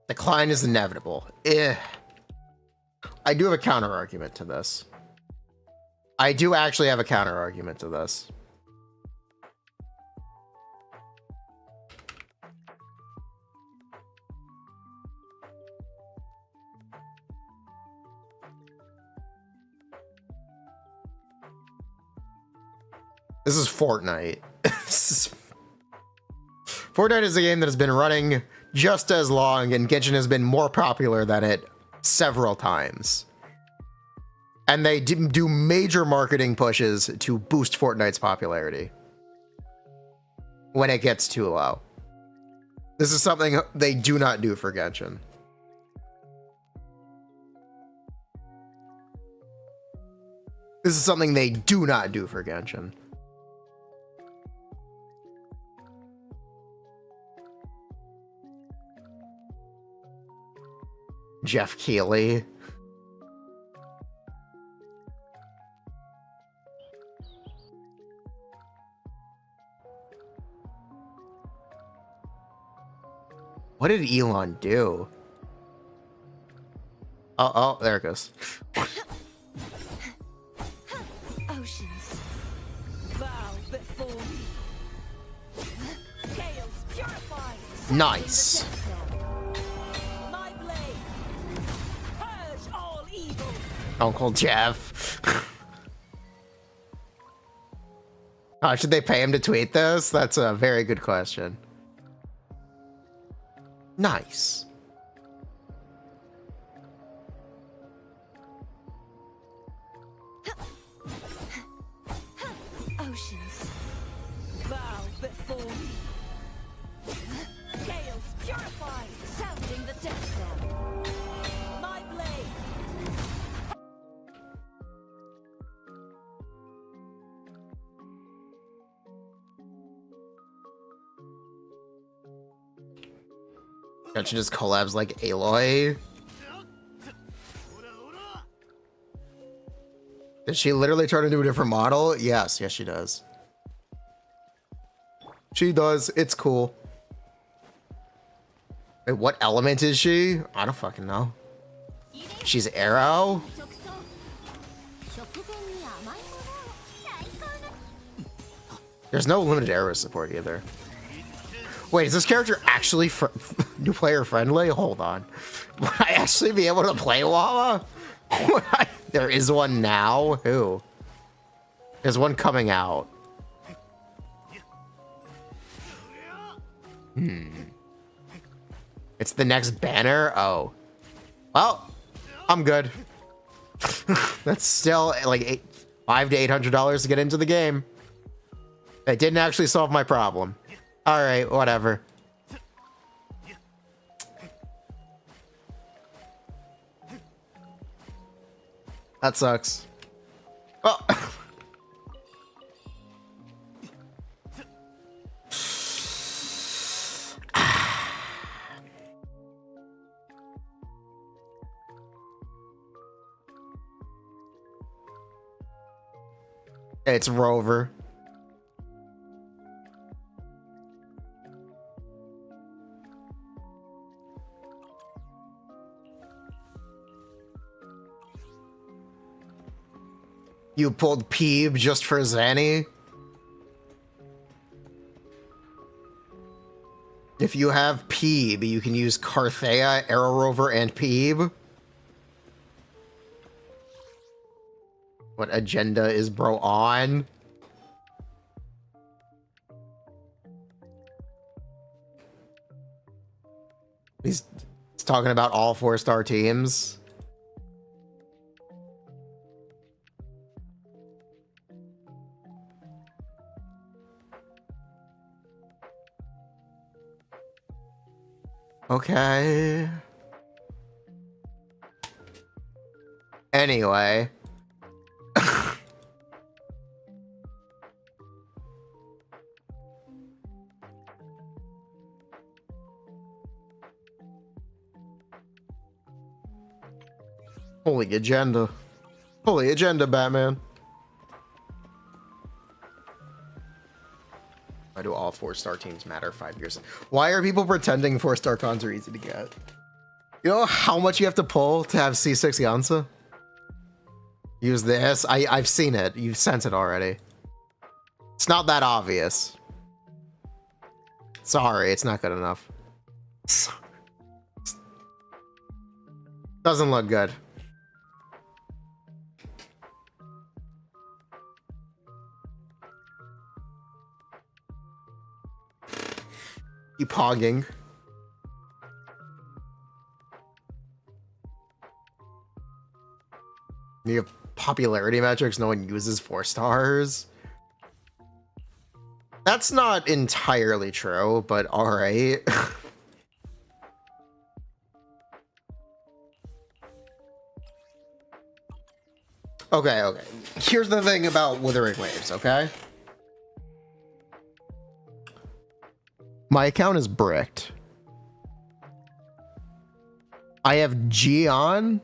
Decline is inevitable. I do have a counter argument to this. I do actually have a counter argument to this. This is Fortnite. Fortnite is a game that has been running just as long, and Genshin has been more popular than it several times. And they do major marketing pushes to boost Fortnite's popularity when it gets too low. This is something they do not do for Genshin. This is something they do not do for Genshin. Jeff Keighley. What did Elon do? Oh, there it goes. Oceans, bow before me. Chaos purified. Nice. My blade, purge all evil. Uncle Jeff. Should they pay him to tweet this? That's a very good question. Nice. Oceans, bow before me. Chaos purified, sounding the death knell. My blade. Genshin just collabs like Aloy. Did she literally turn into a different model? Yes, she does. She does. It's cool. Wait, what element is she? I don't fucking know. She's Arrow? There's no limited arrow support either. Wait, is this character actually new player friendly? Hold on. Would I actually be able to play Wawa? There is one now? Who? There's one coming out. It's the next banner? Oh. Well, I'm good. That's still like $500 to $800 to get into the game. It didn't actually solve my problem. All right, whatever. That sucks. Well, it's Rover. You pulled Peeb just for Zanny? If you have Peeb, you can use Carthea, Arrow Rover, and Peeb. What agenda is bro on? He's talking about all 4-star teams. Okay. Anyway. Holy agenda. Holy agenda, Batman. Why do all 4-star teams matter 5 years? Why are people pretending 4-star cons are easy to get? You know how much you have to pull to have C6 Yansa? Use this. I've seen it. You've sent it already. It's not that obvious. Sorry, it's not good enough. Doesn't look good. Keep hogging. You have popularity metrics, no one uses 4 stars. That's not entirely true, but alright. Okay. Here's the thing about Withering Waves, okay? My account is bricked. I have Gion.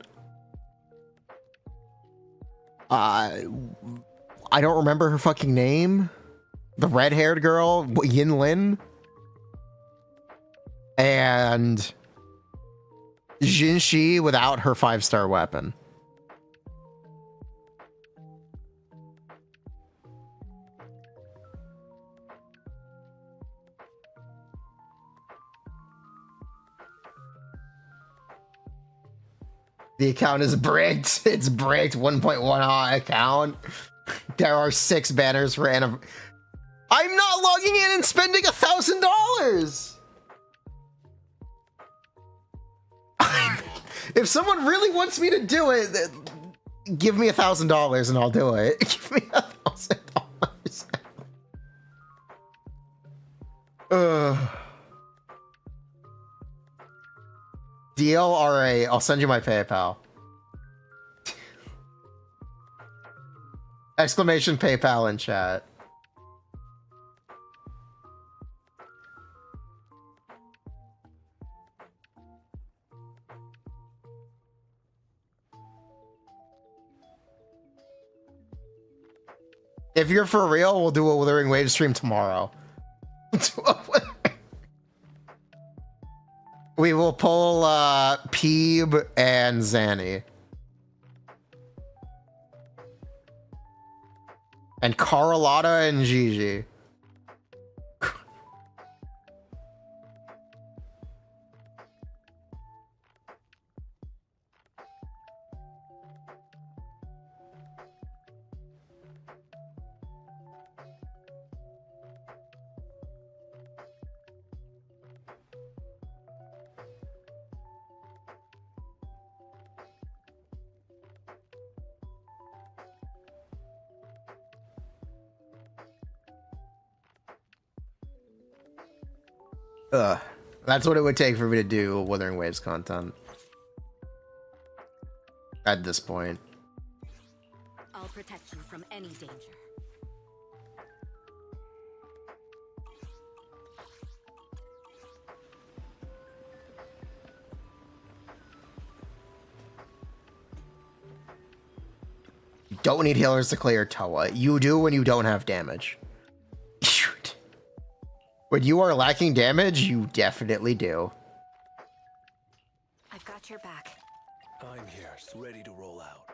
I don't remember her fucking name. The red-haired girl, Yin Lin. And Jin Shi without her 5-star weapon. The account is bricked. It's bricked. 1.1 account. There are 6 banners for I'm not logging in and spending $1,000. If someone really wants me to do it, give me $1,000 and I'll do it. Give me $1,000. DLRA, I'll send you my PayPal. Exclamation PayPal in chat. If you're for real, we'll do a Withering Wave stream tomorrow. We will pull Peeb and Zanny. And Carlotta and Gigi. That's what it would take for me to do Wuthering Waves content. At this point. I'll protect you from any danger. You don't need healers to clear Toa. You do when you don't have damage. When you are lacking damage, you definitely do. I've got your back. I'm here, ready to roll out.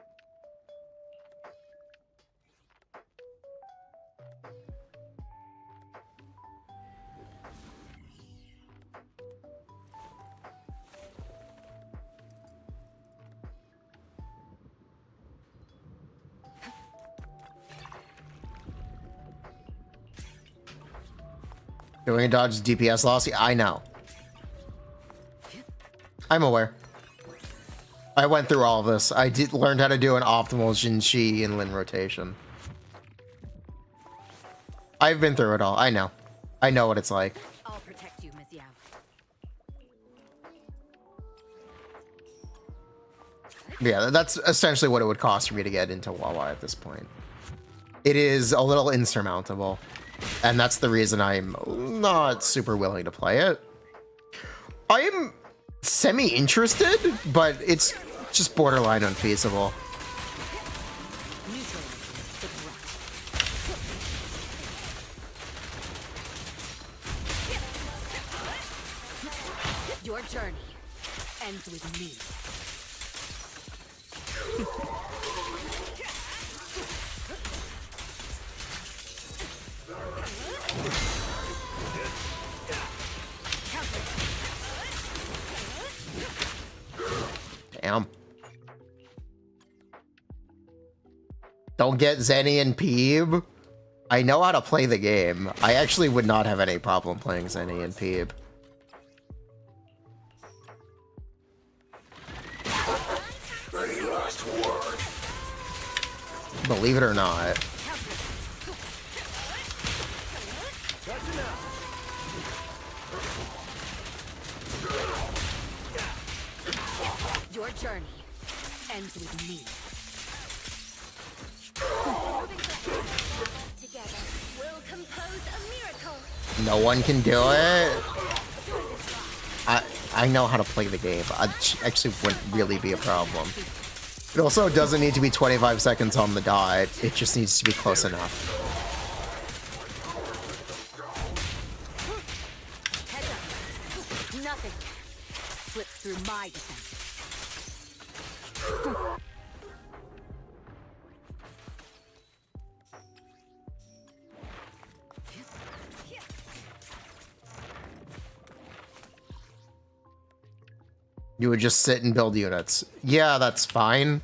Doing a dodge DPS loss? Yeah, I know. I'm aware. I went through all of this. I learned how to do an optimal Jinshi and Lin rotation. I've been through it all. I know. I know what it's like. I'll protect you, Ms. Yao. Yeah, that's essentially what it would cost for me to get into Wawa at this point. It is a little insurmountable, and that's the reason I'm not super willing to play it. I am semi-interested, but it's just borderline unfeasible. Your journey ends with me. Damn. Don't get Zenny and Peeb. I know how to play the game. I actually would not have any problem playing Zenny and Peeb. Any last word? Believe it or not. Your journey ends with me. Together, we'll compose a miracle. No one can do it. I know how to play the game. It actually wouldn't really be a problem. It also doesn't need to be 25 seconds on the dot. It just needs to be close enough. Heads up. Nothing slips through my defense. You would just sit and build units. Yeah, that's fine.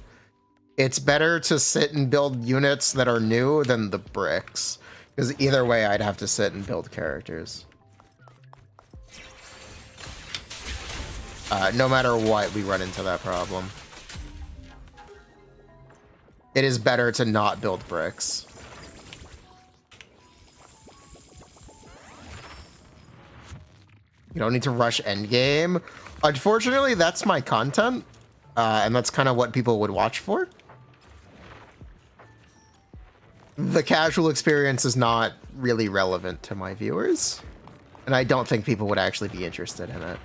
It's better to sit and build units that are new than the bricks. Because either way, I'd have to sit and build characters. No matter what, we run into that problem. It is better to not build bricks. You don't need to rush endgame. Unfortunately, that's my content, and that's kind of what people would watch for. The casual experience is not really relevant to my viewers, and I don't think people would actually be interested in it.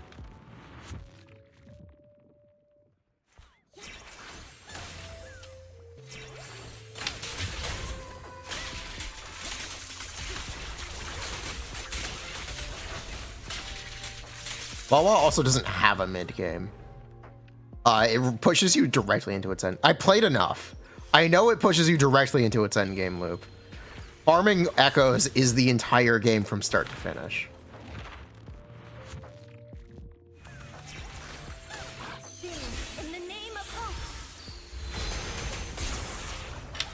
Wawa also doesn't have a mid game. It pushes you directly into its end. I played enough. I know it pushes you directly into its end game loop. Farming echoes is the entire game from start to finish. In the name of hope.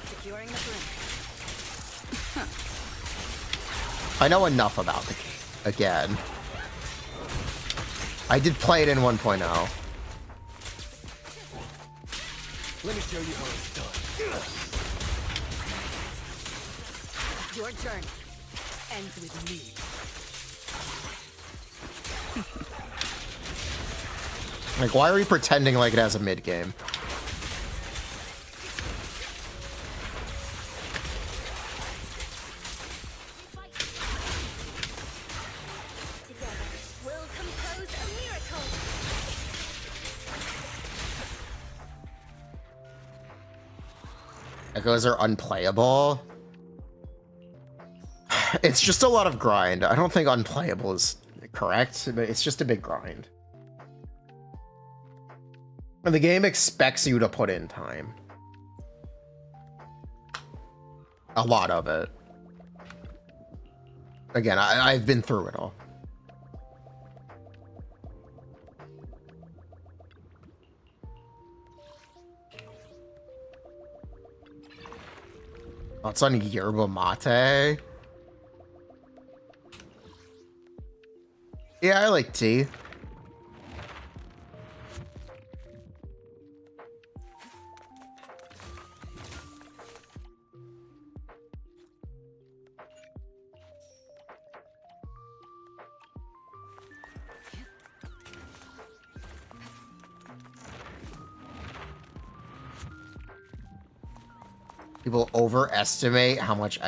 Securing the brink. I know enough about the game. Again. I did play it in 1.0. Let me show you how it's done. Your journey ends with me. Like, why are we pretending like it has a mid game? Together, we'll compose a miracle. Echoes are unplayable. It's just a lot of grind. I don't think unplayable is correct, but it's just a big grind. And the game expects you to put in time. A lot of it. Again, I've been through it all. Oh, it's on yerba mate. Yeah, I like tea. People overestimate how much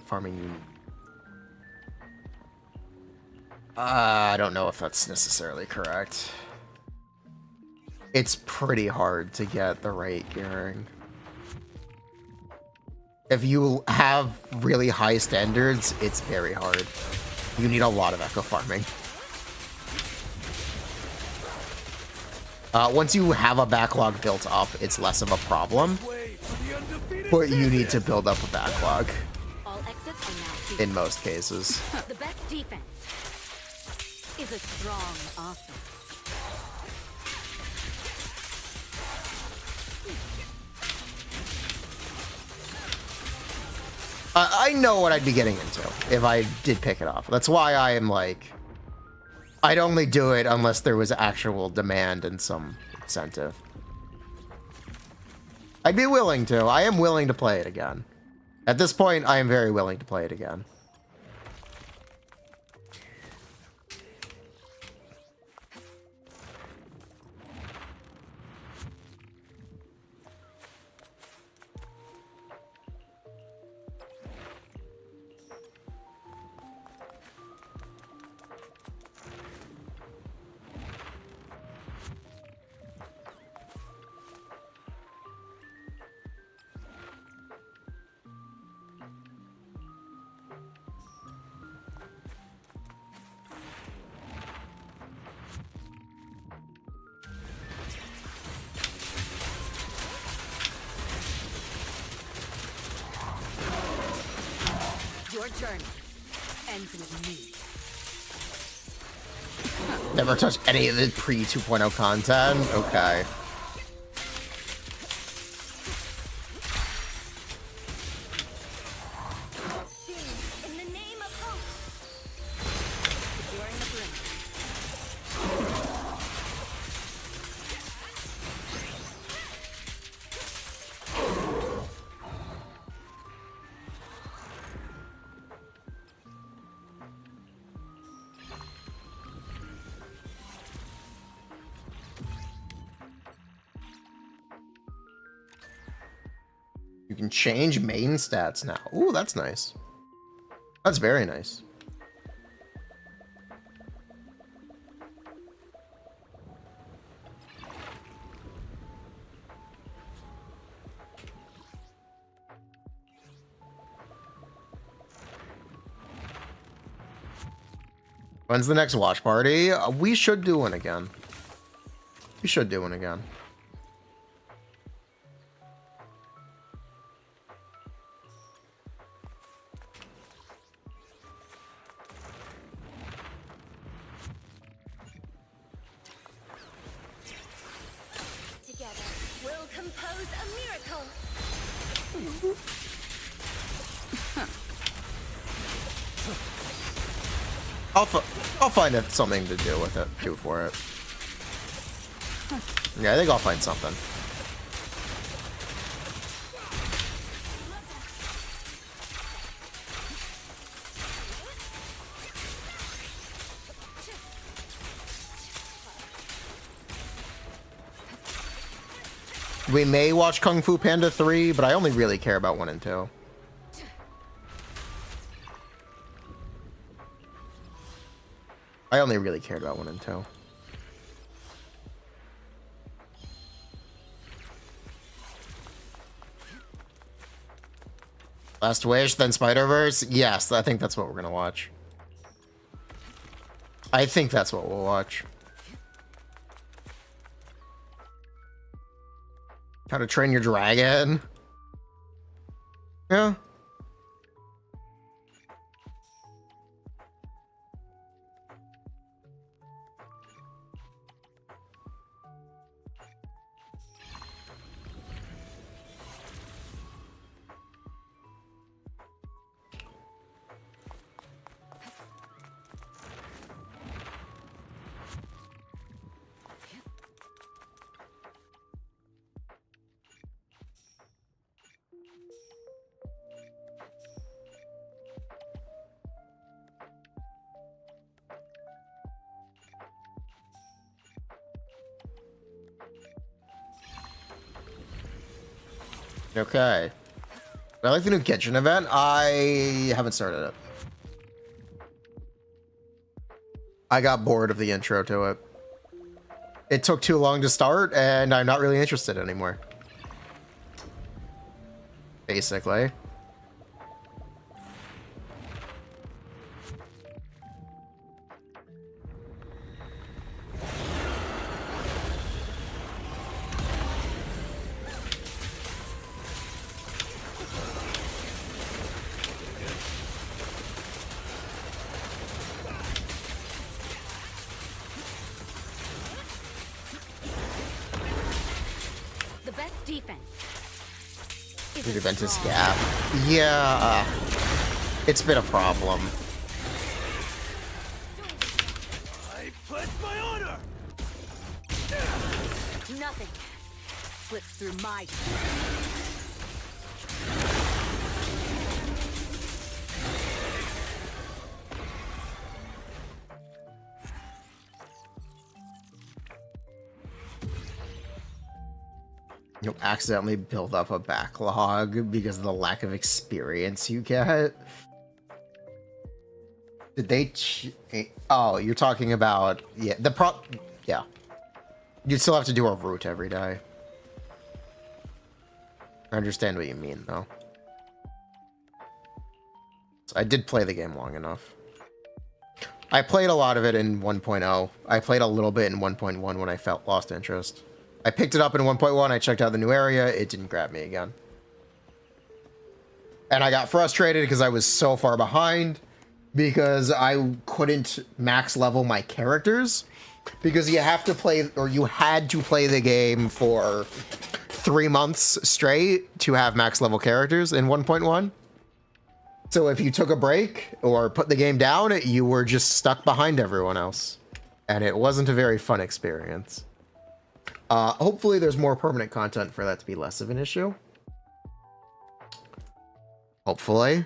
farming you need. I don't know if that's necessarily correct. It's pretty hard to get the right gearing. If you have really high standards, it's very hard. You need a lot of echo farming. Once you have a backlog built up, it's less of a problem. But you need to build up a backlog. All exits are now sealed. In most cases. The best defense is a strong offense. I know what I'd be getting into if I did pick it up. That's why I am like, I'd only do it unless there was actual demand and some incentive. I'd be willing to. I am willing to play it again. At this point, I am very willing to play it again. Your journey ends with me. Never touched any of the pre-2.0 content? Okay. In the name of hope. Securing the perimeter. You can change main stats now. Ooh, that's nice. That's very nice. When's the next watch party? We should do one again. We should do one again. Together, we'll compose a miracle. I'll find something to do with it. Do for it. Yeah, I think I'll find something. We may watch Kung Fu Panda 3, but I only really care about 1 and 2. I only really cared about 1 and 2. Last Wish, then Spider-Verse? Yes, I think that's what we're gonna watch. I think that's what we'll watch. How to Train Your Dragon? Yeah. Okay. I like the new Genshin event. I haven't started it. I got bored of the intro to it. It took too long to start, and I'm not really interested anymore. Basically. The best defense is The a event is strong- gap. Yeah. It's been a problem. I pledge my honor! Nothing slips through my. You'll accidentally build up a backlog because of the lack of experience you get. Did they? Oh, you're talking about yeah. You still have to do a route every day. I understand what you mean, though. So I did play the game long enough. I played a lot of it in 1.0. I played a little bit in 1.1 when I lost interest. I picked it up in 1.1, I checked out the new area, it didn't grab me again. And I got frustrated because I was so far behind because I couldn't max level my characters because you have to play, or you had to play the game for 3 months straight to have max level characters in 1.1. So if you took a break or put the game down, you were just stuck behind everyone else. And it wasn't a very fun experience. Hopefully there's more permanent content for that to be less of an issue. Hopefully.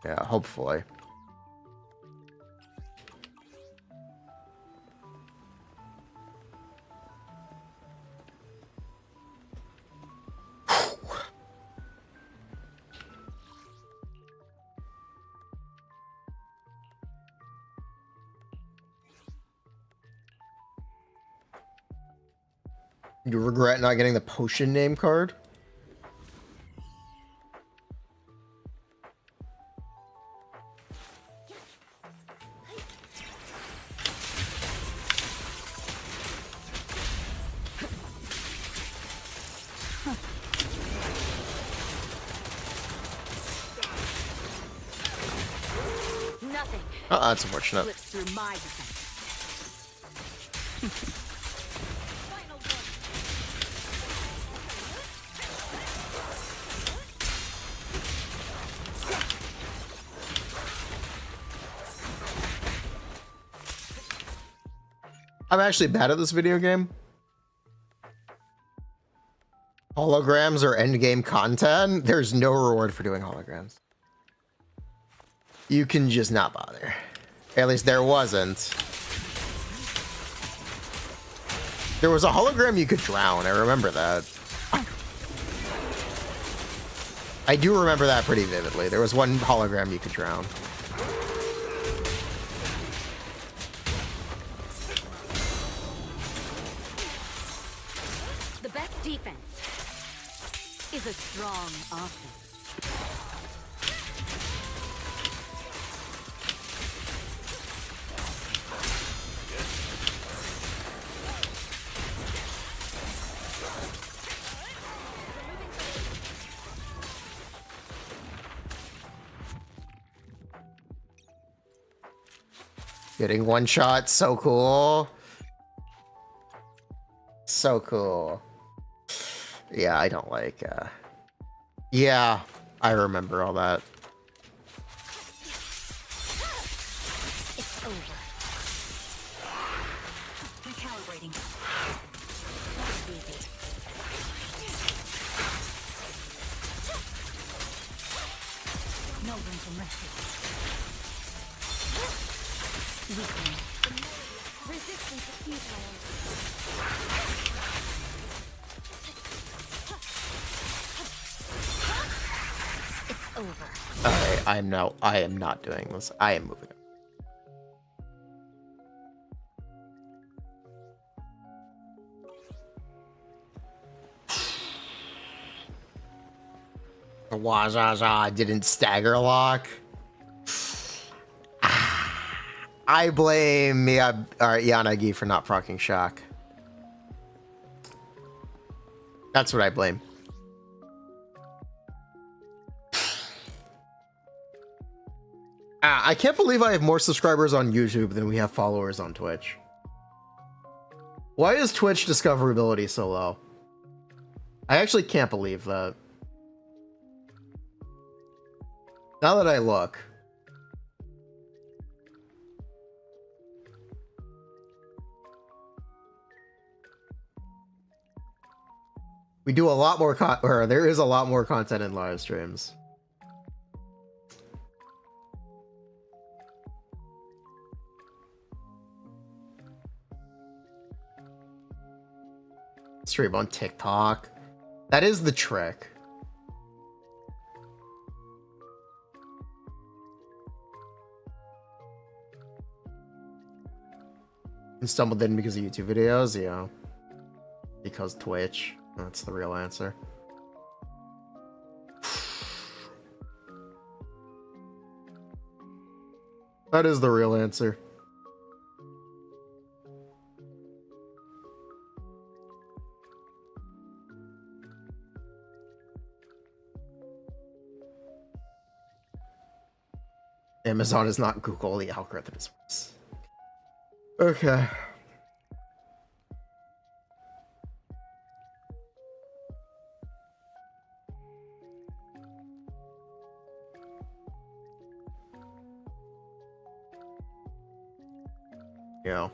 Yeah, hopefully. You regret not getting the potion name card? Nothing Oh, that's unfortunate. slips through my defense. Final one. I'm actually bad at this video game. Holograms or endgame content, there's no reward for doing holograms. You can just not bother. At least there wasn't. There was a hologram you could drown, I remember that. I do remember that pretty vividly. There was one hologram you could drown. The best defense is a strong offense. Getting one shot, so cool. So cool. Yeah, I don't like, yeah, I remember all that. It's over. Recalibrating. Easy. No room for mercy. Weakening. Resistance is futile. over. Alright, I am not doing this. I am moving. Wajaja didn't stagger lock. I blame Yanagi for not proccing shock. That's what I blame. I can't believe I have more subscribers on YouTube than we have followers on Twitch. Why is Twitch discoverability so low? I actually can't believe that. Now that I look. We do a lot more or there is a lot more content in live streams. Stream on TikTok. That is the trick. And stumbled in because of YouTube videos, yeah. Because Twitch. That's the real answer. That is the real answer. Amazon is not Google, the algorithm is worse. Okay. Yeah.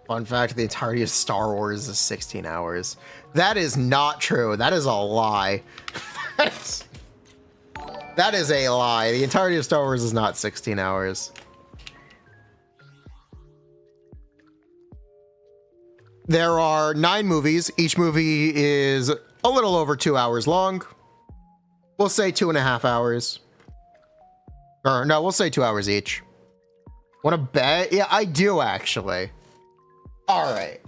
Fun fact, the entirety of Star Wars is 16 hours. That is not true. That is a lie. That is a lie. The entirety of Star Wars is not 16 hours. There are 9 movies. Each movie is a little over 2 hours long. We'll say 2.5 hours. Or no, we'll say 2 hours each. Want to bet? Yeah, I do actually. All right.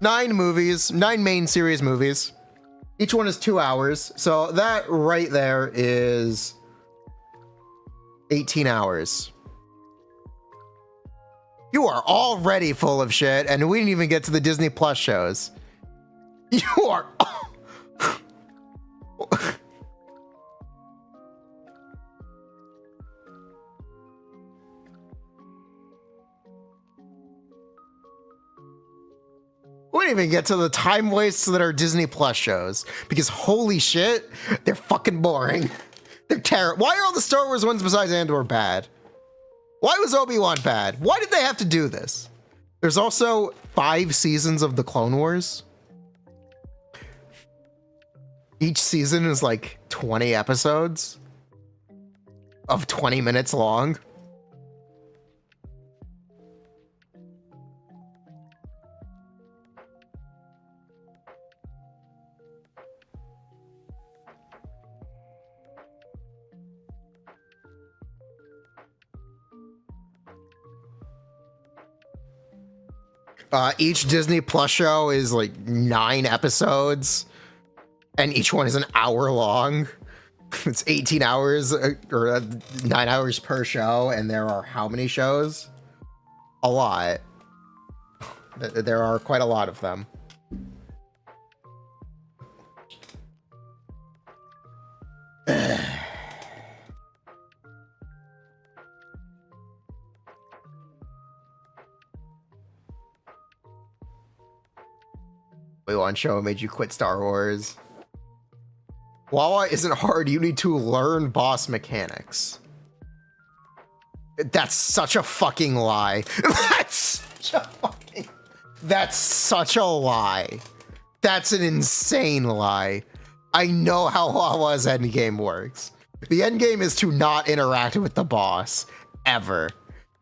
9 movies, 9 main series movies. Each one is 2 hours. So that right there is 18 hours. You are already full of shit, and we didn't even get to the Disney Plus shows. You are... We didn't even get to the time wastes that are Disney Plus shows, because holy shit, they're fucking boring. They're terrible. Why are all the Star Wars ones besides Andor bad? Why was Obi-Wan bad? Why did they have to do this? There's also 5 seasons of the Clone Wars. Each season is like 20 episodes of 20 minutes long. Each Disney Plus show is like 9 episodes, and each one is an hour long. It's 18 hours or 9 hours per show, and there are how many shows? A lot. There are quite a lot of them. One show made you quit Star Wars. Wawa isn't hard. You need to learn boss mechanics. That's such a fucking lie. That's such a lie. That's an insane lie. I know how Wawa's endgame works. The endgame is to not interact with the boss ever.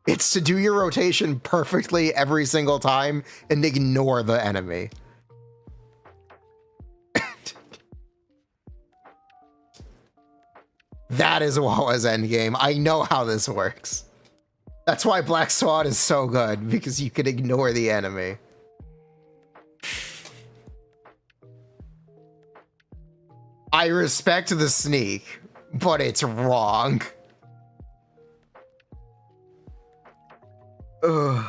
It's to do your rotation perfectly every single time and ignore the enemy. That is Wawa's endgame. I know how this works. That's why Black Swan is so good, because you can ignore the enemy. I respect the sneak, but it's wrong. Ugh.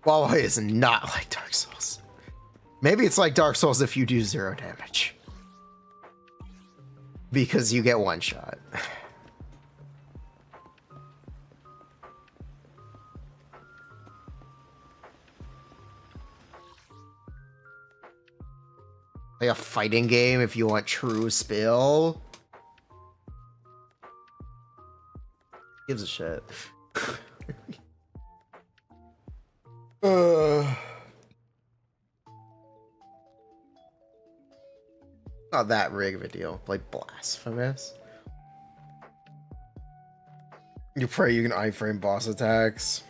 Huawei is not like Dark Souls. Maybe it's like Dark Souls if you do 0 damage. Because you get one shot. Like a fighting game if you want true spill. Gives a shit. Not that big of a deal. Like blasphemous. You pray you can iframe boss attacks.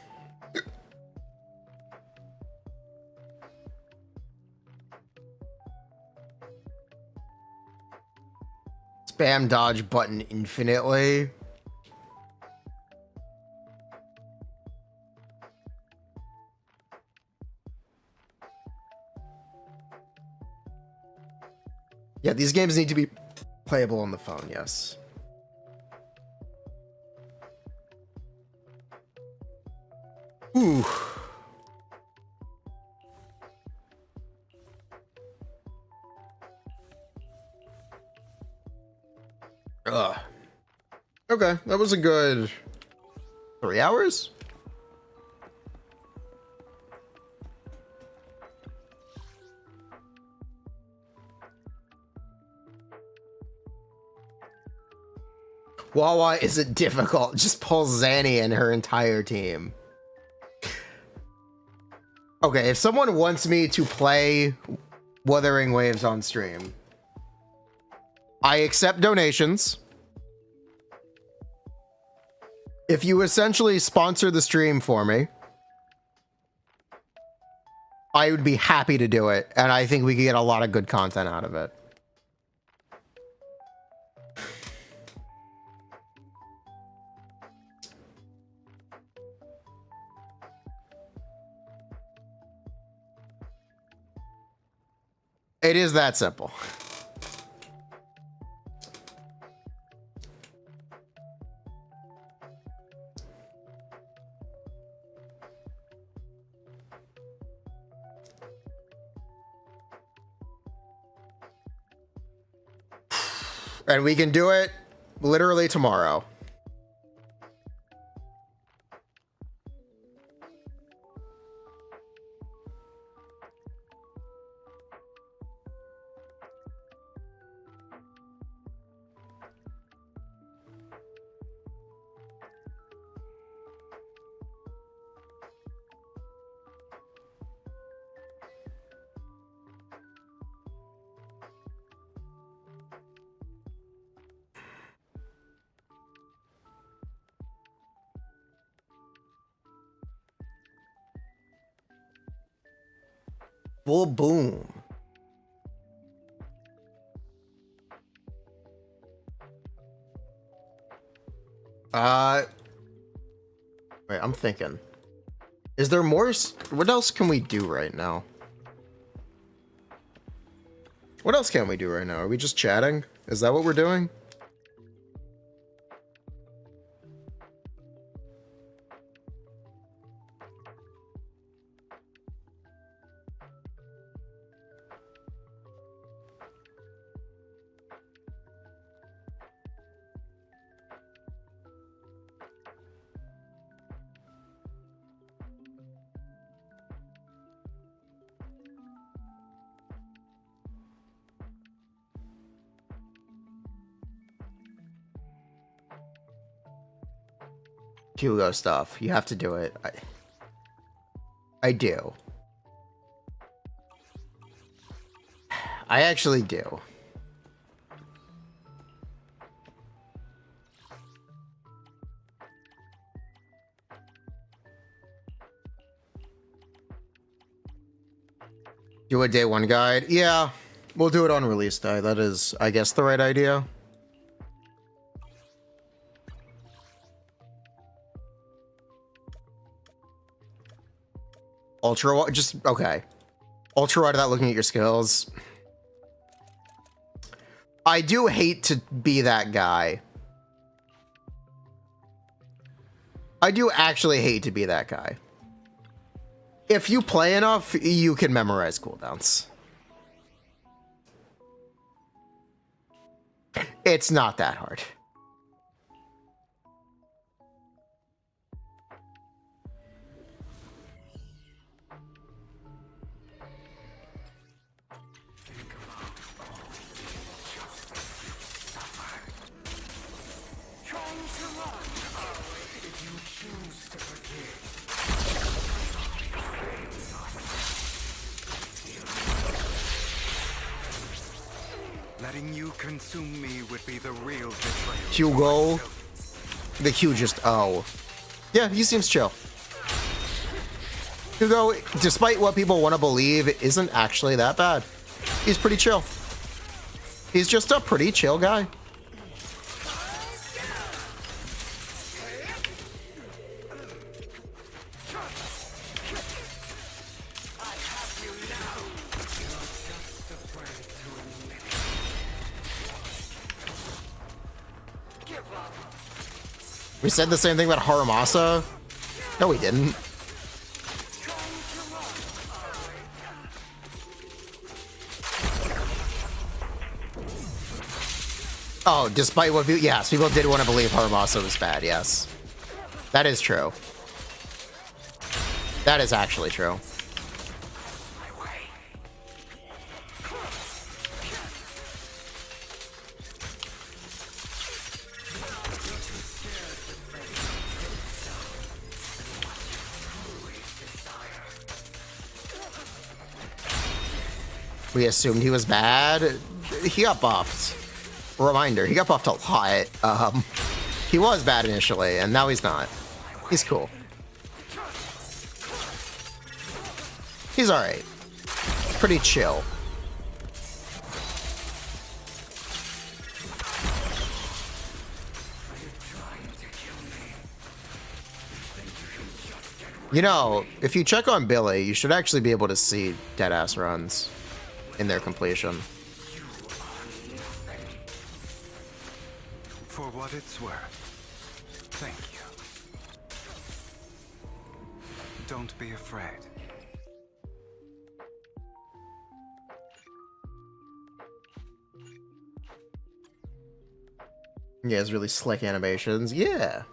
Spam dodge button infinitely. Yeah, these games need to be playable on the phone, yes. Ooh. Ugh. Okay, that was a good 3 hours? Wawa isn't difficult. Just pull Zanny and her entire team. Okay, if someone wants me to play Wuthering Waves on stream, I accept donations. If you essentially sponsor the stream for me, I would be happy to do it, and I think we could get a lot of good content out of it. It is that simple. And we can do it literally tomorrow. Full boom. Wait, I'm thinking. Is there more? What else can we do right now? What else can we do right now? Are we just chatting? Is that what we're doing? Hugo stuff. You have to do it. I do. I actually do. Do a day one guide? Yeah, we'll do it on release day. That is, I guess, the right idea. Ultra, just, okay. Ultra wide without looking at your skills. I do hate to be that guy. I do actually hate to be that guy. If you play enough, you can memorize cooldowns. It's not that hard. Letting you consume me would be the real betrayal. Hugo, the hugest O. Yeah, he seems chill. Hugo, despite what people want to believe, isn't actually that bad. He's pretty chill. He's just a pretty chill guy. We said the same thing about Haramasa. No, we didn't. Oh, despite what people, yes, people did want to believe Haramasa was bad, yes. That is true. That is actually true. We assumed he was bad. He got buffed. Reminder, he got buffed a lot. He was bad initially, and now he's not. He's cool. He's alright. Pretty chill. You know, if you check on Billy, you should actually be able to see deadass runs in their completion. For what it's worth, thank you. Don't be afraid. He has really slick animations. Yeah.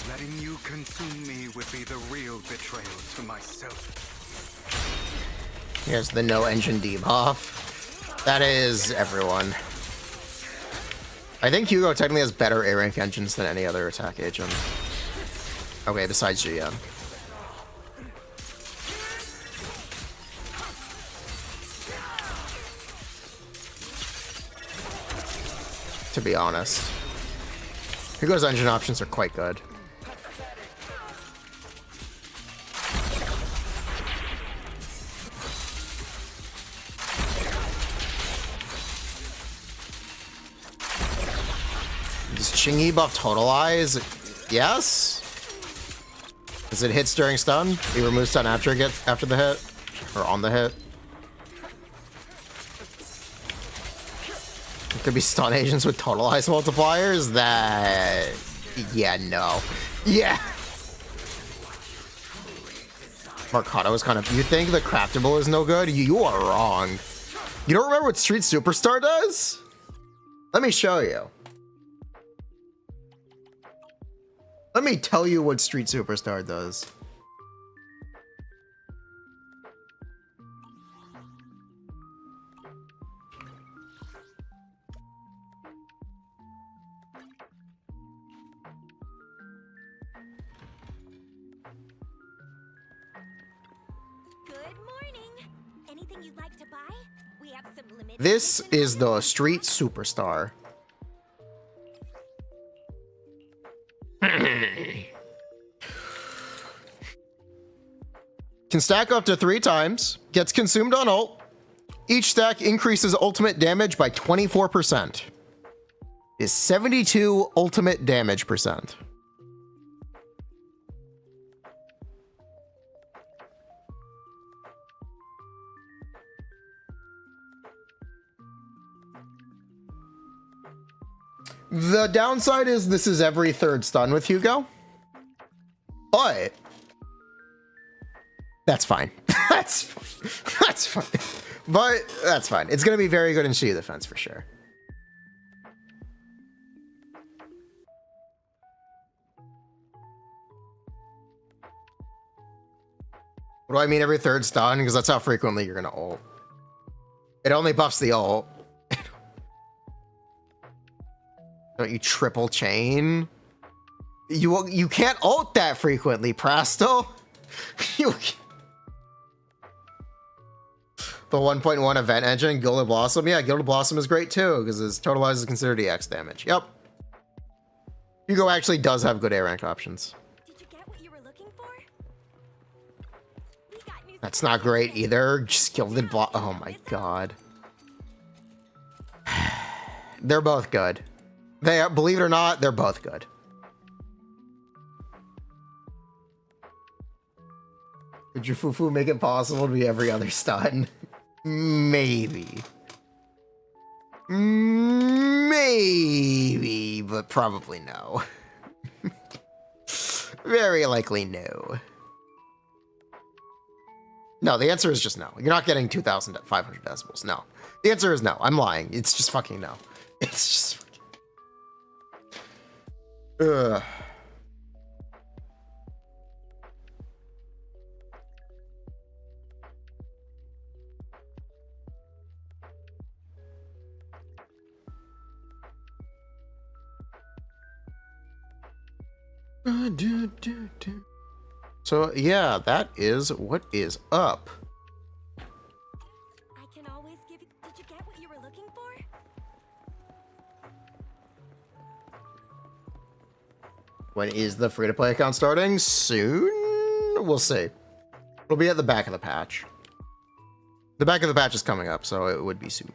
Letting you consume me would be the real betrayal to myself. Here's the no engine debuff. That is everyone. I think Hugo technically has better A rank engines than any other attack agent. Okay, besides GM. To be honest. Hugo's engine options are quite good. Does Chingy buff Total Eyes? Yes? As it hits during stun? He removes stun after the hit? Or on the hit? It could be stun agents with Total Eyes multipliers? That... yeah, no. Yeah! Mercado is kind of... You think the craftable is no good? You are wrong. You don't remember what Street Superstar does? Let me show you. Let me tell you what Street Superstar does. Good morning. Anything you'd like to buy? We have some limited This edition is the items. Street Superstar. Can stack up to 3 times, gets consumed on ult. Each stack increases ultimate damage by 24%. Is 72 ultimate damage percent. The downside is this is every 3rd stun with Hugo. But that's fine. that's fine. But that's fine. It's gonna be very good in Shiyu defense for sure. What do I mean every 3rd stun? Because that's how frequently you're gonna ult. It only buffs the ult. Don't you triple chain? You can't ult that frequently, Prasto. You the 1.1 event engine, Gilded Blossom. Yeah, Gilded Blossom is great too, because his totalize is considered EX damage. Yep. Hugo actually does have good A rank options. Did you get what you were looking for? We got new That's not great either. Just Gilded Blossom. Oh my god. They're both good. They are, believe it or not, they're both good. Would your Fufu make it possible to be every other stun? Maybe. Maybe, but probably no. Very likely no. No, the answer is just no. You're not getting 2,500 decibels. No. The answer is no. I'm lying. It's just fucking no. It's just fucking... Ugh. So yeah, that is what is up. I can always give you. Did you get what you were looking for? When is the free-to-play account starting? Soon? We'll see. It'll be at the back of the patch. The back of the patch is coming up, so it would be soon.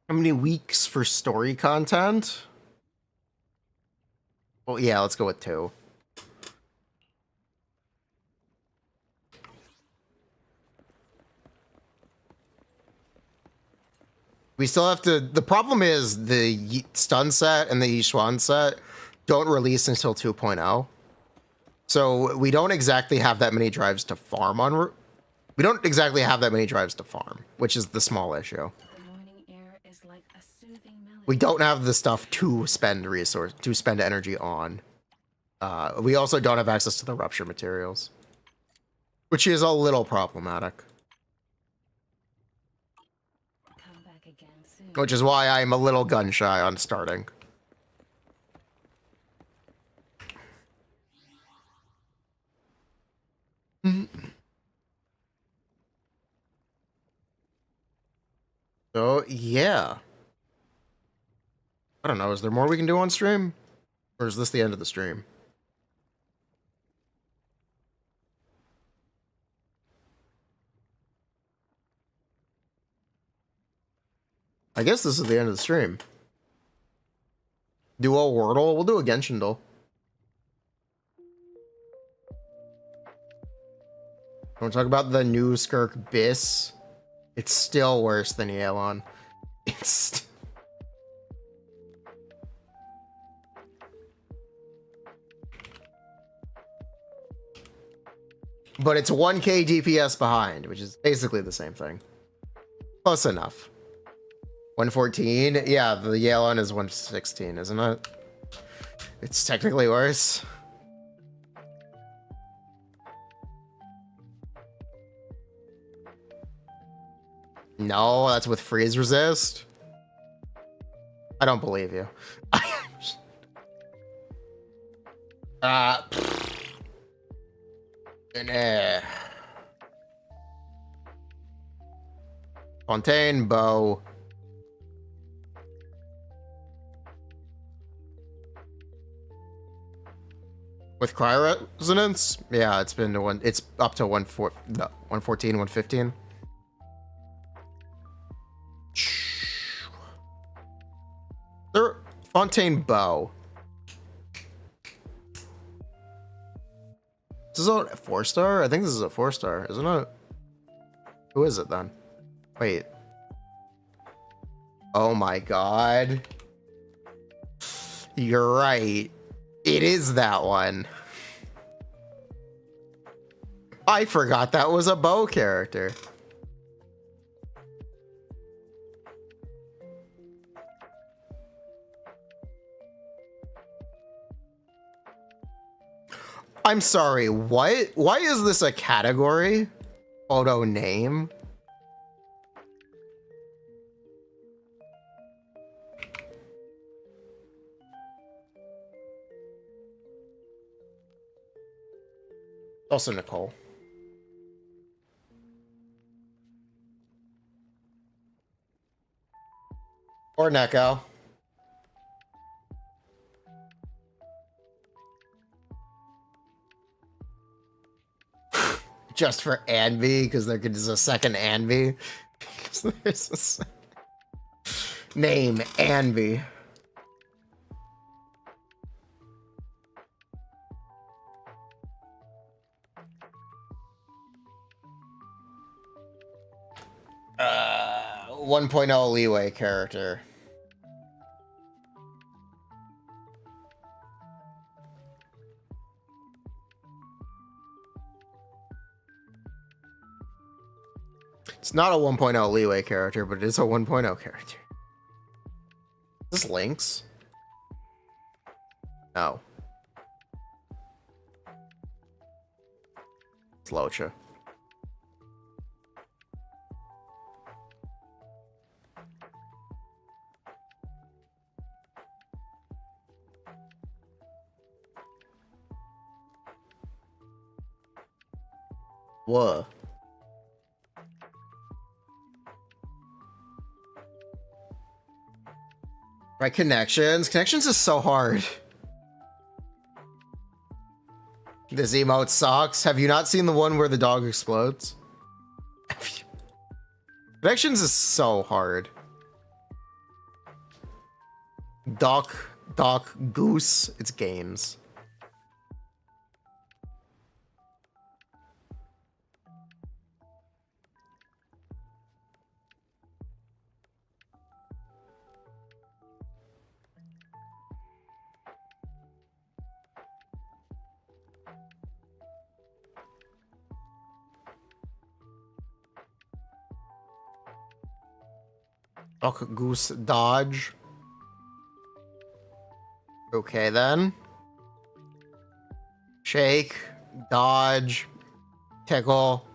How many weeks for story content? Well, yeah, let's go with 2. We still have to... The problem is the stun set and the Yishuan set don't release until 2.0. So we don't exactly have that many drives to farm on... We don't exactly have that many drives to farm, which is the small issue. We don't have the stuff to spend energy on. We also don't have access to the rupture materials, which is a little problematic. Come back again soon. Which is why I'm a little gun shy on starting. So yeah. I don't know, is there more we can do on stream? Or is this the end of the stream? I guess this is the end of the stream. Duo Wordle? We'll do a Genshin duel. Don't talk about the new Skirk Biss. It's still worse than Yelan. It's... But it's 1k DPS behind, which is basically the same thing. Close enough. 114? Yeah, the Yelan is 116, isn't it? It's technically worse. No, that's with freeze resist. I don't believe you. Fontaine, bow. With cryo resonance? Yeah, it's been to one. It's up to 114, 115. There, Fontaine bow. This is a 4-star? I think this is a 4-star, isn't it? Who is it then? Wait. Oh my god. You're right. It is that one. I forgot that was a bow character. I'm sorry, what? Why is this a category? Photo name? Also Nicole. Or Neko. Just for Anvi, because there is a second Anvi. Because there's a name Anvi. Uh, 1.0 leeway character. It's not a 1.0 leeway character, but it is a 1.0 character. Is this Lynx? No. It's Locha. Whoa. Right, connections. Connections is so hard. This emote sucks. Have you not seen the one where the dog explodes? Connections is so hard. Doc, Goose. It's games. Doc, Goose, Dodge. Okay, then. Shake, Dodge, Tickle,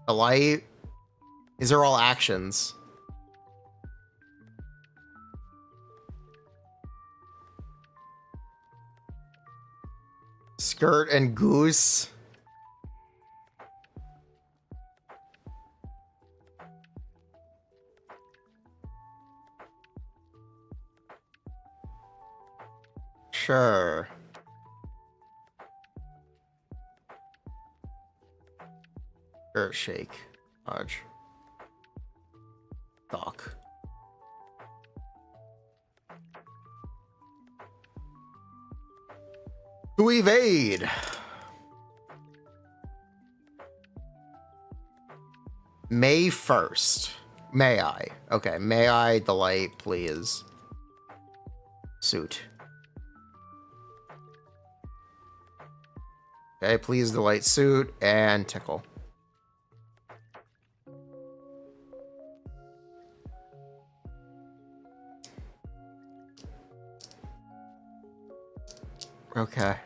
Delight. These are all actions. Skirt and Goose. Sure. Or shake. Dodge. Doc. To evade. May 1st. May I? Okay, may I delight, please? Suit. Okay, please delight suit and tickle. Okay.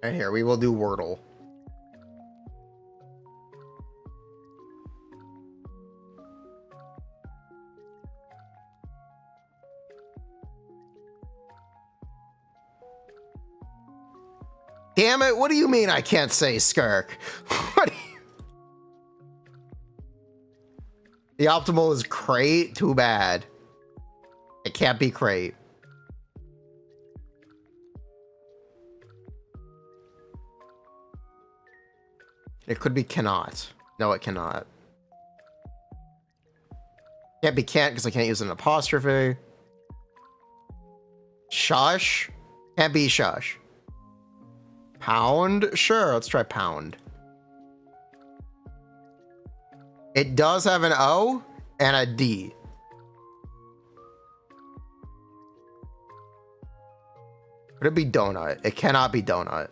And here, we will do Wordle. Damn it, what do you mean I can't say Skirk? What do you... The optimal is crate? Too bad. It can't be crate. It could be cannot. No, it cannot. Can't be can't because I can't use an apostrophe. Shush? Can't be shush. Pound? Sure, let's try pound. It does have an O and a D. Could it be donut? It cannot be donut.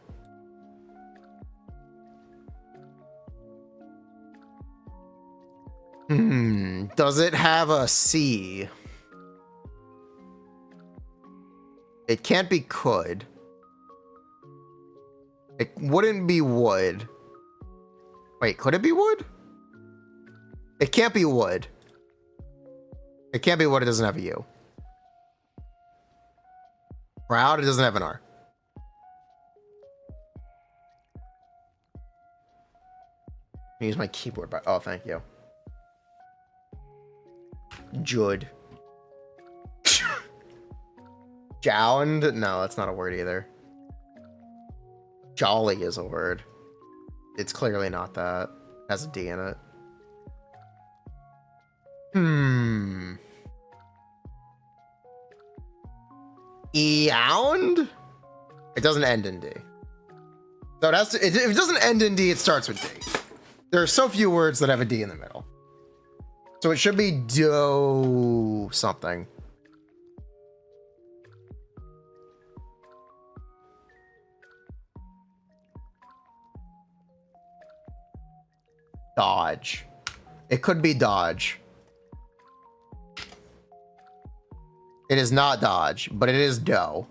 Does it have a C? It can't be could. It wouldn't be would. Wait, could it be would? It can't be would. It can't be would, it doesn't have a U. Proud, it doesn't have an R. I use my keyboard, but oh, thank you. Jud. Jound? No, that's not a word either. Jolly is a word. It's clearly not that. It has a D in it. Eound? It doesn't end in D. So it has to, if it doesn't end in D, it starts with D. There are so few words that have a D in the middle. So it should be do something. Dodge. It could be dodge. It is not dodge, but it is dough.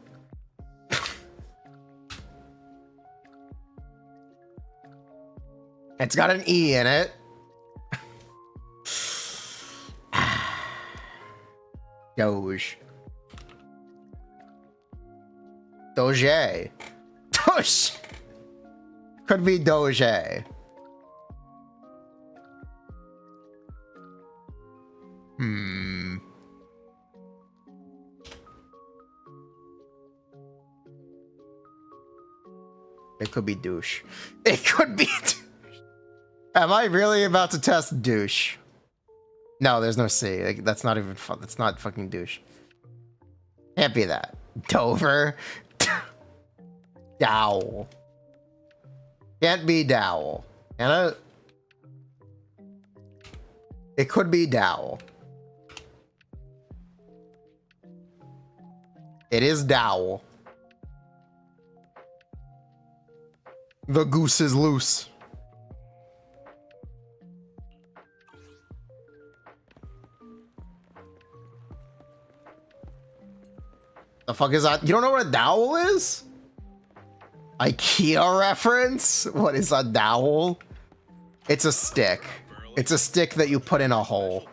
It's got an E in it. Doge. Doge. Doge. Could be Doge. It could be douche. It could be douche. Am I really about to test douche? No, there's no C. Like, that's not even fun. That's not fucking douche. Can't be that. Dover. Dowel. Can't be dowel. Can it? It could be dowel. It is dowel. The goose is loose. The fuck is that? You don't know what a dowel is? IKEA reference? What is a dowel? It's a stick. It's a stick that you put in a hole.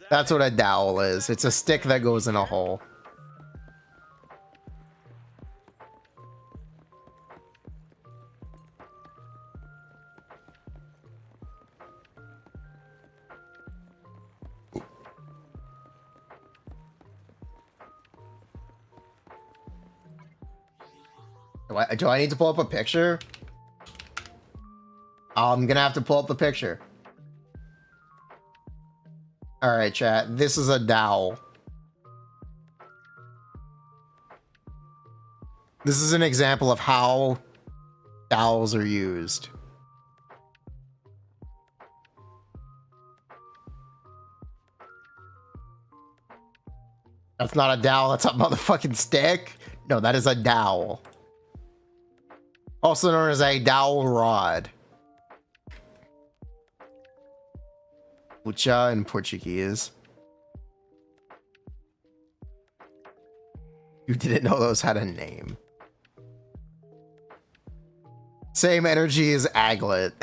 That's what a dowel is. It's a stick that goes in a hole. Do I need to pull up a picture? I'm gonna have to pull up the picture. Alright, chat. This is a dowel. This is an example of how dowels are used. That's not a dowel, that's a motherfucking stick. No, that is a dowel. Also known as a dowel rod. Lucha in Portuguese. You didn't know those had a name. Same energy as aglet.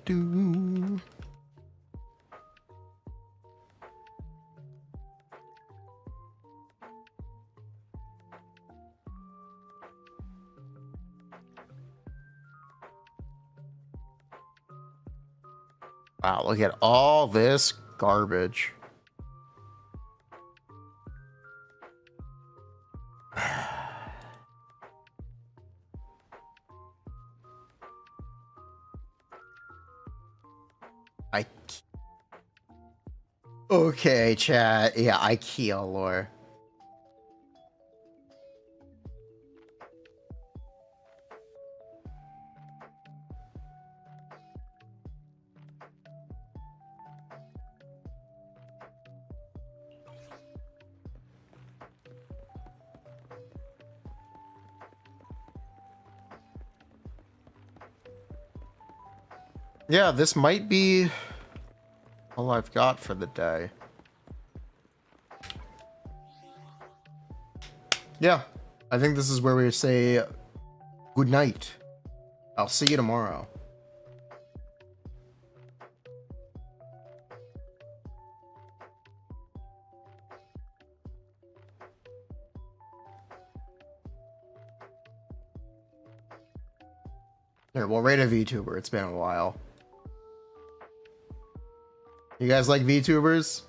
Do. Wow, look at all this garbage. Okay, chat. Yeah, IKEA lore. Yeah, this might be all I've got for the day. Yeah, I think this is where we say good night. I'll see you tomorrow. Here, we'll rate a VTuber. It's been a while. You guys like VTubers?